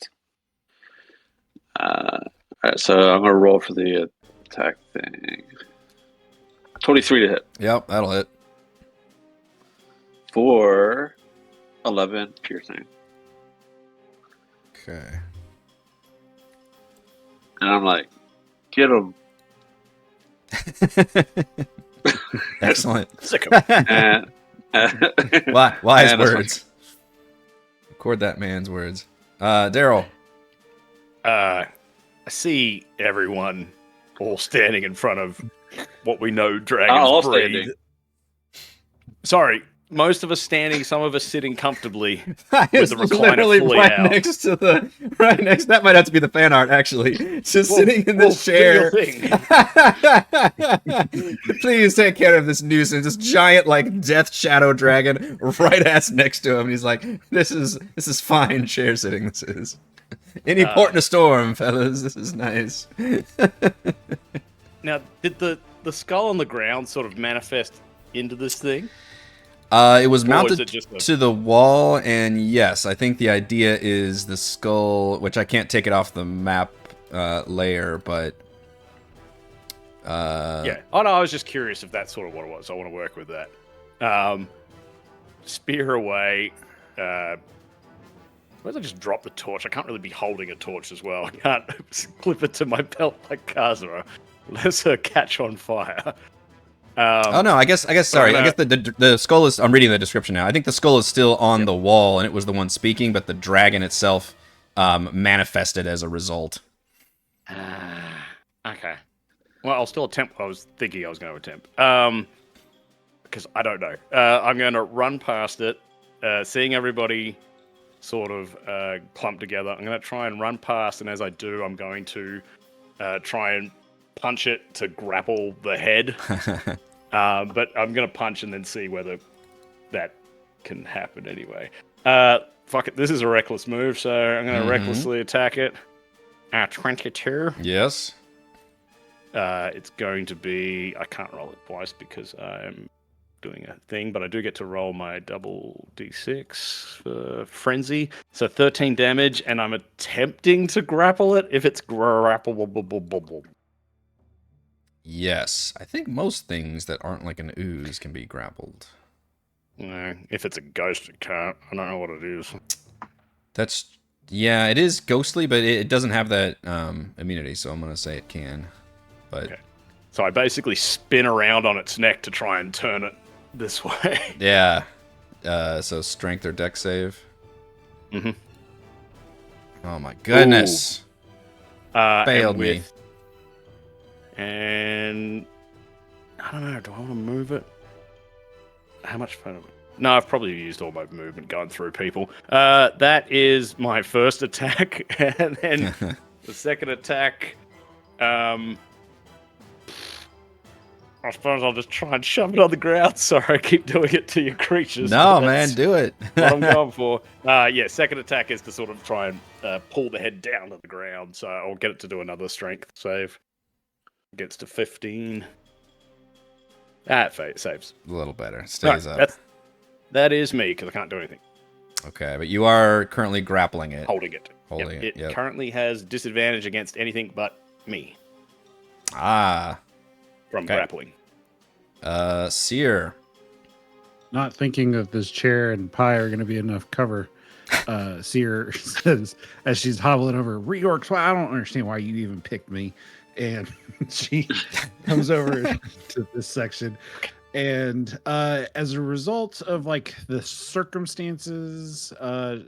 Alright, so I'm going to roll for the attack thing. 23 to hit. Yep, that'll hit. For 11 piercing. Okay. And I'm like, get him. Excellent. Sick of it. And, Wise and that's words. Record that man's words. Darryl. I see everyone all standing in front of what we know dragons all breathe. standing. Sorry, most of us standing, some of us sitting comfortably. That With is the recliner literally fully right out. next to the that might have to be the fan art actually. Just sitting in this do your chair. thing. Please take care of this nuisance. This giant like death shadow dragon right ass next to him. And he's like, this is fine chair sitting. This is. Any port in a storm, fellas. This is nice. Now, did the skull on the ground sort of manifest into this thing? It was Or is mounted it just a- to the wall, and yes, I think the idea is the skull, which I can't take it off the map layer, but Yeah. Oh no, I was just curious if that's sort of what it was. I want to work with that. Spear away. Where's I just drop the torch? I can't really be holding a torch as well. I can't clip it to my belt like Kazra. Let's her catch on fire. oh no, I guess sorry. I guess the skull is. I'm reading the description now. I think the skull is still on the wall, and it was the one speaking, but the dragon itself manifested as a result. Okay. Well, I'll still attempt. I was thinking I was going to attempt. Because I don't know. I'm going to run past it, seeing everybody sort of clumped together. I'm going to try and run past, and as I do, I'm going to try and punch it to grapple the head. But I'm going to punch and then see whether that can happen anyway. Fuck it. This is a reckless move, so I'm going to recklessly attack it. 22. Yes. It's going to be... I can't roll it twice because I'm doing a thing, but I do get to roll my double d6 for frenzy. So 13 damage, and I'm attempting to grapple it if it's grappleable. Yes, I think most things that aren't like an ooze can be grappled. No, if it's a ghost, it can't. I don't know what it is. Yeah, it is ghostly, but it doesn't have that immunity, so I'm gonna say it can. But Okay. So I basically spin around on its neck to try and turn it this way. yeah, so strength or dex save. Mm-hmm. Oh my goodness! Failed me. And I don't know. Do I want to move it? How much fun? No, I've probably used all my movement going through people. That is my first attack, and then the second attack. I suppose I'll just try and shove it on the ground. Sorry, I keep doing it to your creatures. No, but man, that's do it. what I'm going for. Yeah, second attack is to sort of try and pull the head down to the ground. So I'll get it to do another strength save. Gets to 15. It saves. A little better. Stays No, up. That is me, because I can't do anything. Okay, but you are currently grappling it. Holding it. Holding it, It yep. currently has disadvantage against anything but me Ah. from Okay. grappling. Cere. Not thinking that this chair and pie are going to be enough cover. Cere says as she's hobbling over, Reorcs, well, I don't understand why you even picked me. And she comes over to this section. And as a result of like the circumstances, the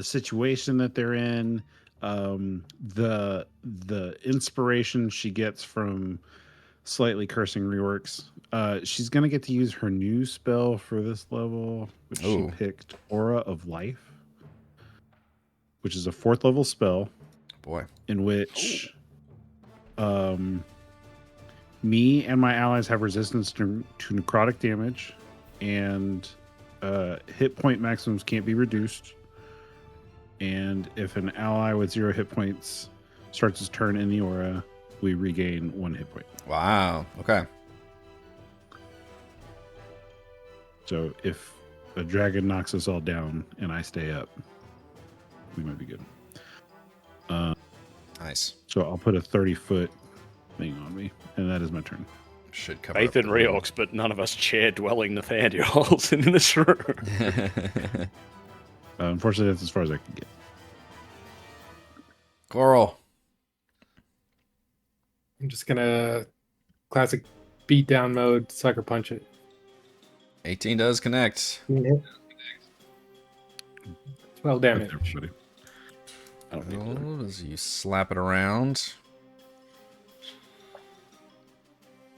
situation that they're in, the inspiration she gets from slightly cursing reworks, she's gonna get to use her new spell for this level, which Ooh. she picked Aura of Life, which is a 4th level spell Boy. in which me and my allies have resistance to necrotic damage, and hit point maximums can't be reduced. And if an ally with 0 hit points starts his turn in the aura, we regain 1 hit point. Wow. Okay. So if a dragon knocks us all down and I stay up, we might be good. Nice. So I'll put a 30-foot thing on me, and that is my turn. Should cover Faith up in the room. Reorcs, but none of us chair dwelling Nathaniels in this room. Unfortunately, that's as far as I can get. Korl. I'm just gonna classic beatdown mode, sucker punch it. 18 does connect. 12 damage. That's everybody. I don't need to. As you slap it around.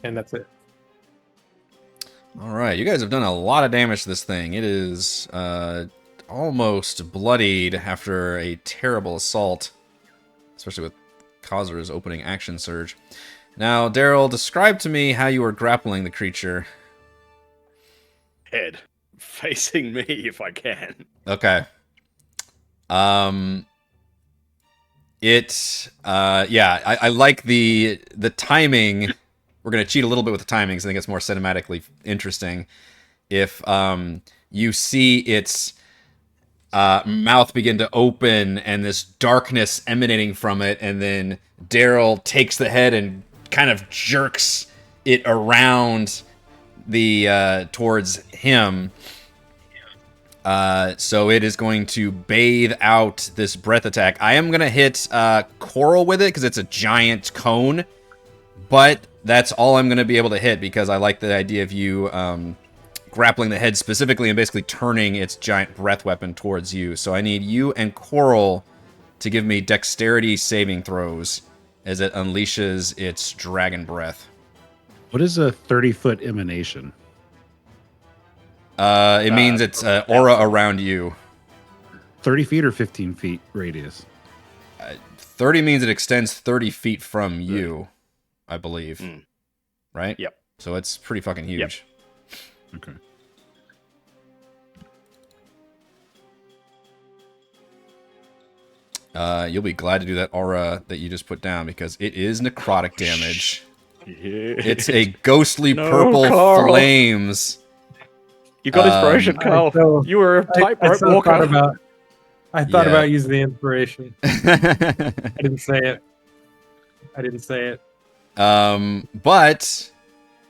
And that's it. All right, you guys have done a lot of damage to this thing. It is almost bloodied after a terrible assault, especially with Kazra's opening action surge. Now, Darryl, describe to me how you are grappling the creature. Head. Facing me if I can. Okay. I like the timing. We're gonna cheat a little bit with the timing because I think it's more cinematically interesting. If you see its mouth begin to open and this darkness emanating from it, and then Darryl takes the head and kind of jerks it around the towards him. So it is going to bathe out this breath attack. I am going to hit Korl with it because it's a giant cone. But that's all I'm going to be able to hit because I like the idea of you grappling the head specifically and basically turning its giant breath weapon towards you. So I need you and Korl to give me dexterity saving throws as it unleashes its dragon breath. What is a 30-foot emanation? It means it's aura around you. 30 feet or 15 feet radius? 30 means it extends 30 feet from you, I believe. Right? Yep. So it's pretty fucking huge. Okay. You'll be glad to do that aura that you just put down because it is necrotic damage. Yeah. It's a ghostly No, purple Korl. flames. You got inspiration, I Carl. so- You were a tightrope walker. I thought Yeah. about using the inspiration. I didn't say it. But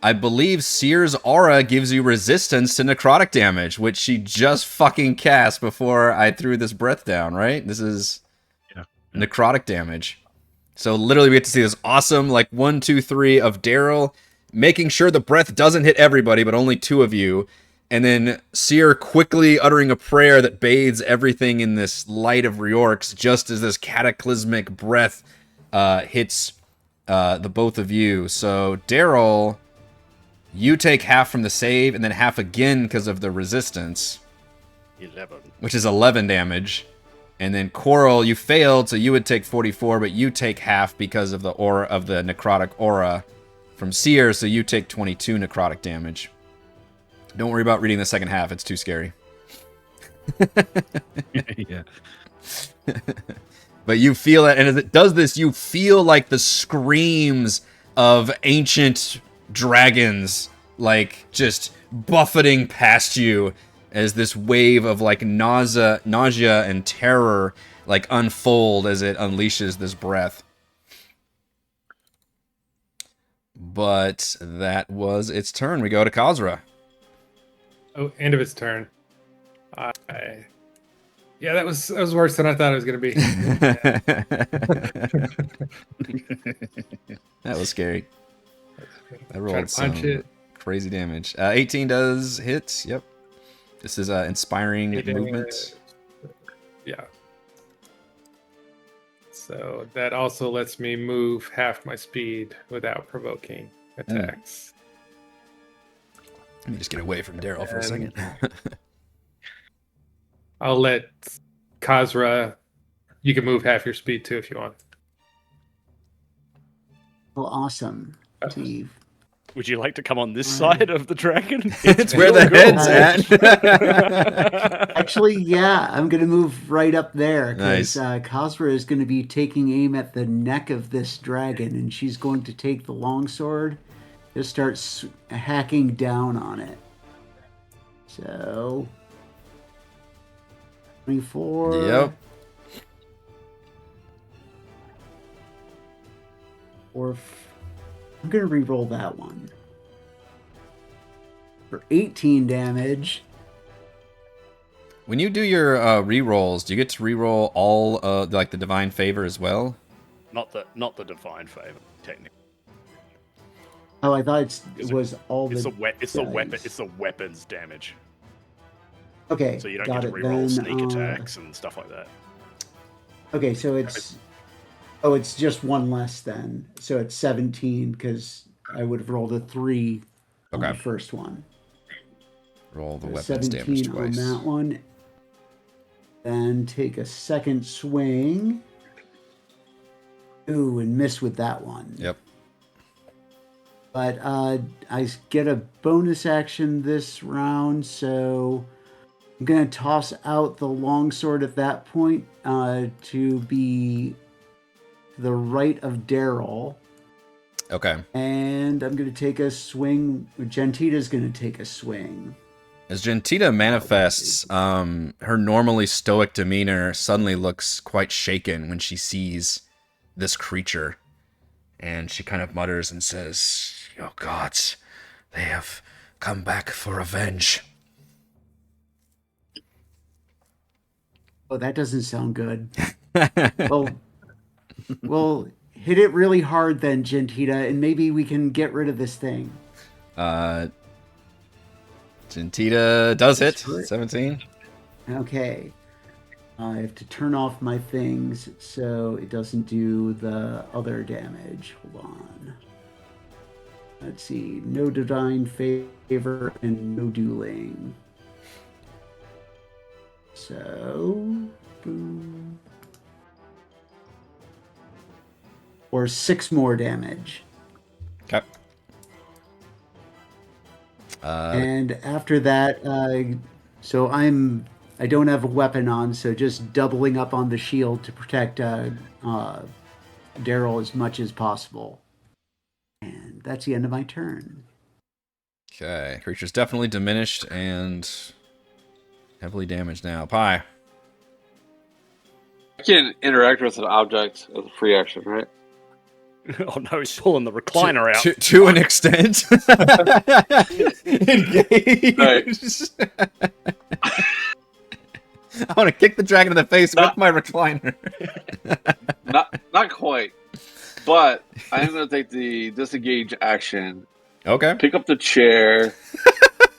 I believe Cere's aura gives you resistance to necrotic damage, which she just fucking cast before I threw this breath down, right? This is necrotic damage. So literally we get to see this awesome, like, 1, 2, 3 of Darryl making sure the breath doesn't hit everybody, but only 2 of you. And then Cere quickly uttering a prayer that bathes everything in this light of Reorcs just as this cataclysmic breath hits the both of you. So, Darryl, you take half from the save and then half again because of the resistance, 11. which is 11 damage. And then Korl, you failed, so you would take 44, but you take half because of the aura of the necrotic aura from Cere, so you take 22 necrotic damage. Don't worry about reading the second half, it's too scary. Yeah. But you feel it, and as it does this, you feel like the screams of ancient dragons, like, just buffeting past you as this wave of like nausea and terror like unfold as it unleashes this breath. But that was its turn. We go to Kazra. Oh, end of its turn. Yeah, that was worse than I thought it was going to be. That was scary. I Try rolled to punch some it. crazy damage. 18 does hit. Yep. This is inspiring It movement. is- Yeah. So that also lets me move half my speed without provoking attacks. Let me just get away from Darryl for a second. I'll let Kazra. You can move half your speed too if you want. Well, awesome, Steve. Would you like to come on this side of the dragon? It's where the head's at. Actually, yeah, I'm going to move right up there Nice. because Kazra is going to be taking aim at the neck of this dragon, and she's going to take the longsword, just start hacking down on it. So, 24. Yep. I'm going to re-roll that one. For 18 damage. When you do your re-rolls, do you get to re-roll all like the divine favor as well? Not the divine favor, technically. Oh, I thought it was all It's the. it's the weapon. It's the weapons damage. Okay, So you don't got get to it reroll then, sneak attacks and stuff like that. Okay, so it's. Oh, it's just one less then. So it's 17 because I would have rolled a 3 on Okay. the first one. Roll the So weapons damage 17 on twice. that one. Then take a second swing. Ooh, and miss with that one. Yep. But I get a bonus action this round, so I'm going to toss out the longsword at that point to be to the right of Darryl. Okay. And I'm going to take a swing. Gentita's going to take a swing. As Gentita manifests, her normally stoic demeanor suddenly looks quite shaken when she sees this creature. And she kind of mutters and says, "Your gods, they have come back for revenge." Oh, that doesn't sound good. Well, hit it really hard then, Gentita, and maybe we can get rid of this thing. Gentita does hit. That's right. 17. Okay. I have to turn off my things so it doesn't do the other damage. Hold on. Let's see. No divine favor and no dueling. So, boom. Or 6 more damage. Okay. And after that, so I don't have a weapon on, so just doubling up on the shield to protect Darryl as much as possible. And that's the end of my turn. Okay. Creature's definitely diminished and heavily damaged now. Pie. I can interact with an object as a free action, right? Oh no, he's pulling the recliner out. To an extent. Engage. I want to kick the dragon in the face with my recliner. Not quite. But I am going to take the disengage action, Okay. pick up the chair,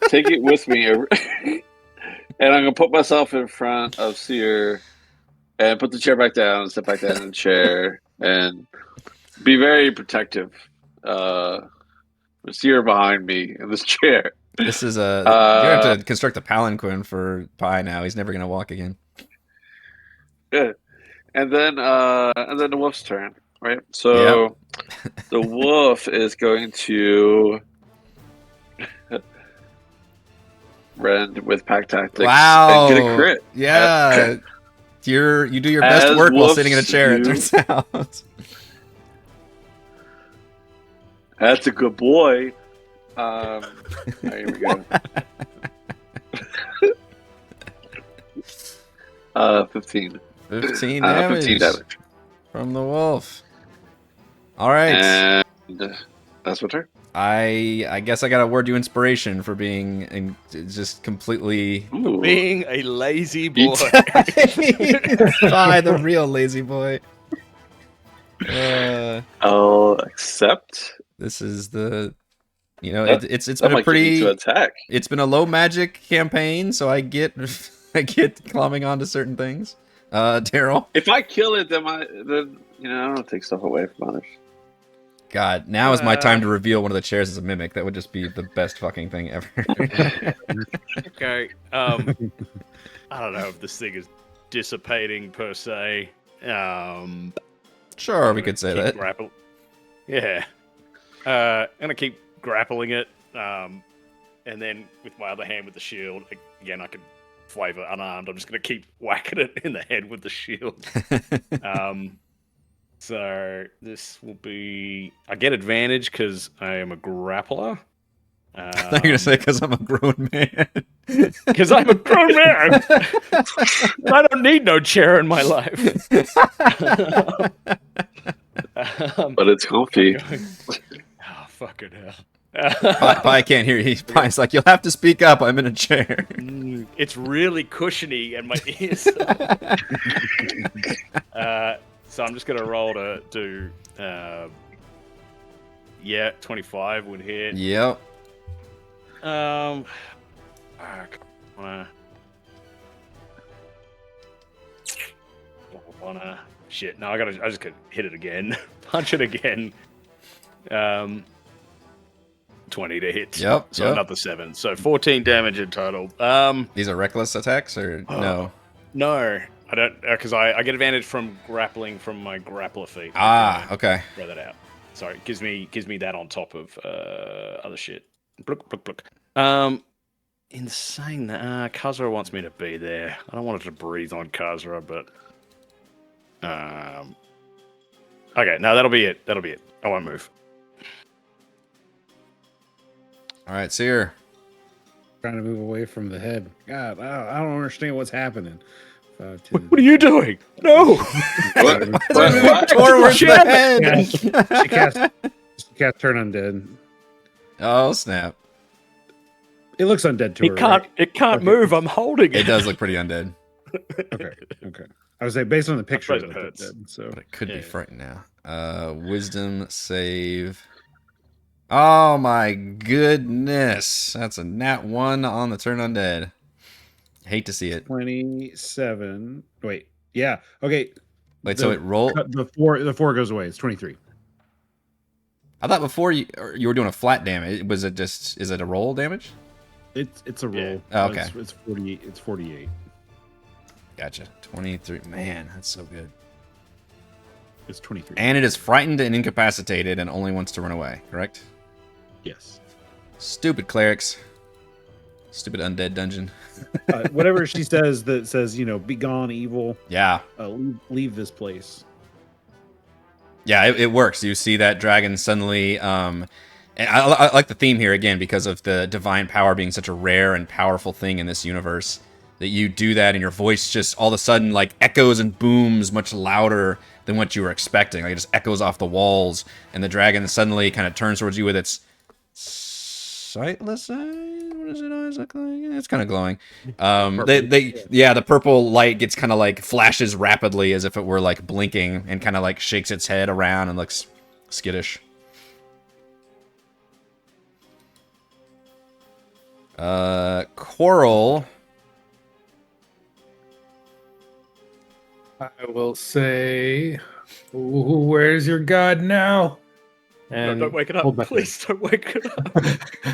take it with me, and I'm going to put myself in front of Cere and put the chair back down and sit back down in the chair and be very protective. With Cere behind me in this chair. This is a. You have to construct a palanquin for Pie now. He's never going to walk again. Good. And then the wolf's turn, right? So the wolf is going to rend with pack tactics Wow. and get a crit. Yeah. You do your best As work while wolves sitting in a chair, it do. turns out. That's a good boy. Here we go. 15. 15 15 damage damage. from the wolf. All right. And that's my turn. I guess I got to award you inspiration for being just completely Ooh. Being a lazy boy. by the real lazy boy. I'll accept. This is the, you know, That- it's That been a might get me pretty, to attack. it's been a low magic campaign, so I get I get clombing onto certain things. Darryl. If I kill it, then I don't take stuff away from others. God, now is my time to reveal one of the chairs as a mimic. That would just be the best fucking thing ever. Okay. I don't know if this thing is dissipating per se. Sure, we could say keep that. Yeah. I'm gonna keep grappling it. And then with my other hand with the shield, again I can flavor unarmed. I'm just gonna keep whacking it in the head with the shield. So this will be. I get advantage because I am a grappler. I thought you were gonna say because I'm a grown man. Because I'm a grown man. I don't need no chair in my life. But it's comfy. Oh, fucking hell. Pi can't hear you. Pi's like, you'll have to speak up. I'm in a chair. It's really cushiony and my ears. So I'm just gonna roll to do. 25 would hit. Yep. Shit. No, I just could hit it again. Punch it again. 20 to hit. Yep. So another 7. So 14 damage in total. These are reckless attacks, or no? No, I don't, because I get advantage from grappling from my grappler feat. Okay. Throw that out. Sorry, it gives me that on top of other shit. Blook, blook, blook. In saying that, Kazra wants me to be there. I don't want it to breathe on Kazra, but okay, no, that'll be it. That'll be it. I won't move. All right, Cere. Trying to move away from the head. God, I don't understand what's happening. 5, 10. What are you doing? No. What? Towards the head. She cast Turn Undead. Oh snap! It looks undead to her. It can't Okay. move. I'm holding it. It does look pretty undead, Right? Okay. I was saying based on the picture, suppose it it looked hurts. undead, so but it could be Yeah. frightened now. Wisdom save. Oh my goodness! That's a nat 1 on the turn undead. Hate to see it. 27. Wait, yeah. Okay. Wait, so it rolled. The four goes away. It's 23. I thought before you were doing a flat damage. Was it just? Is it a roll damage? It's a roll. Yeah. Oh, okay. It's 48. It's 48. Gotcha. 23. Man, that's so good. It's 23. And it is frightened and incapacitated and only wants to run away. Correct? Yes. Stupid clerics. Stupid undead dungeon. Whatever she says that says, be gone, evil. Yeah. Leave this place. Yeah, it works. You see that dragon suddenly. And I like the theme here again because of the divine power being such a rare and powerful thing in this universe. That you do that and your voice just all of a sudden like echoes and booms much louder than what you were expecting. Like it just echoes off the walls, and the dragon suddenly kind of turns towards you with its sightless eye. What does it always look like? It's kind of glowing. The purple light gets kind of like flashes rapidly as if it were like blinking, and kind of like shakes its head around and looks skittish. Korl. I will say, where's your god now? No, And don't wake it hold up. my Please don't wake it up.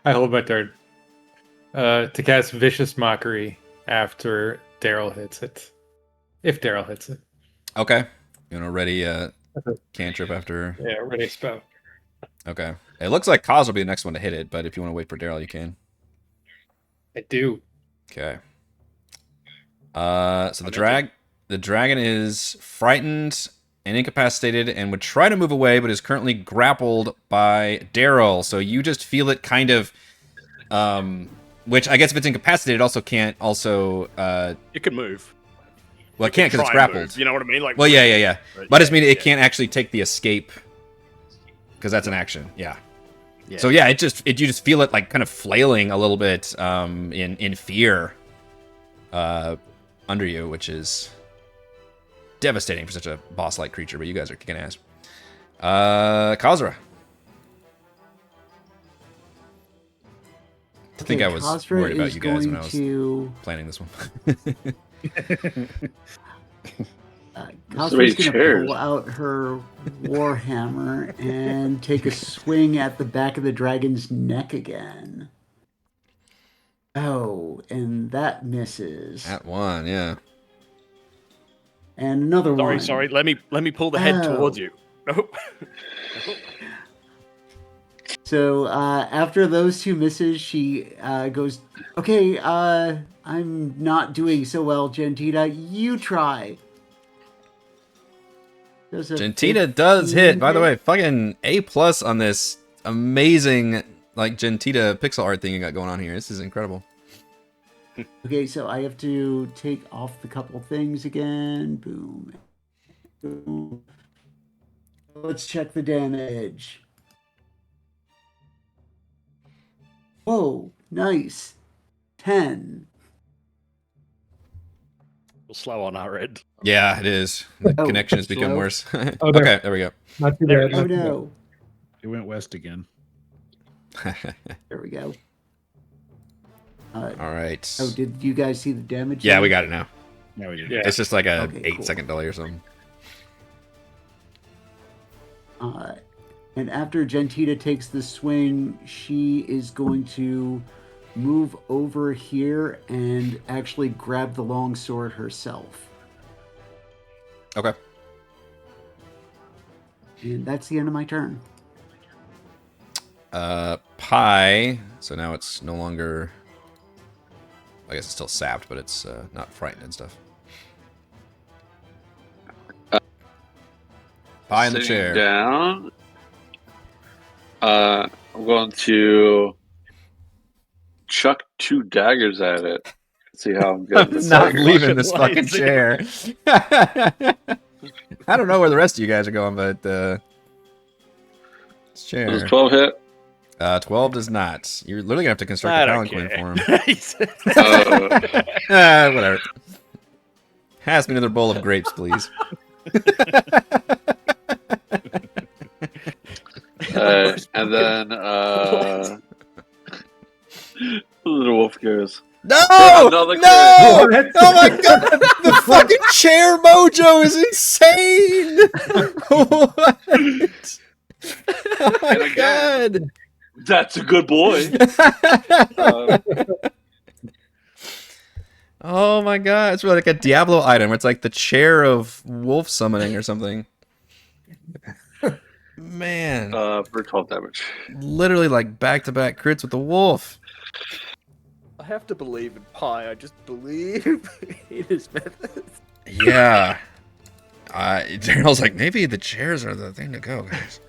I hold my turn to cast Vicious Mockery after Darryl hits it. If Darryl hits it. Okay. You want to ready cantrip after? Yeah, ready spell. Okay. It looks like Kaz will be the next one to hit it, but if you want to wait for Darryl, you can. I do. Okay. So the dragon is frightened and incapacitated and would try to move away, but is currently grappled by Darryl. So you just feel it kind of, which I guess if it's incapacitated, it also can't also. It can move. Well, it can't because it's try and grappled. move, you know what I mean? Like, Well, yeah. But But I just mean it can't actually take the escape because that's an action. Yeah. Yeah. So yeah, you just feel it like kind of flailing a little bit in fear under you, which is devastating for such a boss-like creature. But you guys are kicking ass. Kazra. I think I was Kazra worried about is you guys when I going was to planning this one. Kazra's many going to chairs. pull out her warhammer and take a swing at the back of the dragon's neck again. Oh, and that misses. At one, yeah. And another one. Sorry. Let me pull the head Oh. towards you. Nope. So after those two misses, she goes, okay, I'm not doing so well, Gentita. You try. Does a Gentita does hit. By the hit? way, fucking A+ on this amazing like Gentita pixel art thing you got going on here. This is incredible. Okay, so I have to take off the couple things again. Boom. Boom. Let's check the damage. Whoa, nice. 10. We'll slow on our end. Yeah, it is. The Oh, connection has become slow. worse. Oh, there. Okay, there we go. Not too There bad. it Oh not too bad. no. It went west again. There we go. All right. Oh, did you guys see the damage? Yeah, there? we got it now. Yeah, we did. Yeah. It's just like a Okay, 8-second delay or something. And after Gentita takes the swing, she is going to move over here and actually grab the longsword herself. Okay. And that's the end of my turn. Pie. So now it's no longer. I guess it's still sapped, but it's not frightened and stuff. Pie in the Sitting chair. down. I'm going to chuck 2 daggers at it. See how I'm getting this. Not dagger. leaving this Fucking fucking chair. I don't know where the rest of you guys are going, but this Does chair. 12 hit? 12 does not. You're literally gonna have to construct I a don't palanquin care. for him. Whatever. Pass me another bowl of grapes, please. And then the little wolf goes, No! Another No! crit. Oh my god! The fucking chair mojo is insane! What? Oh my And again. god! "That's a good boy." Oh my god! It's really like a Diablo item. It's like the chair of wolf summoning or something. Man, For 12 damage. literally like back-to-back crits with the wolf. I have to believe in Pi. I just believe in his methods. Yeah. Darryl's like, maybe the chairs are the thing to go, guys.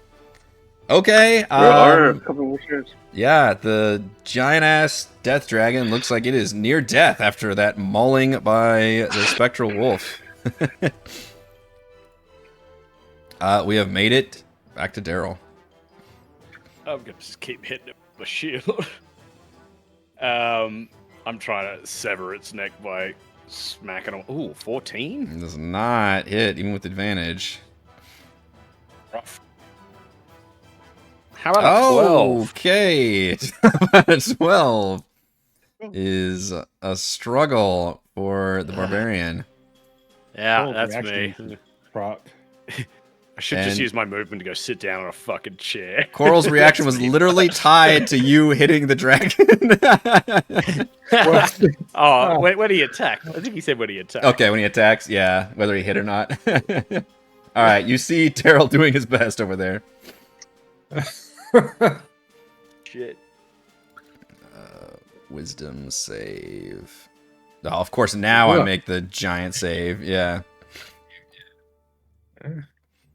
Okay. There are a couple more chairs. Yeah, the giant-ass death dragon looks like it is near death after that mauling by the spectral wolf. We have made it back to Darryl. I'm gonna just keep hitting it with my shield. I'm trying to sever its neck by smacking on. Ooh, 14? It does not hit, even with advantage. Rough. How about a 12? Okay. 12 is a struggle for the barbarian. Yeah, Cold that's reaction. me. Proc. I should just And- use my movement to go sit down on a fucking chair. Korl's reaction was That's me. literally tied to you hitting the dragon. Oh, when he attacked. I think he said when he attacked. Okay, when he attacks, yeah, whether he hit or not. All right, you see Darryl doing his best over there. Shit. Wisdom save. Oh, of course, now I Yeah. make the giant save. Yeah.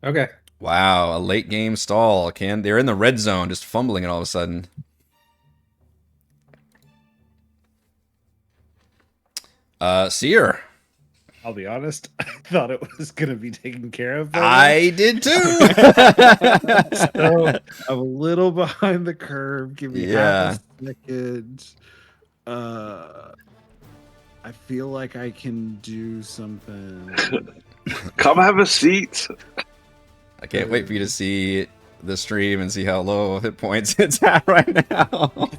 Okay. Wow, a late game stall. They're in the red zone, just fumbling it all of a sudden. Cere. I'll be honest. I thought it was gonna be taken care of. I did too. So I'm a little behind the curve. Give me half a second. I feel like I can do something. Come have a seat. I can't wait for you to see the stream and see how low hit points it's at right now.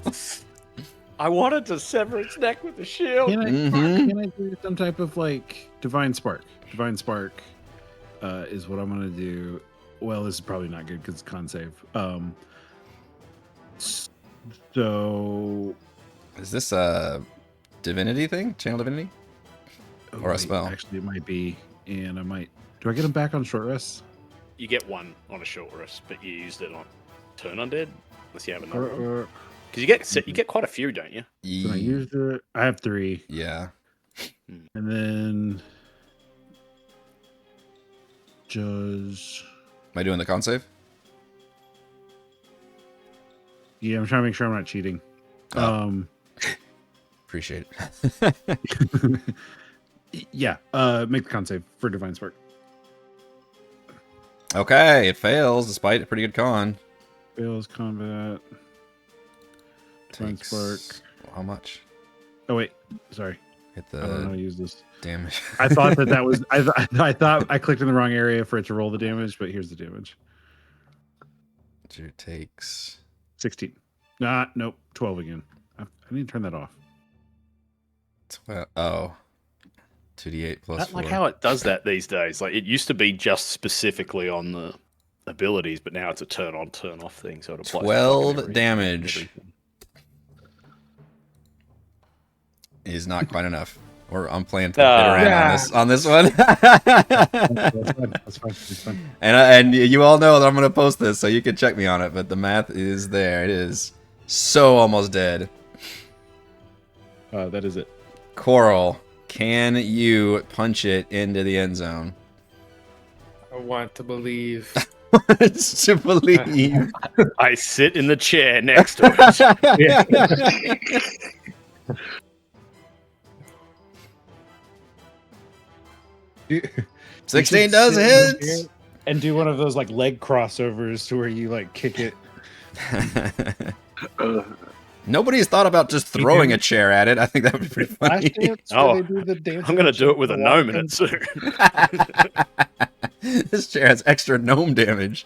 I wanted to sever its neck with a shield. Can I do some type of like divine spark? Divine spark is what I'm gonna do. Well, this is probably not good because it's con save. So Is this a divinity thing? Channel divinity? Or a spell? Actually, it might be, and I might. Do I get them back on short rest? You get one on a short rest, but you used it on turn undead, unless you have another one. Because you get quite a few, don't you? So I used it. I have 3. Yeah. And then just Am I doing the con save? yeah, I'm trying to make sure I'm not cheating. Oh. Appreciate it. Yeah, make the con save for divine spark. Okay, it fails despite a pretty good con. Fails combat. Divine Takes spark. how much? Oh wait, sorry. Hit I don't know how the to use this. damage. I thought that was. I thought I clicked in the wrong area for it to roll the damage, but here's the damage. It takes 16. Nope. 12 again. I need to turn that off. 12. Oh. 2d8 plus I 4. like how it does that these days. Like it used to be just specifically on the abilities, but now it's a turn on, turn off thing. So it applies to 12 fucking damage everything. is not quite enough. I'm playing to the bitter end on this one. That's fine. It's fine. And you all know that I'm going to post this, so you can check me on it. But the math is there. It is so almost dead. That is it. Korl, can you punch it into the end zone? I want to believe. To believe. I sit in the chair next to it. 16 does hit. And do one of those like leg crossovers to where you like kick it. Nobody's thought about just throwing a chair at it. I think that would be pretty funny. Oh, I'm going to do it with a gnome in it soon. This chair has extra gnome damage.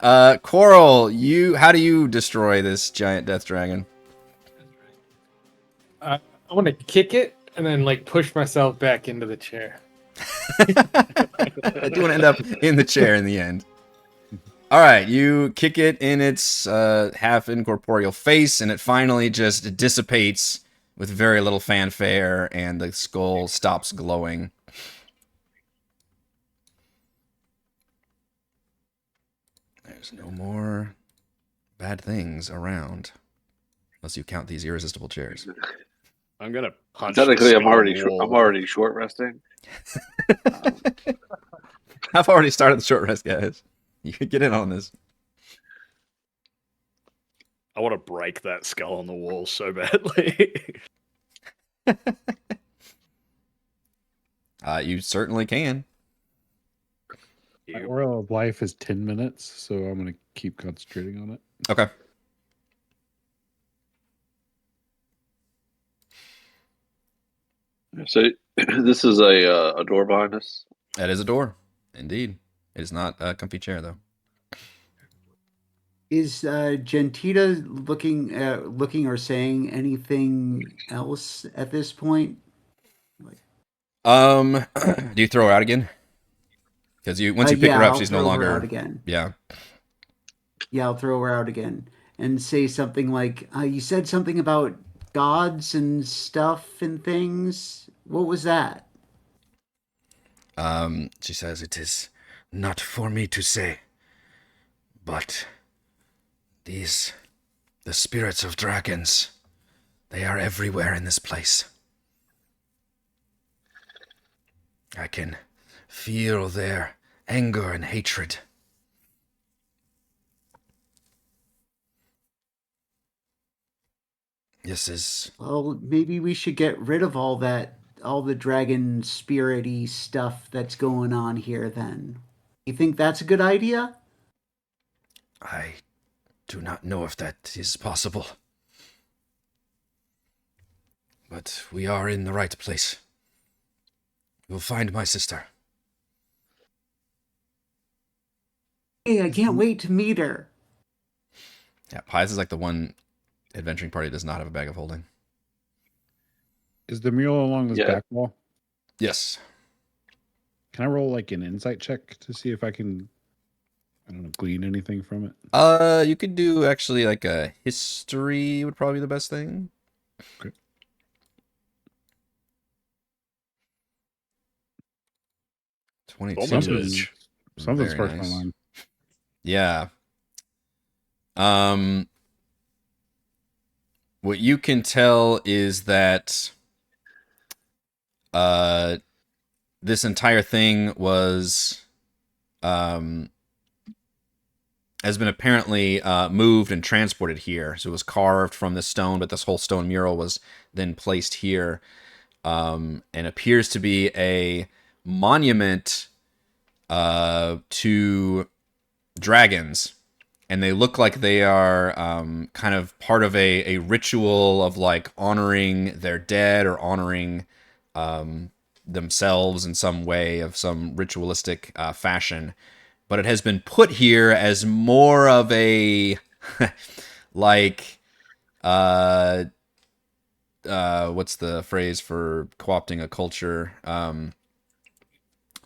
Korl, how do you destroy this giant death dragon? I want to kick it and then like push myself back into the chair. I do want to end up in the chair in the end. All right, you kick it in its half incorporeal face, and it finally just dissipates with very little fanfare, and the skull stops glowing. There's no more bad things around, unless you count these irresistible chairs. I'm going to punch. Technically, I'm already short resting. I've already started the short rest, guys. You can get in on this. I want to break that skull on the wall so badly. You certainly can. My aura of life is 10 minutes, so I'm going to keep concentrating on it. Okay. So this is a door behind us. That is a door. Indeed. It is not a comfy chair, though. Is Gentita looking or saying anything else at this point? Do you throw her out again? Because once you pick her up, I'll she's no throw her longer. out again. Yeah. Yeah, I'll throw her out again and say something like, "You said something about gods and stuff and things. What was that?" She says, "It is not for me to say, but the spirits of dragons, they are everywhere in this place. I can feel their anger and hatred. This is..." Well, maybe we should get rid of all that all the dragon spirity stuff that's going on here then? You think that's a good idea? I do not know if that is possible. But we are in the right place. We'll find my sister. Hey, I can't wait to meet her. Yeah, Pies is like the one adventuring party that does not have a bag of holding. Is the mural along this Yeah. back wall? Yes. Can I roll like an insight check to see if I can, I don't know, glean anything from it? You could do actually like a history would probably be the best thing. Okay. Something- Something's Very first nice. online. Yeah. What you can tell is that this entire thing was has been apparently moved and transported here. So it was carved from this stone, but this whole stone mural was then placed here, and appears to be a monument to dragons. And they look like they are kind of part of a ritual of like honoring their dead or honoring themselves in some way of some ritualistic fashion. But it has been put here as more of a like what's the phrase for co-opting a culture?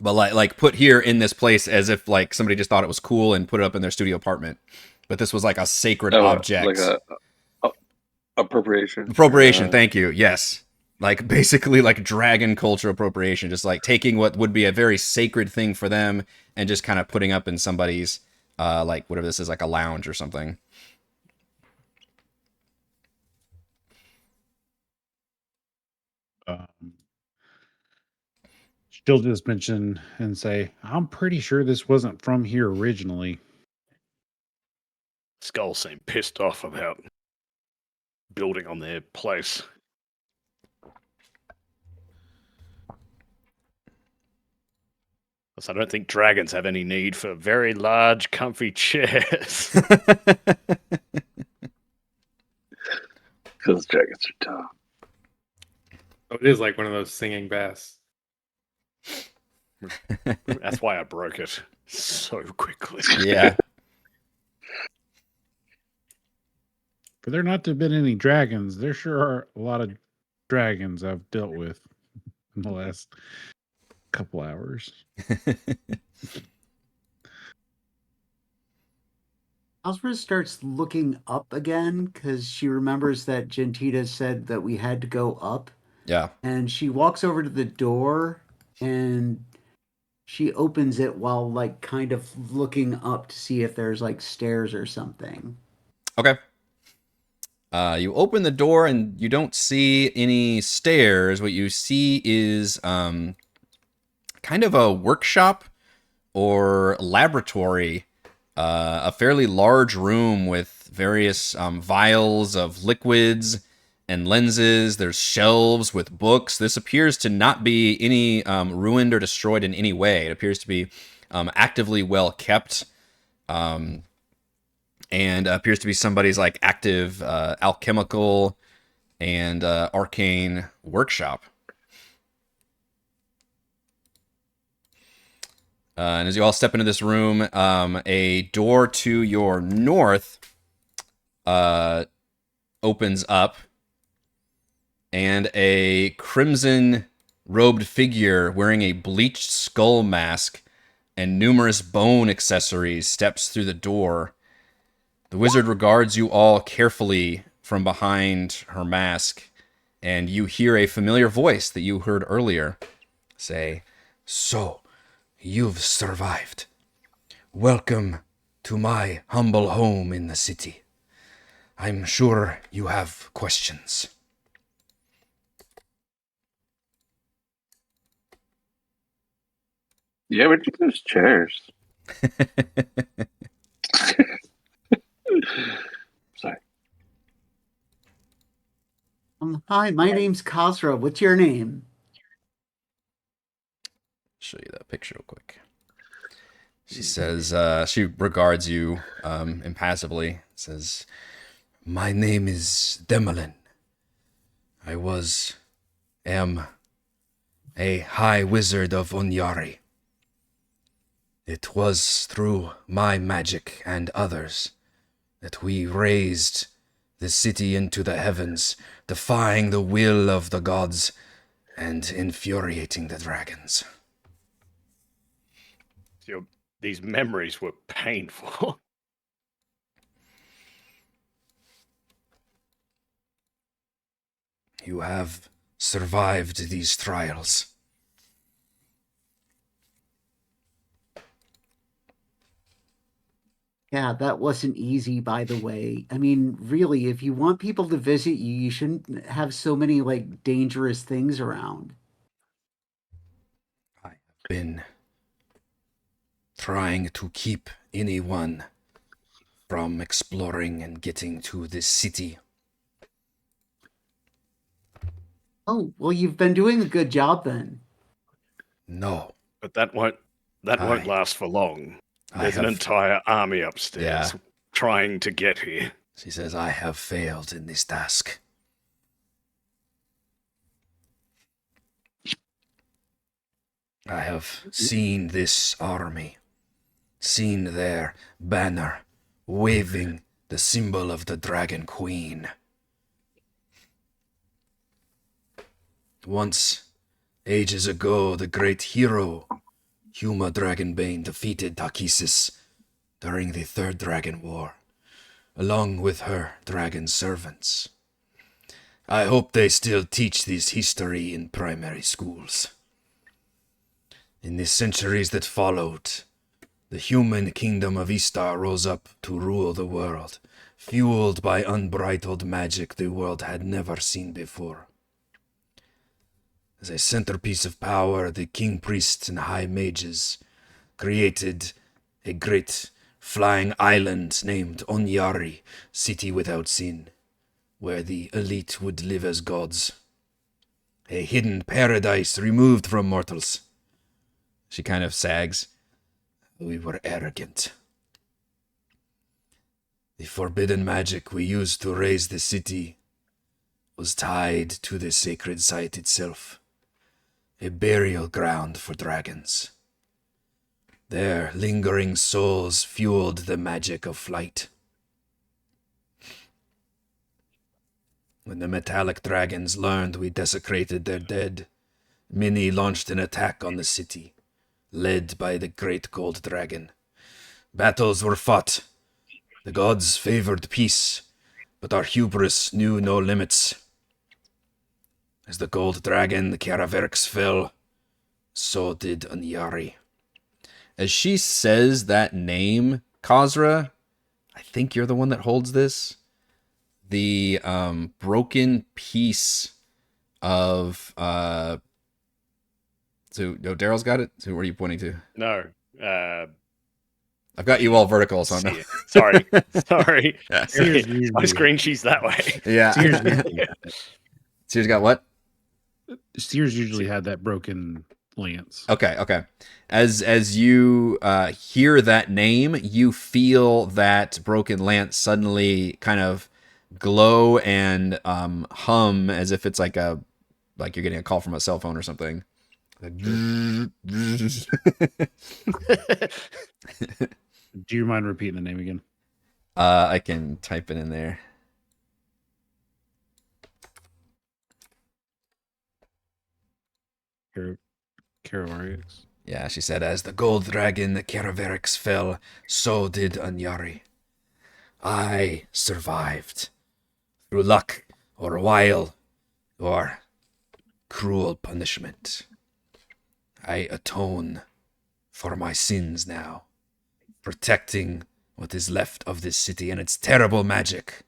But like put here in this place as if like somebody just thought it was cool and put it up in their studio apartment. But this was like a sacred object. Like a appropriation. Appropriation, thank you. Yes. Like basically like dragon culture appropriation, just like taking what would be a very sacred thing for them and just kind of putting up in somebody's like whatever this is, like a lounge or something. She'll just mention and say, I'm pretty sure this wasn't from here originally. Skull seem pissed off about building on their place. Plus, I don't think dragons have any need for very large, comfy chairs. Because dragons are dumb. Oh, it is like one of those singing bass. That's why I broke it so quickly. Yeah. For there not to have been any dragons, there sure are a lot of dragons I've dealt with in the last couple hours. Kazra starts looking up again because she remembers that Gentita said that we had to go up. Yeah. And she walks over to the door and she opens it while like kind of looking up to see if there's like stairs or something. Okay. You open the door and you don't see any stairs. What you see is kind of a workshop or laboratory, a fairly large room with various vials of liquids and lenses. There's shelves with books. This appears to not be any ruined or destroyed in any way. It appears to be actively well kept. And appears to be somebody's like active alchemical and arcane workshop. And as you all step into this room, a door to your north opens up, and a crimson-robed figure wearing a bleached skull mask and numerous bone accessories steps through the door. The wizard regards you all carefully from behind her mask, and you hear a familiar voice that you heard earlier say, "So, you've survived. Welcome to my humble home in the city. I'm sure you have questions." Yeah, where'd you get those chairs? Sorry. Hi, my name's Kazra. What's your name? show you that picture real quick. She says, she regards you impassively. Says, "My name is Demelin. I am a high wizard of Unyari. It was through my magic and others that we raised the city into the heavens, defying the will of the gods and infuriating the dragons." These memories were painful. You have survived these trials. Yeah, that wasn't easy, by the way. I mean, really, if you want people to visit you, you shouldn't have so many, like, dangerous things around. I have been trying to keep anyone from exploring and getting to this city. Oh, well, you've been doing a good job then. No. But that won't last for long. There's an entire army upstairs trying to get here. She says, "I have failed in this task. I have seen this army, seen their banner waving the symbol of the Dragon Queen. Once, ages ago, the great hero, Huma Dragonbane, defeated Takisis during the Third Dragon War, along with her dragon servants. I hope they still teach this history in primary schools. In the centuries that followed, the human kingdom of Istar rose up to rule the world, fueled by unbridled magic the world had never seen before. As a centerpiece of power, the king priests and high mages created a great flying island named Onyari, City Without Sin, where the elite would live as gods. A hidden paradise removed from mortals." She kind of sags. "We were arrogant. The forbidden magic we used to raise the city was tied to the sacred site itself, a burial ground for dragons. Their lingering souls fueled the magic of flight. When the metallic dragons learned we desecrated their dead, many launched an attack on the city, led by the great gold dragon. Battles were fought. The gods favored peace, but our hubris knew no limits. As the gold dragon, the Caraverix, fell, so did Anyari." As she says that name, Kazra, I think you're the one that holds this. The broken piece of so Darryl's got it. So where are you pointing to? No. I've got you all vertical, so no. Sorry. Cere's My usually- screen she's that way. Yeah. Cere's usually- Cere's got what? Sears usually had that broken lance. Okay. As you hear that name, you feel that broken lance suddenly kind of glow and hum as if it's like you're getting a call from a cell phone or something. Do you mind repeating the name again? I can type it in there. Caravarix. Yeah, she said, "As the gold dragon Caraverix fell, so did Anyari. I survived. Through luck, or wile, or cruel punishment. I atone for my sins now, protecting what is left of this city and its terrible magic.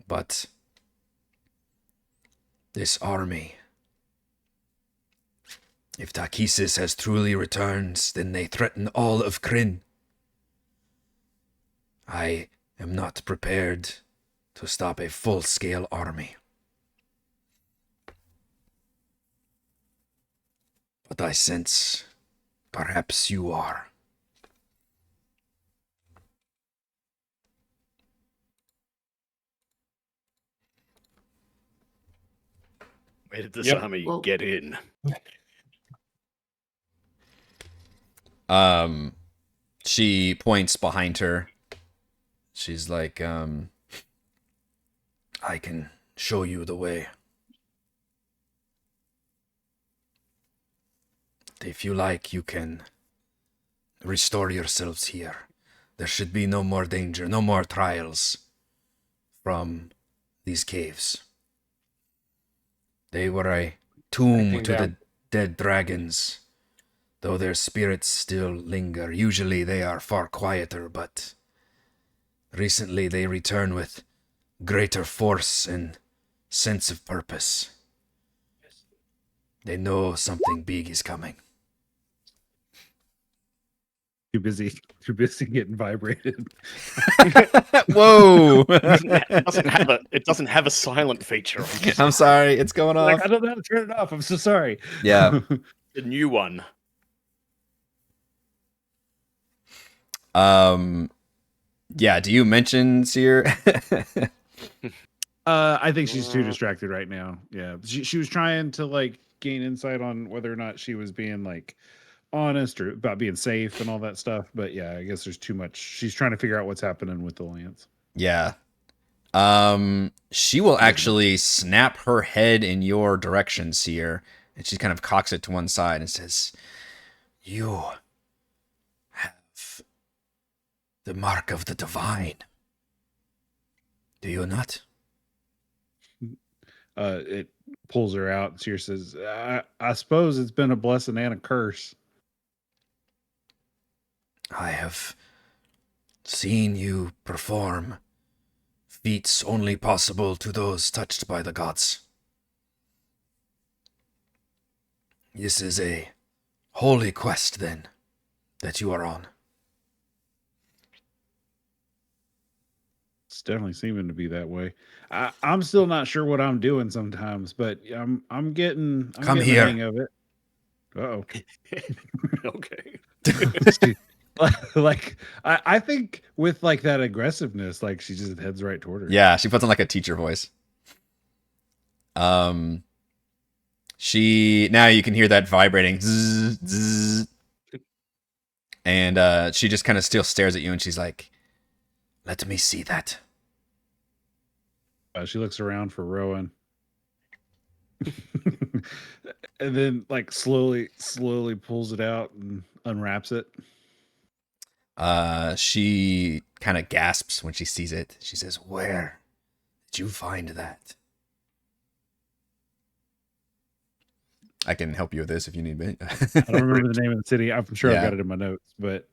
But this army, if Takisis has truly returned, then they threaten all of Krynn. I am not prepared to stop a full-scale army. But I sense perhaps you are. Where did this Yep. army Well- get in? She points behind her. She's like, I can show you the way. If you like, you can restore yourselves here. There should be no more danger, no more trials from these caves. They were a tomb Writing to the down. dead dragons, though their spirits still linger. Usually they are far quieter, but recently they return with greater force and sense of purpose. They know something big is coming. Too busy getting vibrated. Whoa! It doesn't have a silent feature. I'm sorry, it's going off. Like, I don't know how to turn it off. I'm so sorry. Yeah. The new one. Yeah, do you mention Cere? I think she's too distracted right now. Yeah. She was trying to like gain insight on whether or not she was being like honest or about being safe and all that stuff. But yeah, I guess there's too much. She's trying to figure out what's happening with the lance. Yeah. She will actually snap her head in your direction, Cere, and she kind of cocks it to one side and says, "You have the mark of the divine. Do you not?" It pulls her out. And Cere says, I suppose it's been a blessing and a curse. I have seen you perform feats only possible to those touched by the gods. This is a holy quest, then, that you are on. It's definitely seeming to be that way. I'm still not sure what I'm doing sometimes, but I'm getting Come getting here. the hang of it. Uh-oh. Okay. Like I think with like that aggressiveness, like she just heads right toward her. Yeah, she puts on like a teacher voice. She now you can hear that vibrating, zzz, zzz. And she just kind of still stares at you, and she's like, "Let me see that." She looks around for Rowan. And then like slowly pulls it out and unwraps it. She kind of gasps when she sees it. She says, "Where did you find that?" I can help you with this if you need me. I don't remember the name of the city. I'm sure Yeah. I've got it in my notes, but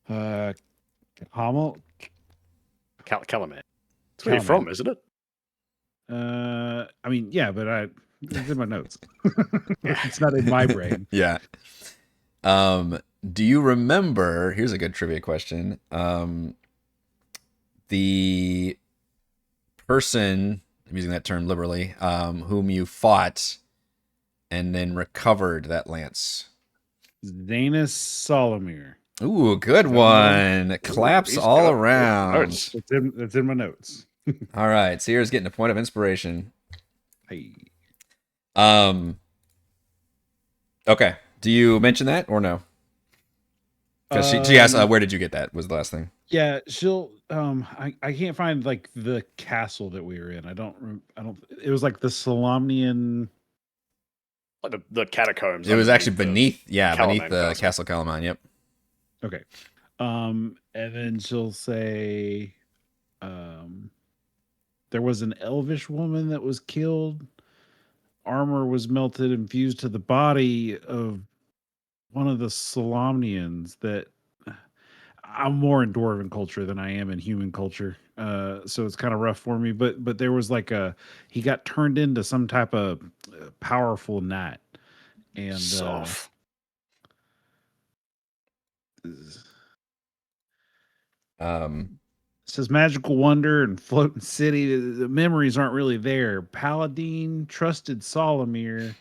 Hamel. Calaman. That's where you're from, isn't it? I mean, yeah, but it's in my notes. It's not in my brain. Yeah. Do you remember? Here's a good trivia question. The person, I'm using that term liberally, whom you fought and then recovered that lance. Zanus Solomir. Ooh, good one. Claps he's all got around. notes. It's in my notes. All right, Cere's getting a point of inspiration. Hey. Okay. Do you mention that or no? Because she asked, where did you get that? Was the last thing. Yeah, she'll. I can't find like the castle that we were in. I don't. It was like the Solamnian. Like the catacombs. It was actually underneath beneath Kalaman the Castle. Castle Kalaman. Yep. Okay. And then she'll say, there was an elvish woman that was killed. Armor was melted and fused to the body of one of the Solamnians. That I'm more in dwarven culture than I am in human culture, so it's kind of rough for me. But there was like he got turned into some type of powerful knight, and Soft. says magical wonder and floating city. The memories aren't really there. Paladin trusted Solomir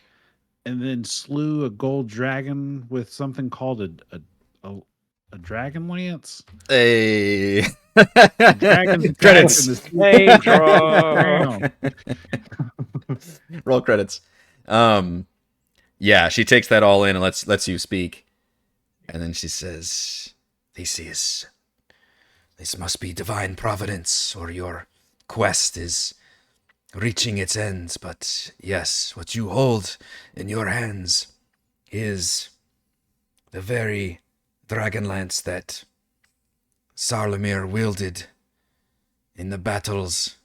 and then slew a gold dragon with something called a dragon lance. Hey. Dragon Credits. Name drop. Roll credits. Yeah, she takes that all in and lets you speak. And then she says, Theseus, this must be divine providence, or your quest is reaching its end. But yes, what you hold in your hands is the very Dragonlance that Sarlemir wielded in the battles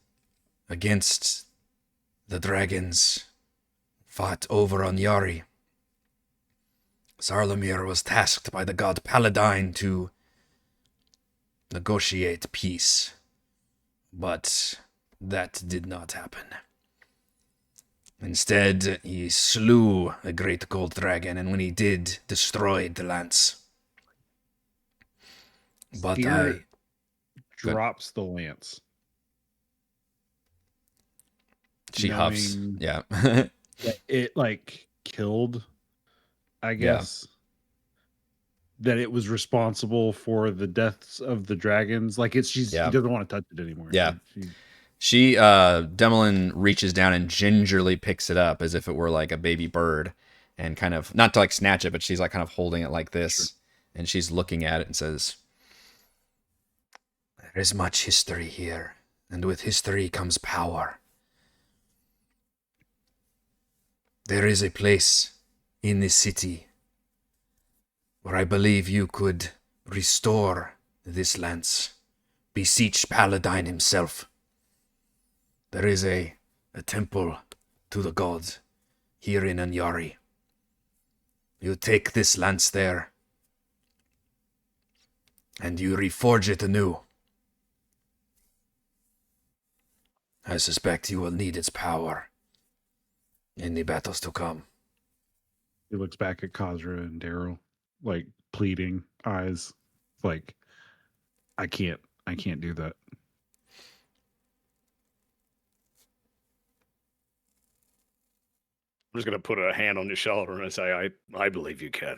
against the dragons fought over on Yari. Sarlemir was tasked by the god Paladin to negotiate peace, but that did not happen. Instead, he slew a great gold dragon, and when he did, destroyed the lance. But Cere drops the lance. she huffs. knowing Yeah. that it like killed, I guess. That it was responsible for the deaths of the dragons. Like she doesn't want to touch it anymore. Yeah. Demolin reaches down and gingerly picks it up as if it were like a baby bird and kind of, not to like snatch it, but she's like kind of holding it like this. Sure. And she's looking at it and says, there is much history here, and with history comes power. There is a place in this city where I believe you could restore this lance, beseech Paladin himself. There is a temple to the gods here in Anyari. You take this lance there, and you reforge it anew. I suspect you will need its power in the battles to come. He looks back at Kazra and Darryl, like pleading eyes, like, I can't do that. I'm just going to put a hand on your shoulder and say, I believe you can.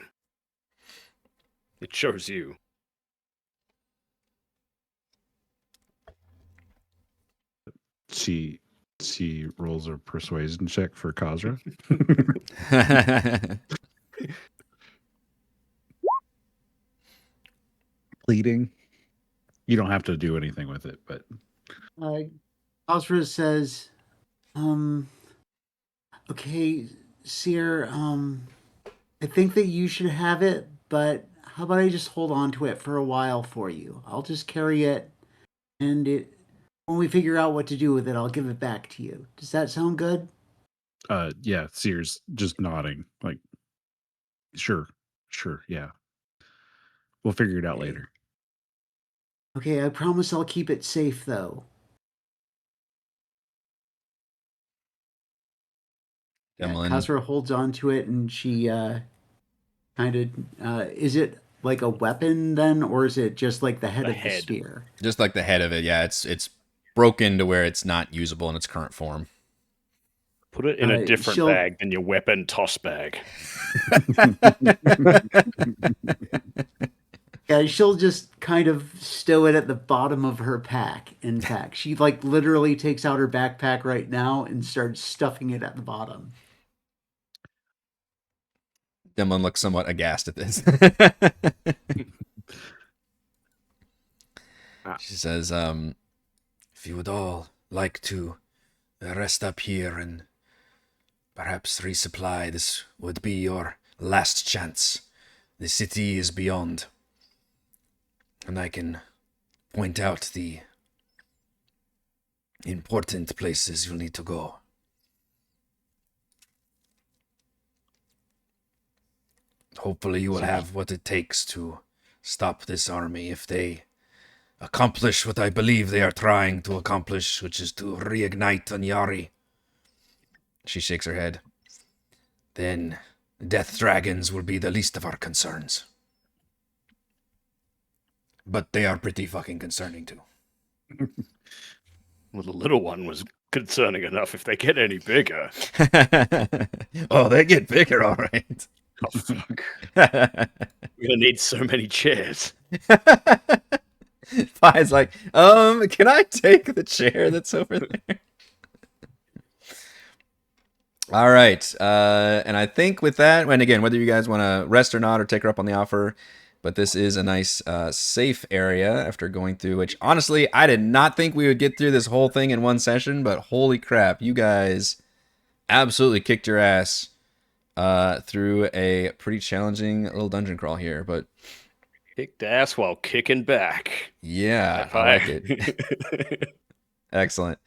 It shows you. She rolls a persuasion check for Kazra. Pleading. You don't have to do anything with it, but Kazra says, okay, Cere, I think that you should have it, but how about I just hold on to it for a while for you? I'll just carry it, and when we figure out what to do with it, I'll give it back to you. Does that sound good? Yeah, Cere's just nodding, like, sure, yeah. We'll figure it out later. Okay, I promise I'll keep it safe, though. Kazra holds on to it, and she kind of... is it like a weapon, then? Or is it just like the head of the spear? Just like the head of it, yeah. It's broken to where it's not usable in its current form. Put it in a different bag than your weapon toss bag. Yeah, she'll just kind of stow it at the bottom of her pack. In fact, she like literally takes out her backpack right now and starts stuffing it at the bottom. Demlin looks somewhat aghast at this. She says, if you would all like to rest up here and perhaps resupply, this would be your last chance. The city is beyond. And I can point out the important places you'll need to go. Hopefully you will have what it takes to stop this army if they accomplish what I believe they are trying to accomplish, which is to reignite Anyari. She shakes her head. Then death dragons will be the least of our concerns. But they are pretty fucking concerning too. Well, the little one was concerning enough if they get any bigger. Oh, they get bigger, all right. Oh, fuck. We're gonna need so many chairs. Fi's like, can I take the chair that's over there? All right, and I think with that, and again, whether you guys want to rest or not, or take her up on the offer, but this is a nice, safe area after going through, which honestly, I did not think we would get through this whole thing in one session, but holy crap, you guys absolutely kicked your ass through a pretty challenging little dungeon crawl here, but Kicked ass while kicking back. yeah, I like it. Excellent.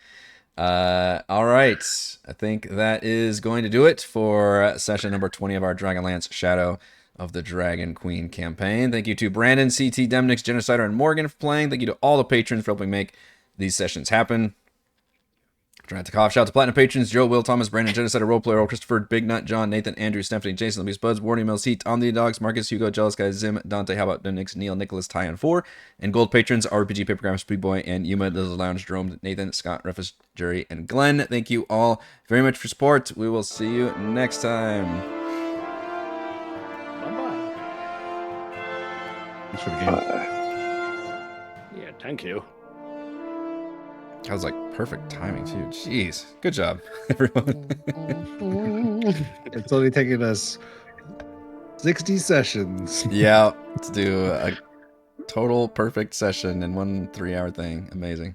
All right. I think that is going to do it for session number 20 of our Dragonlance Shadow of the Dragon Queen campaign. Thank you to Brandon, CT, Demnix, Genocider, and Morgan for playing. Thank you to all the patrons for helping make these sessions happen. Trying to cough. Shout out to Platinum patrons: Joe, Will, Thomas, Brandon, Genocider, Roleplayer, Earl, Christopher, Big Nut, John, Nathan, Andrew, Stephanie, Jason, Louise, Buds, Warning Mills, Heat, Tom the Dogs, Marcus, Hugo, Jealous Guys, Zim, Dante, How about Demnix, Neil, Nicholas, Ty, and 4. And gold patrons: RPG, Papergram, Speed Boy, and Yuma, Lizzle Lounge, Jerome, Nathan, Scott, Rufus, Jerry, and Glenn. Thank you all very much for support. We will see you next time. Bye-bye. Thanks for the game. Yeah, thank you. That was like perfect timing too. Jeez, good job, everyone. It's only taken us 60 sessions. Yeah, to do a total perfect session in one 3-hour thing. Amazing.